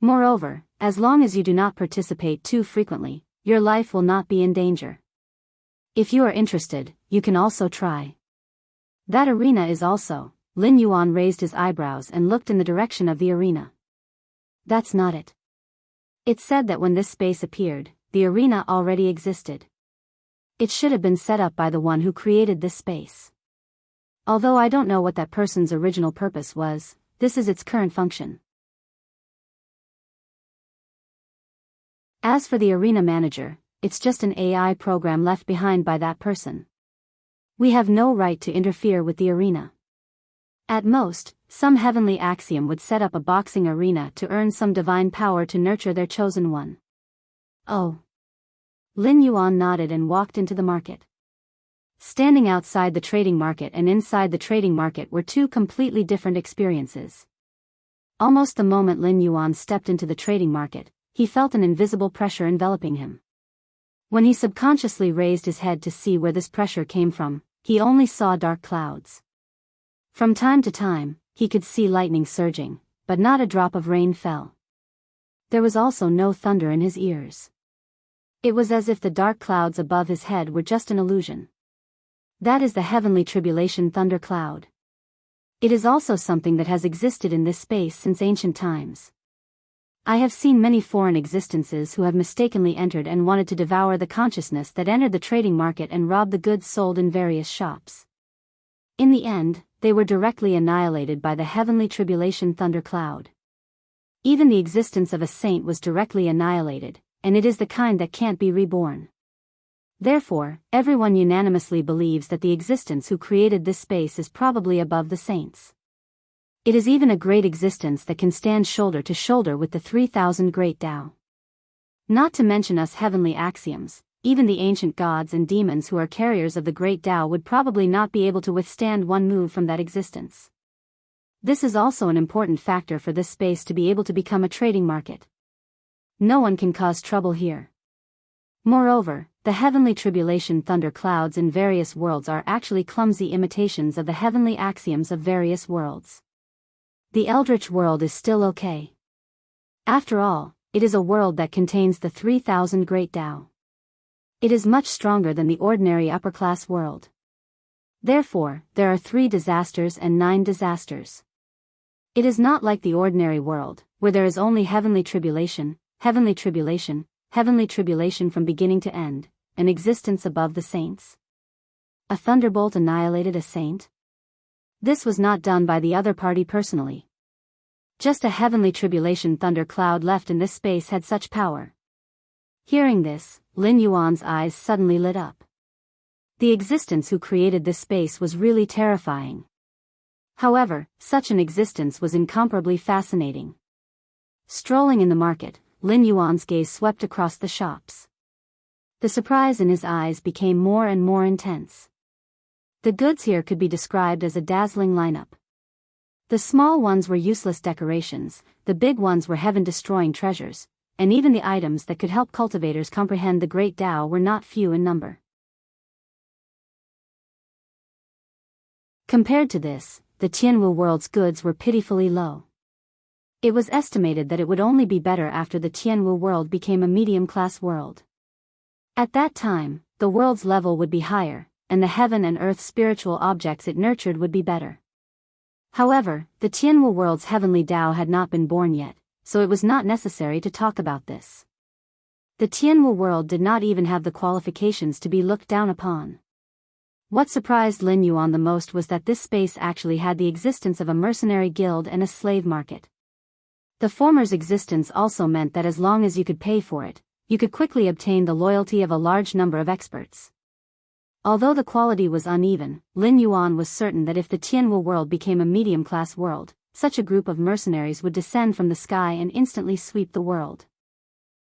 Moreover, as long as you do not participate too frequently, your life will not be in danger. If you are interested, you can also try. That arena is also. Lin Yuan raised his eyebrows and looked in the direction of the arena. That's not it. It's said that when this space appeared, the arena already existed. It should have been set up by the one who created this space. Although I don't know what that person's original purpose was, this is its current function. As for the arena manager, it's just an AI program left behind by that person. We have no right to interfere with the arena. At most, some heavenly axiom would set up a boxing arena to earn some divine power to nurture their chosen one. Oh. Lin Yuan nodded and walked into the market. Standing outside the trading market and inside the trading market were two completely different experiences. Almost the moment Lin Yuan stepped into the trading market, he felt an invisible pressure enveloping him. When he subconsciously raised his head to see where this pressure came from, he only saw dark clouds. From time to time, he could see lightning surging, but not a drop of rain fell. There was also no thunder in his ears. It was as if the dark clouds above his head were just an illusion. That is the heavenly tribulation thunder cloud. It is also something that has existed in this space since ancient times. I have seen many foreign existences who have mistakenly entered and wanted to devour the consciousness that entered the trading market and rob the goods sold in various shops. In the end, they were directly annihilated by the heavenly tribulation thunder cloud. Even the existence of a saint was directly annihilated, and it is the kind that can't be reborn. Therefore, everyone unanimously believes that the existence who created this space is probably above the saints. It is even a great existence that can stand shoulder to shoulder with the 3,000 great Tao. Not to mention us heavenly axioms, even the ancient gods and demons who are carriers of the great Tao would probably not be able to withstand one move from that existence. This is also an important factor for this space to be able to become a trading market. No one can cause trouble here. Moreover, the heavenly tribulation thunder clouds in various worlds are actually clumsy imitations of the heavenly axioms of various worlds. The eldritch world is still okay. After all, it is a world that contains the 3,000 great Tao. It is much stronger than the ordinary upper-class world. Therefore, there are 3 disasters and 9 disasters. It is not like the ordinary world, where there is only heavenly tribulation from beginning to end, an existence above the saints. a thunderbolt annihilated a saint? This was not done by the other party personally. Just a heavenly tribulation thunder cloud left in this space had such power. Hearing this, Lin Yuan's eyes suddenly lit up. The existence who created this space was really terrifying. However, such an existence was incomparably fascinating. Strolling in the market, Lin Yuan's gaze swept across the shops. The surprise in his eyes became more and more intense. The goods here could be described as a dazzling lineup. The small ones were useless decorations, the big ones were heaven-destroying treasures, and even the items that could help cultivators comprehend the great Tao were not few in number. Compared to this, the Tianwu world's goods were pitifully low. It was estimated that it would only be better after the Tianwu world became a medium-class world. At that time, the world's level would be higher, and the heaven and earth spiritual objects it nurtured would be better. However, the Tianwu world's heavenly Tao had not been born yet, so it was not necessary to talk about this. The Tianwu world did not even have the qualifications to be looked down upon. What surprised Lin Yuan the most was that this space actually had the existence of a mercenary guild and a slave market. The former's existence also meant that as long as you could pay for it, you could quickly obtain the loyalty of a large number of experts. Although the quality was uneven, Lin Yuan was certain that if the Tianwu world became a medium-class world, such a group of mercenaries would descend from the sky and instantly sweep the world.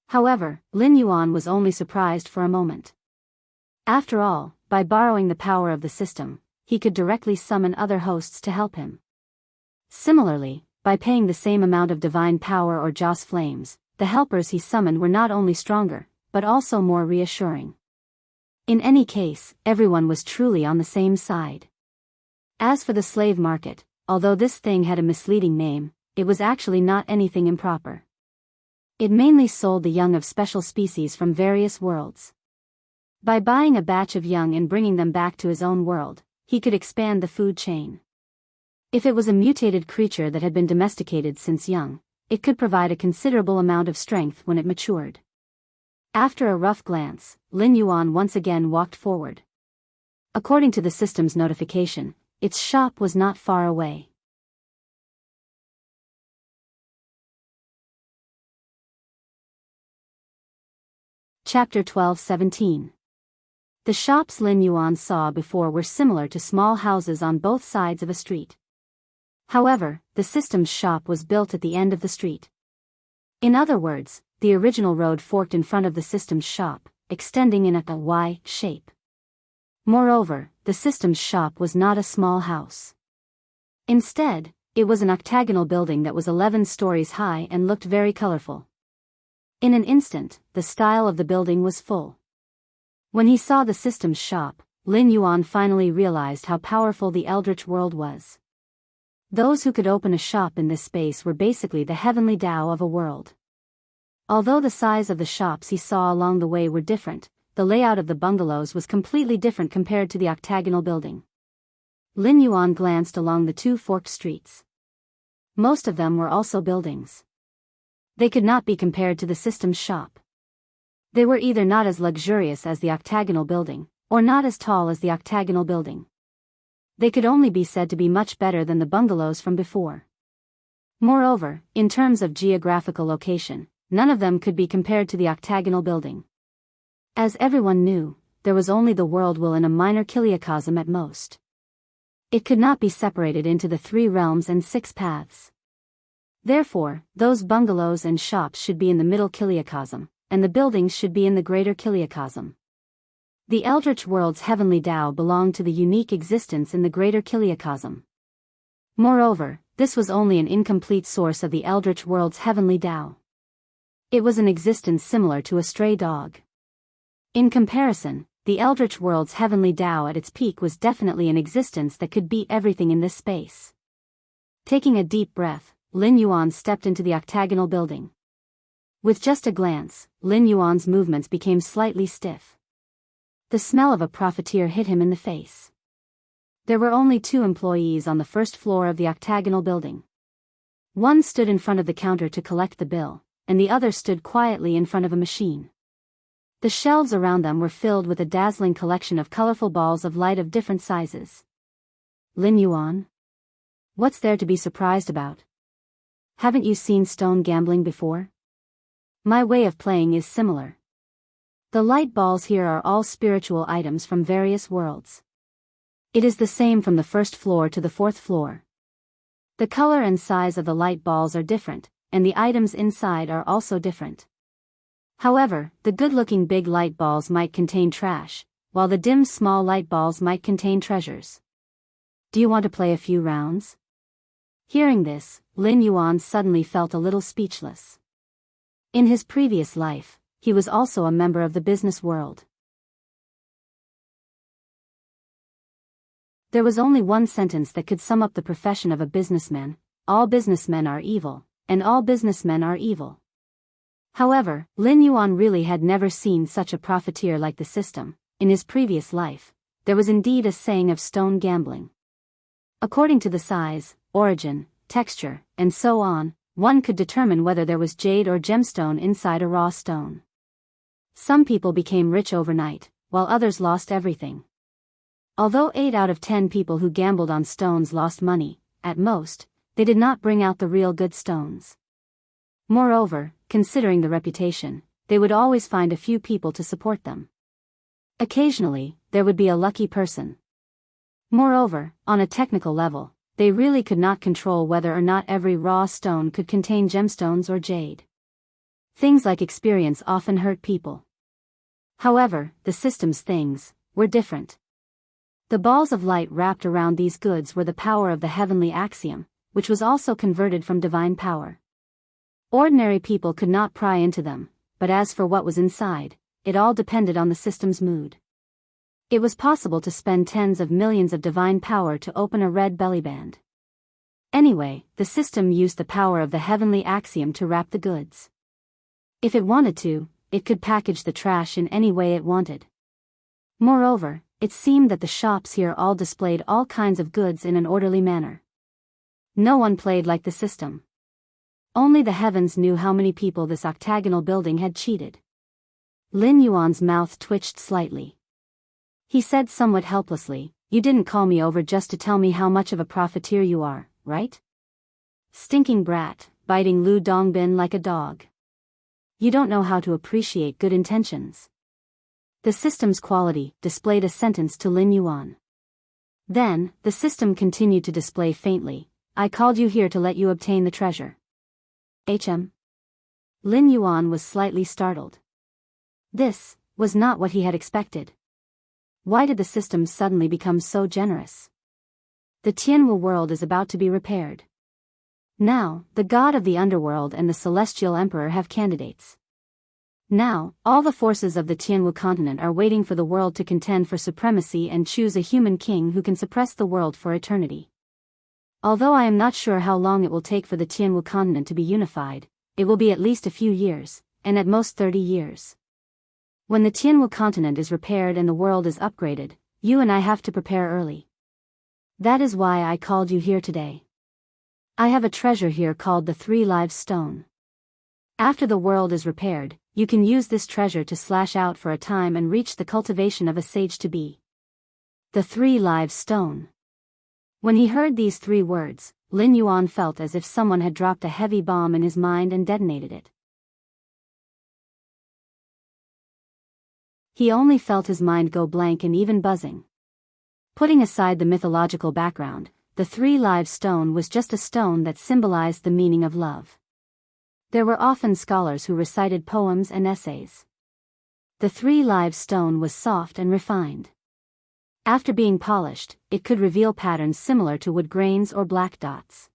However, Lin Yuan was only surprised for a moment. After all, by borrowing the power of the system, he could directly summon other hosts to help him. Similarly, by paying the same amount of divine power or Joss flames, the helpers he summoned were not only stronger, but also more reassuring. In any case, everyone was truly on the same side. As for the slave market, although this thing had a misleading name, it was actually not anything improper. It mainly sold the young of special species from various worlds. By buying a batch of young and bringing them back to his own world, he could expand the food chain. If it was a mutated creature that had been domesticated since young, it could provide a considerable amount of strength when it matured. After a rough glance, Lin Yuan once again walked forward. According to the system's notification, its shop was not far away. Chapter 12:17. The shops Lin Yuan saw before were similar to small houses on both sides of a street. However, the system's shop was built at the end of the street. In other words, the original road forked in front of the system's shop, extending in a Y shape. Moreover, the system's shop was not a small house. Instead, it was an octagonal building that was 11 stories high and looked very colorful. In an instant, the style of the building was full. When he saw the system's shop, Lin Yuan finally realized how powerful the eldritch world was. Those who could open a shop in this space were basically the heavenly Tao of a world. Although the size of the shops he saw along the way were different, the layout of the bungalows was completely different compared to the octagonal building. Lin Yuan glanced along the two forked streets. Most of them were also buildings. They could not be compared to the system's shop. They were either not as luxurious as the octagonal building, or not as tall as the octagonal building. They could only be said to be much better than the bungalows from before. Moreover, in terms of geographical location, none of them could be compared to the octagonal building. As everyone knew, there was only the world will in a minor kiliacosm at most. It could not be separated into the 3 realms and 6 paths. Therefore, those bungalows and shops should be in the middle kiliacosm, and the buildings should be in the greater kiliacosm. The eldritch world's heavenly Tao belonged to the unique existence in the greater kiliacosm. Moreover, this was only an incomplete source of the eldritch world's heavenly Tao. It was an existence similar to a stray dog. In comparison, the eldritch world's heavenly Tao at its peak was definitely an existence that could beat everything in this space. Taking a deep breath, Lin Yuan stepped into the octagonal building. With just a glance, Lin Yuan's movements became slightly stiff. The smell of a profiteer hit him in the face. There were only 2 employees on the first floor of the octagonal building. One stood in front of the counter to collect the bill, and the other stood quietly in front of a machine. The shelves around them were filled with a dazzling collection of colorful balls of light of different sizes. Lin Yuan? What's there to be surprised about? Haven't you seen stone gambling before? My way of playing is similar. The light balls here are all spiritual items from various worlds. It is the same from the first floor to the fourth floor. The color and size of the light balls are different, and the items inside are also different. However, the good-looking big light balls might contain trash, while the dim small light balls might contain treasures. Do you want to play a few rounds? Hearing this, Lin Yuan suddenly felt a little speechless. In his previous life, he was also a member of the business world. There was only one sentence that could sum up the profession of a businessman: all businessmen are evil, and all businessmen are evil. However, Lin Yuan really had never seen such a profiteer like the system. In his previous life, there was indeed a saying of stone gambling. According to the size, origin, texture, and so on, one could determine whether there was jade or gemstone inside a raw stone. Some people became rich overnight, while others lost everything. Although 8 out of 10 people who gambled on stones lost money, at most, they did not bring out the real good stones. Moreover, considering the reputation, they would always find a few people to support them. Occasionally, there would be a lucky person. Moreover, on a technical level, they really could not control whether or not every raw stone could contain gemstones or jade. Things like experience often hurt people. However, the system's things were different. The balls of light wrapped around these goods were the power of the heavenly axiom, which was also converted from divine power. Ordinary people could not pry into them, but as for what was inside, it all depended on the system's mood. It was possible to spend tens of millions of divine power to open a red bellyband. Anyway, the system used the power of the heavenly axiom to wrap the goods. If it wanted to, it could package the trash in any way it wanted. Moreover, it seemed that the shops here all displayed all kinds of goods in an orderly manner. No one played like the system. Only the heavens knew how many people this octagonal building had cheated. Lin Yuan's mouth twitched slightly. He said somewhat helplessly, "You didn't call me over just to tell me how much of a profiteer you are, right? Stinking brat, biting Lu Dongbin like a dog. You don't know how to appreciate good intentions." The system's quality displayed a sentence to Lin Yuan. Then, the system continued to display faintly, "I called you here to let you obtain the treasure." Lin Yuan was slightly startled. This was not what he had expected. Why did the system suddenly become so generous? The Tianwu world is about to be repaired. Now, the god of the underworld and the celestial emperor have candidates. Now, all the forces of the Tianwu continent are waiting for the world to contend for supremacy and choose a human king who can suppress the world for eternity. Although I am not sure how long it will take for the Tianwu continent to be unified, it will be at least a few years, and at most 30 years. When the Tianwu continent is repaired and the world is upgraded, you and I have to prepare early. That is why I called you here today. I have a treasure here called the 3 Lives Stone. After the world is repaired, you can use this treasure to slash out for a time and reach the cultivation of a sage-to-be. The 3 Lives Stone. When he heard these 3 words, Lin Yuan felt as if someone had dropped a heavy bomb in his mind and detonated it. He only felt his mind go blank and even buzzing. Putting aside the mythological background, the 3 Lives Stone was just a stone that symbolized the meaning of love. There were often scholars who recited poems and essays. The 3 Lives Stone was soft and refined. After being polished, it could reveal patterns similar to wood grains or black dots.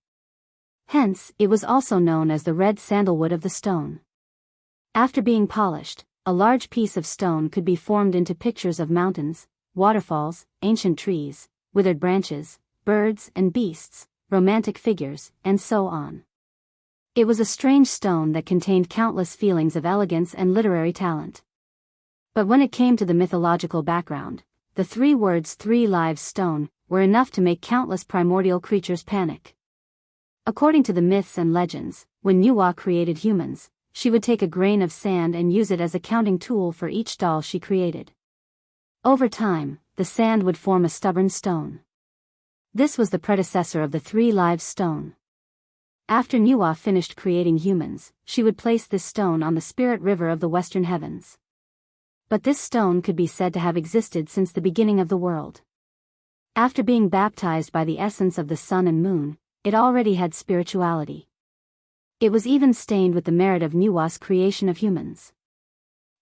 Hence, it was also known as the red sandalwood of the stone. After being polished, a large piece of stone could be formed into pictures of mountains, waterfalls, ancient trees, withered branches, birds and beasts, romantic figures, and so on. It was a strange stone that contained countless feelings of elegance and literary talent. But when it came to the mythological background, the 3 words 3 Lives Stone were enough to make countless primordial creatures panic. According to the myths and legends, when Nuwa created humans, she would take a grain of sand and use it as a counting tool for each doll she created. Over time, the sand would form a stubborn stone. This was the predecessor of the 3 Lives stone. After Nuwa finished creating humans, she would place this stone on the spirit river of the western heavens. But this stone could be said to have existed since the beginning of the world. After being baptized by the essence of the sun and moon, it already had spirituality. It was even stained with the merit of Nuwa's creation of humans.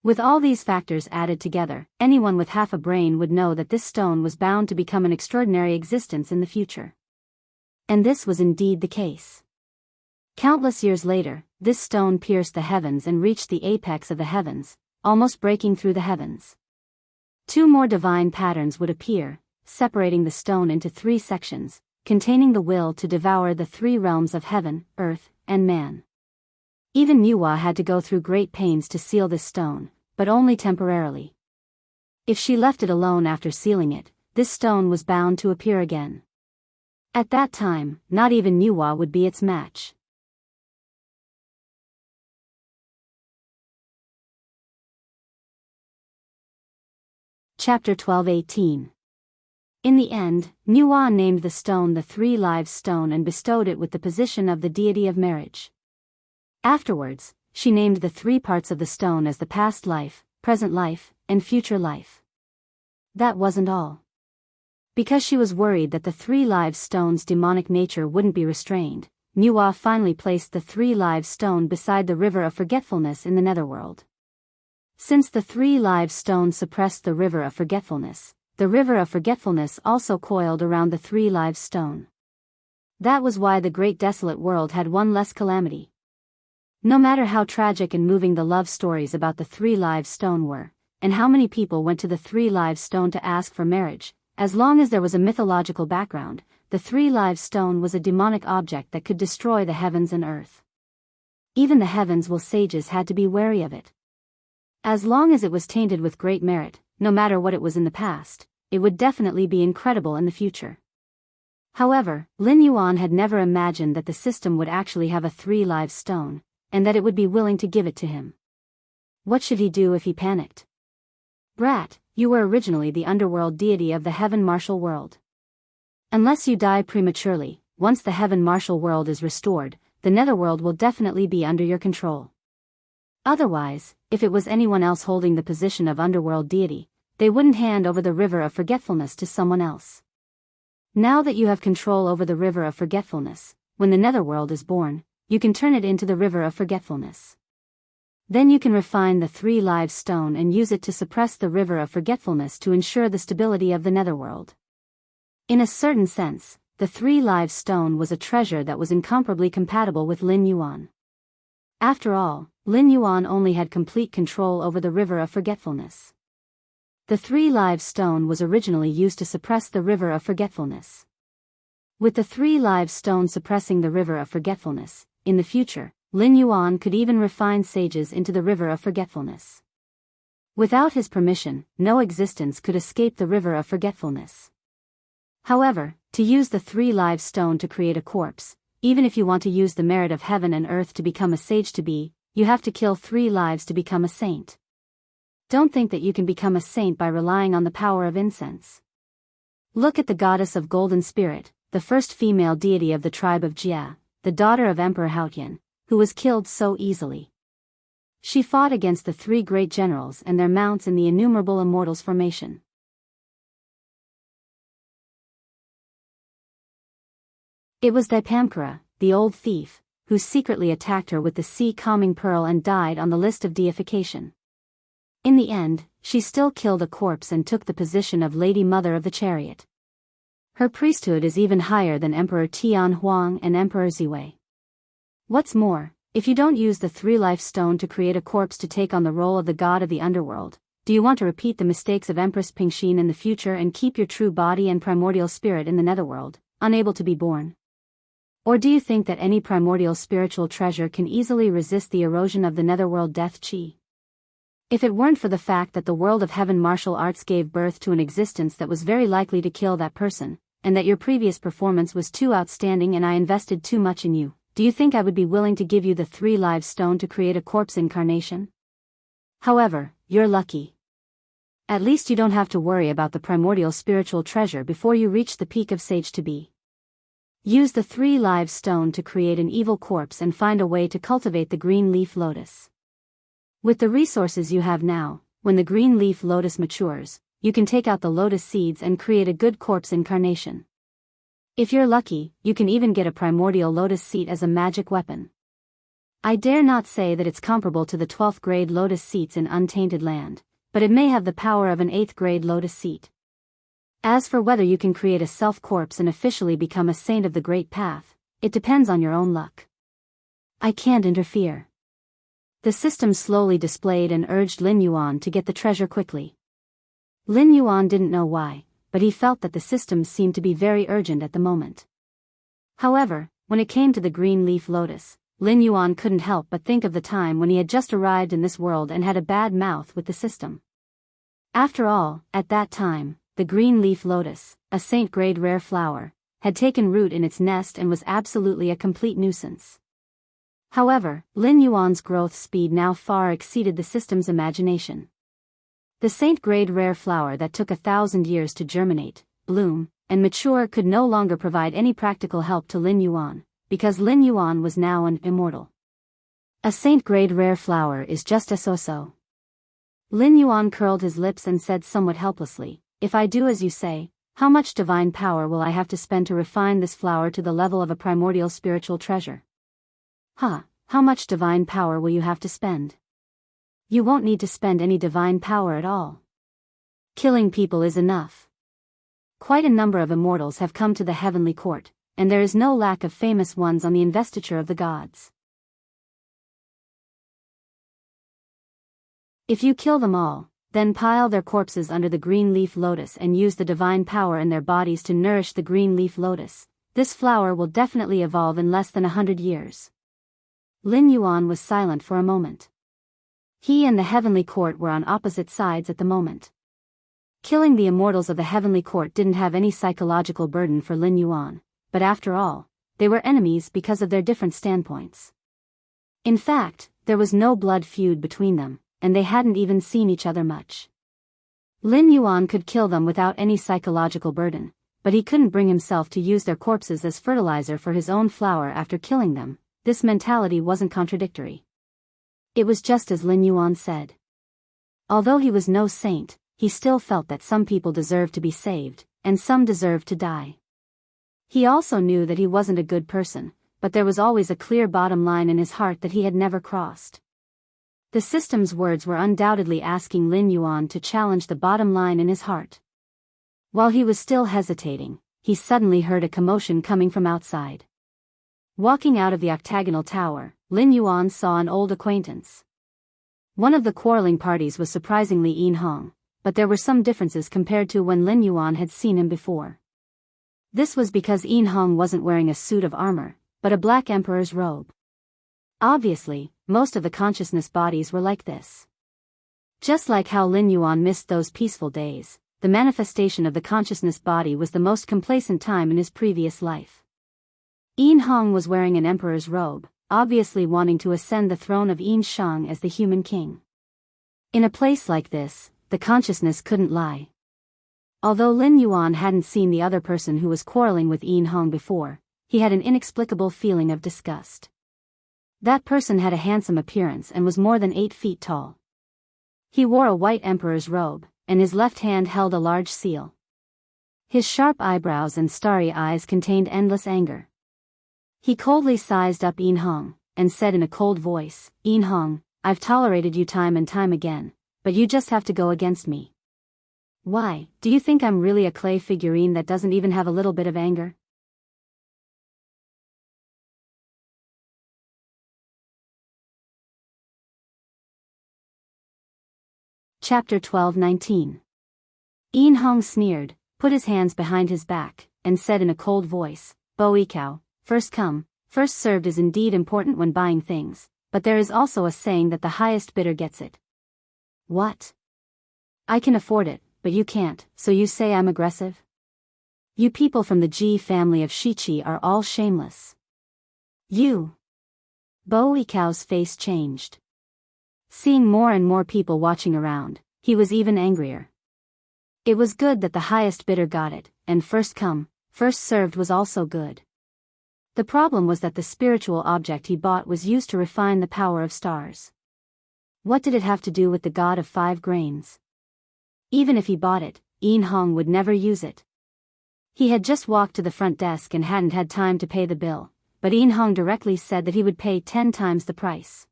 With all these factors added together, anyone with half a brain would know that this stone was bound to become an extraordinary existence in the future. And this was indeed the case. Countless years later, this stone pierced the heavens and reached the apex of the heavens, almost breaking through the heavens. 2 more divine patterns would appear, separating the stone into 3 sections, containing the will to devour the 3 realms of heaven, earth, and man. Even Nuwa had to go through great pains to seal this stone, but only temporarily. If she left it alone after sealing it, this stone was bound to appear again. At that time, not even Nuwa would be its match. Chapter 12:18. In the end, Nuwa named the stone the 3 Lives stone and bestowed it with the position of the deity of marriage. Afterwards, she named the 3 parts of the stone as the past life, present life, and future life. That wasn't all. Because she was worried that the 3 Lives stone's demonic nature wouldn't be restrained, Nuwa finally placed the 3 Lives stone beside the river of forgetfulness in the netherworld. Since the 3 Lives stone suppressed the river of forgetfulness, the river of forgetfulness also coiled around the 3 Lives stone. That was why the great desolate world had one less calamity. No matter how tragic and moving the love stories about the 3 Lives stone were, and how many people went to the 3 Lives stone to ask for marriage, as long as there was a mythological background, the 3 Lives stone was a demonic object that could destroy the heavens and earth. Even the heavens' sages had to be wary of it. As long as it was tainted with great merit, no matter what it was in the past, it would definitely be incredible in the future. However, Lin Yuan had never imagined that the system would actually have a 3 Lives stone, and that it would be willing to give it to him. What should he do if he panicked? Brat, you were originally the underworld deity of the heaven martial world. Unless you die prematurely, once the heaven martial world is restored, the netherworld will definitely be under your control. Otherwise, if it was anyone else holding the position of underworld deity, they wouldn't hand over the river of forgetfulness to someone else. Now that you have control over the river of forgetfulness, when the netherworld is born, you can turn it into the river of forgetfulness. Then you can refine the 3 Lives stone and use it to suppress the river of forgetfulness to ensure the stability of the netherworld. In a certain sense, the 3 Lives stone was a treasure that was incomparably compatible with Lin Yuan. After all, Lin Yuan only had complete control over the river of forgetfulness. The 3 Lives stone was originally used to suppress the river of forgetfulness. With the 3 Lives stone suppressing the river of forgetfulness, in the future, Lin Yuan could even refine sages into the river of forgetfulness. Without his permission, no existence could escape the river of forgetfulness. However, to use the 3 Lives stone to create a corpse, even if you want to use the merit of heaven and earth to become a sage-to-be, you have to kill 3 lives to become a saint. Don't think that you can become a saint by relying on the power of incense. Look at the goddess of golden spirit, the first female deity of the tribe of Jia, the daughter of Emperor Haotian, who was killed so easily. She fought against the 3 great generals and their mounts in the innumerable immortals formation. It was Dipamkara, the old thief, who secretly attacked her with the sea-calming pearl and died on the list of deification. In the end, she still killed a corpse and took the position of Lady Mother of the Chariot. Her priesthood is even higher than Emperor Tian Huang and Emperor Ziwei. What's more, if you don't use the 3 Life stone to create a corpse to take on the role of the god of the underworld, do you want to repeat the mistakes of Empress Pingxin in the future and keep your true body and primordial spirit in the netherworld, unable to be born? Or do you think that any primordial spiritual treasure can easily resist the erosion of the netherworld death chi? If it weren't for the fact that the world of heaven martial arts gave birth to an existence that was very likely to kill that person, and that your previous performance was too outstanding and I invested too much in you, do you think I would be willing to give you the 3 live stone to create a corpse incarnation? However, you're lucky. At least you don't have to worry about the primordial spiritual treasure before you reach the peak of sage to be. Use the 3 live stone to create an evil corpse and find a way to cultivate the green leaf lotus. With the resources you have now, when the green leaf lotus matures, you can take out the lotus seeds and create a good corpse incarnation. If you're lucky, you can even get a primordial lotus seed as a magic weapon. I dare not say that it's comparable to the 12th grade lotus seeds in Untainted Land, but it may have the power of an 8th grade lotus seed. As for whether you can create a self-corpse and officially become a saint of the Great Path, it depends on your own luck. I can't interfere. The system slowly displayed and urged Lin Yuan to get the treasure quickly. Lin Yuan didn't know why, but he felt that the system seemed to be very urgent at the moment. However, when it came to the green leaf lotus, Lin Yuan couldn't help but think of the time when he had just arrived in this world and had a bad mouth with the system. After all, at that time, the green leaf lotus, a saint-grade rare flower, had taken root in its nest and was absolutely a complete nuisance. However, Lin Yuan's growth speed now far exceeded the system's imagination. The saint-grade rare flower that took 1,000 years to germinate, bloom, and mature could no longer provide any practical help to Lin Yuan, because Lin Yuan was now an immortal. A saint-grade rare flower is just a so-so. Lin Yuan curled his lips and said somewhat helplessly, "If I do as you say, how much divine power will I have to spend to refine this flower to the level of a primordial spiritual treasure?" How much divine power will you have to spend? You won't need to spend any divine power at all. Killing people is enough. Quite a number of immortals have come to the heavenly court, and there is no lack of famous ones on the investiture of the gods. If you kill them all, then pile their corpses under the green leaf lotus and use the divine power in their bodies to nourish the green leaf lotus, this flower will definitely evolve in less than 100 years. Lin Yuan was silent for a moment. He and the heavenly court were on opposite sides at the moment. Killing the immortals of the heavenly court didn't have any psychological burden for Lin Yuan, but after all, they were enemies because of their different standpoints. In fact, there was no blood feud between them, and they hadn't even seen each other much. Lin Yuan could kill them without any psychological burden, but he couldn't bring himself to use their corpses as fertilizer for his own flower after killing them. This mentality wasn't contradictory. It was just as Lin Yuan said. Although he was no saint, he still felt that some people deserved to be saved, and some deserved to die. He also knew that he wasn't a good person, but there was always a clear bottom line in his heart that he had never crossed. The system's words were undoubtedly asking Lin Yuan to challenge the bottom line in his heart. While he was still hesitating, he suddenly heard a commotion coming from outside. Walking out of the octagonal tower, Lin Yuan saw an old acquaintance. One of the quarreling parties was surprisingly Yin Hong, but there were some differences compared to when Lin Yuan had seen him before. This was because Yin Hong wasn't wearing a suit of armor, but a black emperor's robe. Obviously, most of the consciousness bodies were like this. Just like how Lin Yuan missed those peaceful days, the manifestation of the consciousness body was the most complacent time in his previous life. Yin Hong was wearing an emperor's robe, obviously wanting to ascend the throne of Yin Shang as the human king. In a place like this, the consciousness couldn't lie. Although Lin Yuan hadn't seen the other person who was quarreling with Yin Hong before, he had an inexplicable feeling of disgust. That person had a handsome appearance and was more than 8 feet tall. He wore a white emperor's robe, and his left hand held a large seal. His sharp eyebrows and starry eyes contained endless anger. He coldly sized up Yin Hong, and said in a cold voice, "Yin Hong, I've tolerated you time and time again, but you just have to go against me. Why, do you think I'm really a clay figurine that doesn't even have a little bit of anger?" Chapter 12:19. Yin Hong sneered, put his hands behind his back, and said in a cold voice, "Bo Ikao, first come, first served is indeed important when buying things, but there is also a saying that the highest bidder gets it." What? I can afford it, but you can't, so you say I'm aggressive? You people from the Ji family of Shichi are all shameless. You. Bo Ikao's face changed. Seeing more and more people watching around, he was even angrier. It was good that the highest bidder got it, and first come, first served was also good. The problem was that the spiritual object he bought was used to refine the power of stars. What did it have to do with the god of 5 grains? Even if he bought it, Yin Hong would never use it. He had just walked to the front desk and hadn't had time to pay the bill, but Yin Hong directly said that he would pay 10 times the price.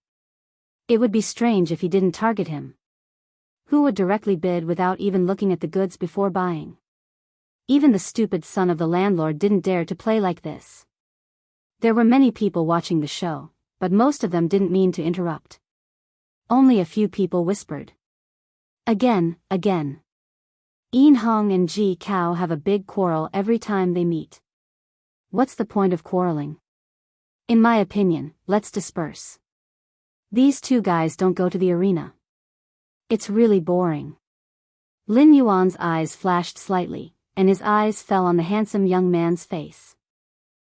It would be strange if he didn't target him. Who would directly bid without even looking at the goods before buying? Even the stupid son of the landlord didn't dare to play like this. There were many people watching the show, but most of them didn't mean to interrupt. Only a few people whispered. Again. Yin Hong and Ji Cao have a big quarrel every time they meet. What's the point of quarreling? In my opinion, let's disperse. These two guys don't go to the arena. It's really boring. Lin Yuan's eyes flashed slightly, and his eyes fell on the handsome young man's face.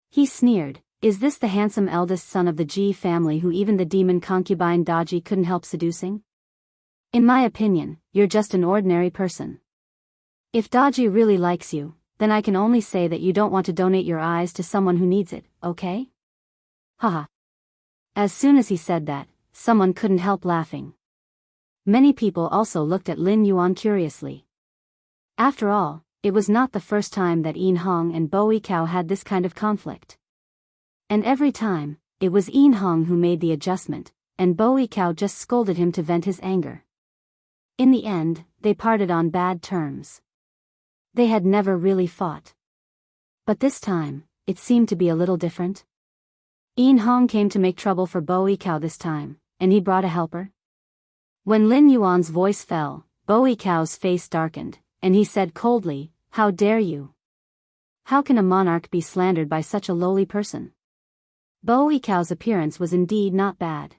He sneered, "Is this the handsome eldest son of the Ji family who even the demon concubine Daji couldn't help seducing? In my opinion, you're just an ordinary person. If Daji really likes you, then I can only say that you don't want to donate your eyes to someone who needs it, okay?" Haha. As soon as he said that, someone couldn't help laughing. Many people also looked at Lin Yuan curiously. After all, it was not the first time that Yin Hong and Bo Yikao had this kind of conflict. And every time, it was Yin Hong who made the adjustment, and Bo Yikao just scolded him to vent his anger. In the end, they parted on bad terms. They had never really fought. But this time, it seemed to be a little different. Yin Hong came to make trouble for Bo Yikao this time, and he brought a helper. When Lin Yuan's voice fell, Bo Yikao's face darkened, and he said coldly, "How dare you? How can a monarch be slandered by such a lowly person?" Bo Yikao's appearance was indeed not bad.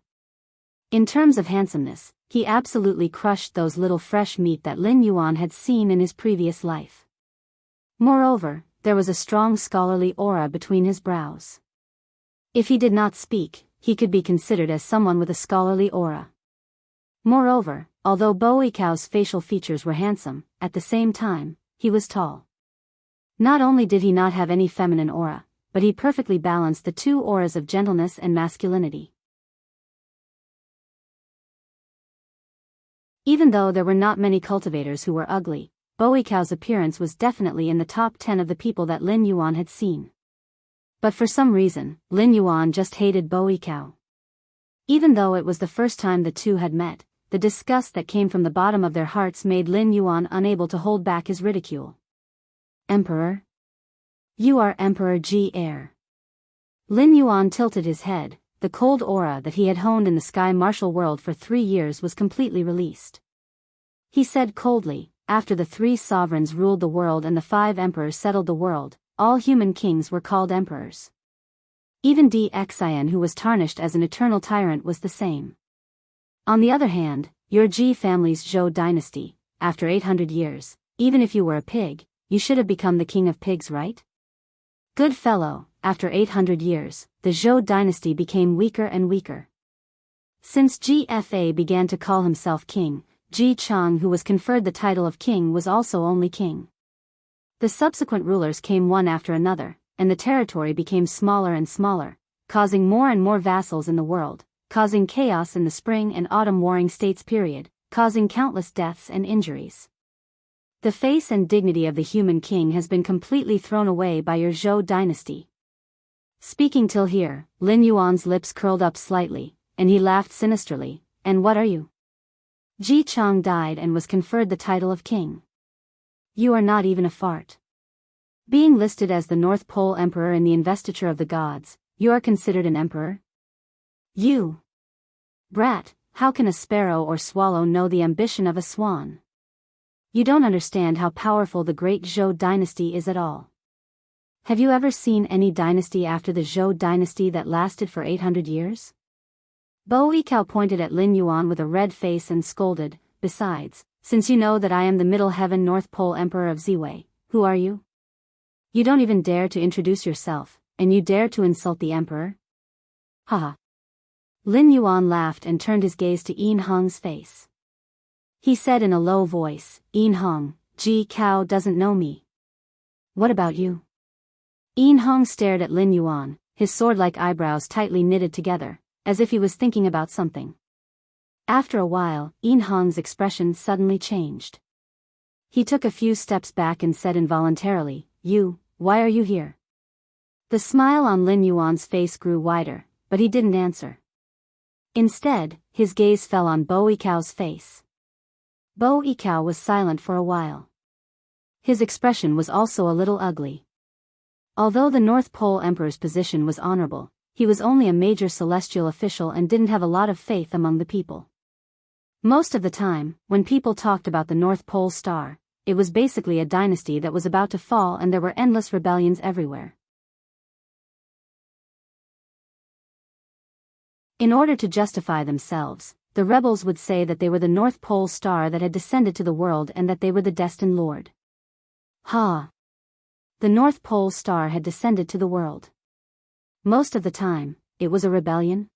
In terms of handsomeness, he absolutely crushed those little fresh meat that Lin Yuan had seen in his previous life. Moreover, there was a strong scholarly aura between his brows. If he did not speak, he could be considered as someone with a scholarly aura. Moreover, although Bo Yikao's facial features were handsome, at the same time, he was tall. Not only did he not have any feminine aura, but he perfectly balanced the two auras of gentleness and masculinity. Even though there were not many cultivators who were ugly, Bo Yikao's appearance was definitely in the top 10 of the people that Lin Yuan had seen. But for some reason, Lin Yuan just hated Bo Yikao. Even though it was the first time the two had met, the disgust that came from the bottom of their hearts made Lin Yuan unable to hold back his ridicule. "Emperor? You are Emperor Ji Heir." Lin Yuan tilted his head. The cold aura that he had honed in the sky martial world for 3 years was completely released. He said coldly, "After the 3 sovereigns ruled the world and the 5 emperors settled the world, all human kings were called emperors. Even Xian, who was tarnished as an eternal tyrant, was the same. On the other hand, your Ji family's Zhou dynasty, after 800 years, even if you were a pig, you should have become the king of pigs, right? Good fellow, after 800 years, the Zhou dynasty became weaker and weaker. Since GFA began to call himself king, Ji Chang, who was conferred the title of king, was also only king. The subsequent rulers came one after another, and the territory became smaller and smaller, causing more and more vassals in the world, causing chaos in the spring and autumn warring states period, causing countless deaths and injuries. The face and dignity of the human king has been completely thrown away by your Zhou dynasty." Speaking till here, Lin Yuan's lips curled up slightly, and he laughed sinisterly. "And what are you?" "Ji Chang died and was conferred the title of king. You are not even a fart. Being listed as the North Pole Emperor in the investiture of the gods, you are considered an emperor? You brat, how can a sparrow or swallow know the ambition of a swan? You don't understand how powerful the great Zhou dynasty is at all. Have you ever seen any dynasty after the Zhou dynasty that lasted for 800 years? Bo Yikao pointed at Lin Yuan with a red face and scolded, "Besides, since you know that I am the Middle Heaven North Pole Emperor of Ziwei, who are you? You don't even dare to introduce yourself, and you dare to insult the emperor? Haha. Lin Yuan laughed and turned his gaze to Yin Hong's face. He said in a low voice, Yin Hong, Ji Cao doesn't know me. What about you? Yin Hong stared at Lin Yuan, his sword-like eyebrows tightly knitted together, as if he was thinking about something. After a while, Yin Hong's expression suddenly changed. He took a few steps back and said involuntarily, why are you here? The smile on Lin Yuan's face grew wider, but he didn't answer. Instead, his gaze fell on Bo Yicao's face. Bo Yicao was silent for a while. His expression was also a little ugly. Although the North Pole Emperor's position was honorable, he was only a major celestial official and didn't have a lot of faith among the people. Most of the time, when people talked about the North Pole Star, it was basically a dynasty that was about to fall and there were endless rebellions everywhere. In order to justify themselves, the rebels would say that they were the North Pole Star that had descended to the world and that they were the destined lord. The North Pole Star had descended to the world. Most of the time, it was a rebellion.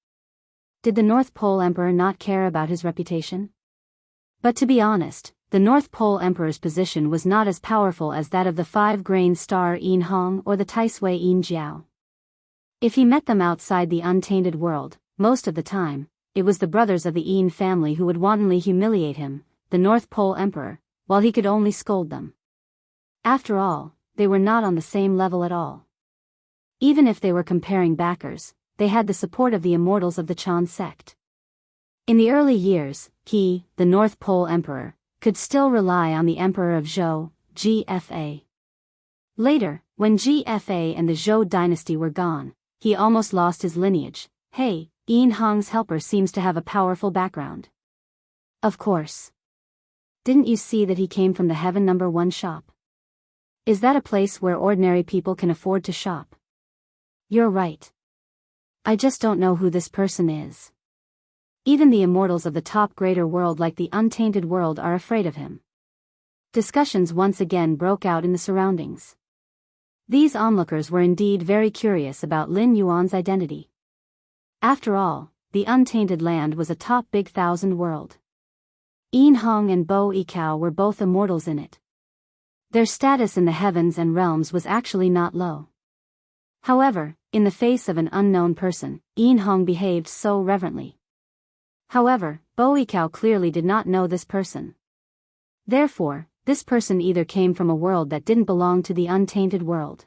Did the North Pole Emperor not care about his reputation? But to be honest, the North Pole Emperor's position was not as powerful as that of the five-grain star Yin Hong or the Taisui Yin Jiao. If he met them outside the untainted world, most of the time, it was the brothers of the Yin family who would wantonly humiliate him, the North Pole Emperor, while he could only scold them. After all, they were not on the same level at all. Even if they were comparing backers, they had the support of the immortals of the Chan sect. In the early years, he, the North Pole Emperor, could still rely on the Emperor of Zhou, GFA. Later, when GFA and the Zhou dynasty were gone, he almost lost his lineage. Hey, Yin Hong's helper seems to have a powerful background. Of course. Didn't you see that he came from the Heaven No. 1 shop? Is that a place where ordinary people can afford to shop? You're right. I just don't know who this person is. Even the immortals of the top greater world like the untainted world are afraid of him. Discussions once again broke out in the surroundings. These onlookers were indeed very curious about Lin Yuan's identity. After all, the untainted land was a top big thousand world. Yin Hong and Bo Yicao were both immortals in it. Their status in the heavens and realms was actually not low. However, in the face of an unknown person, Yin Hong behaved so reverently. However, Bo Yicao clearly did not know this person. Therefore, this person either came from a world that didn't belong to the untainted world.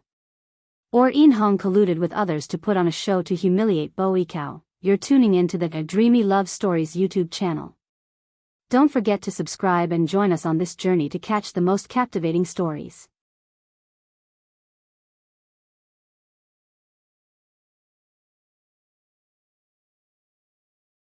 Or Yin Hong colluded with others to put on a show to humiliate Bo Yicao. You're tuning in to the Dreamy Love Stories YouTube channel. Don't forget to subscribe and join us on this journey to catch the most captivating stories.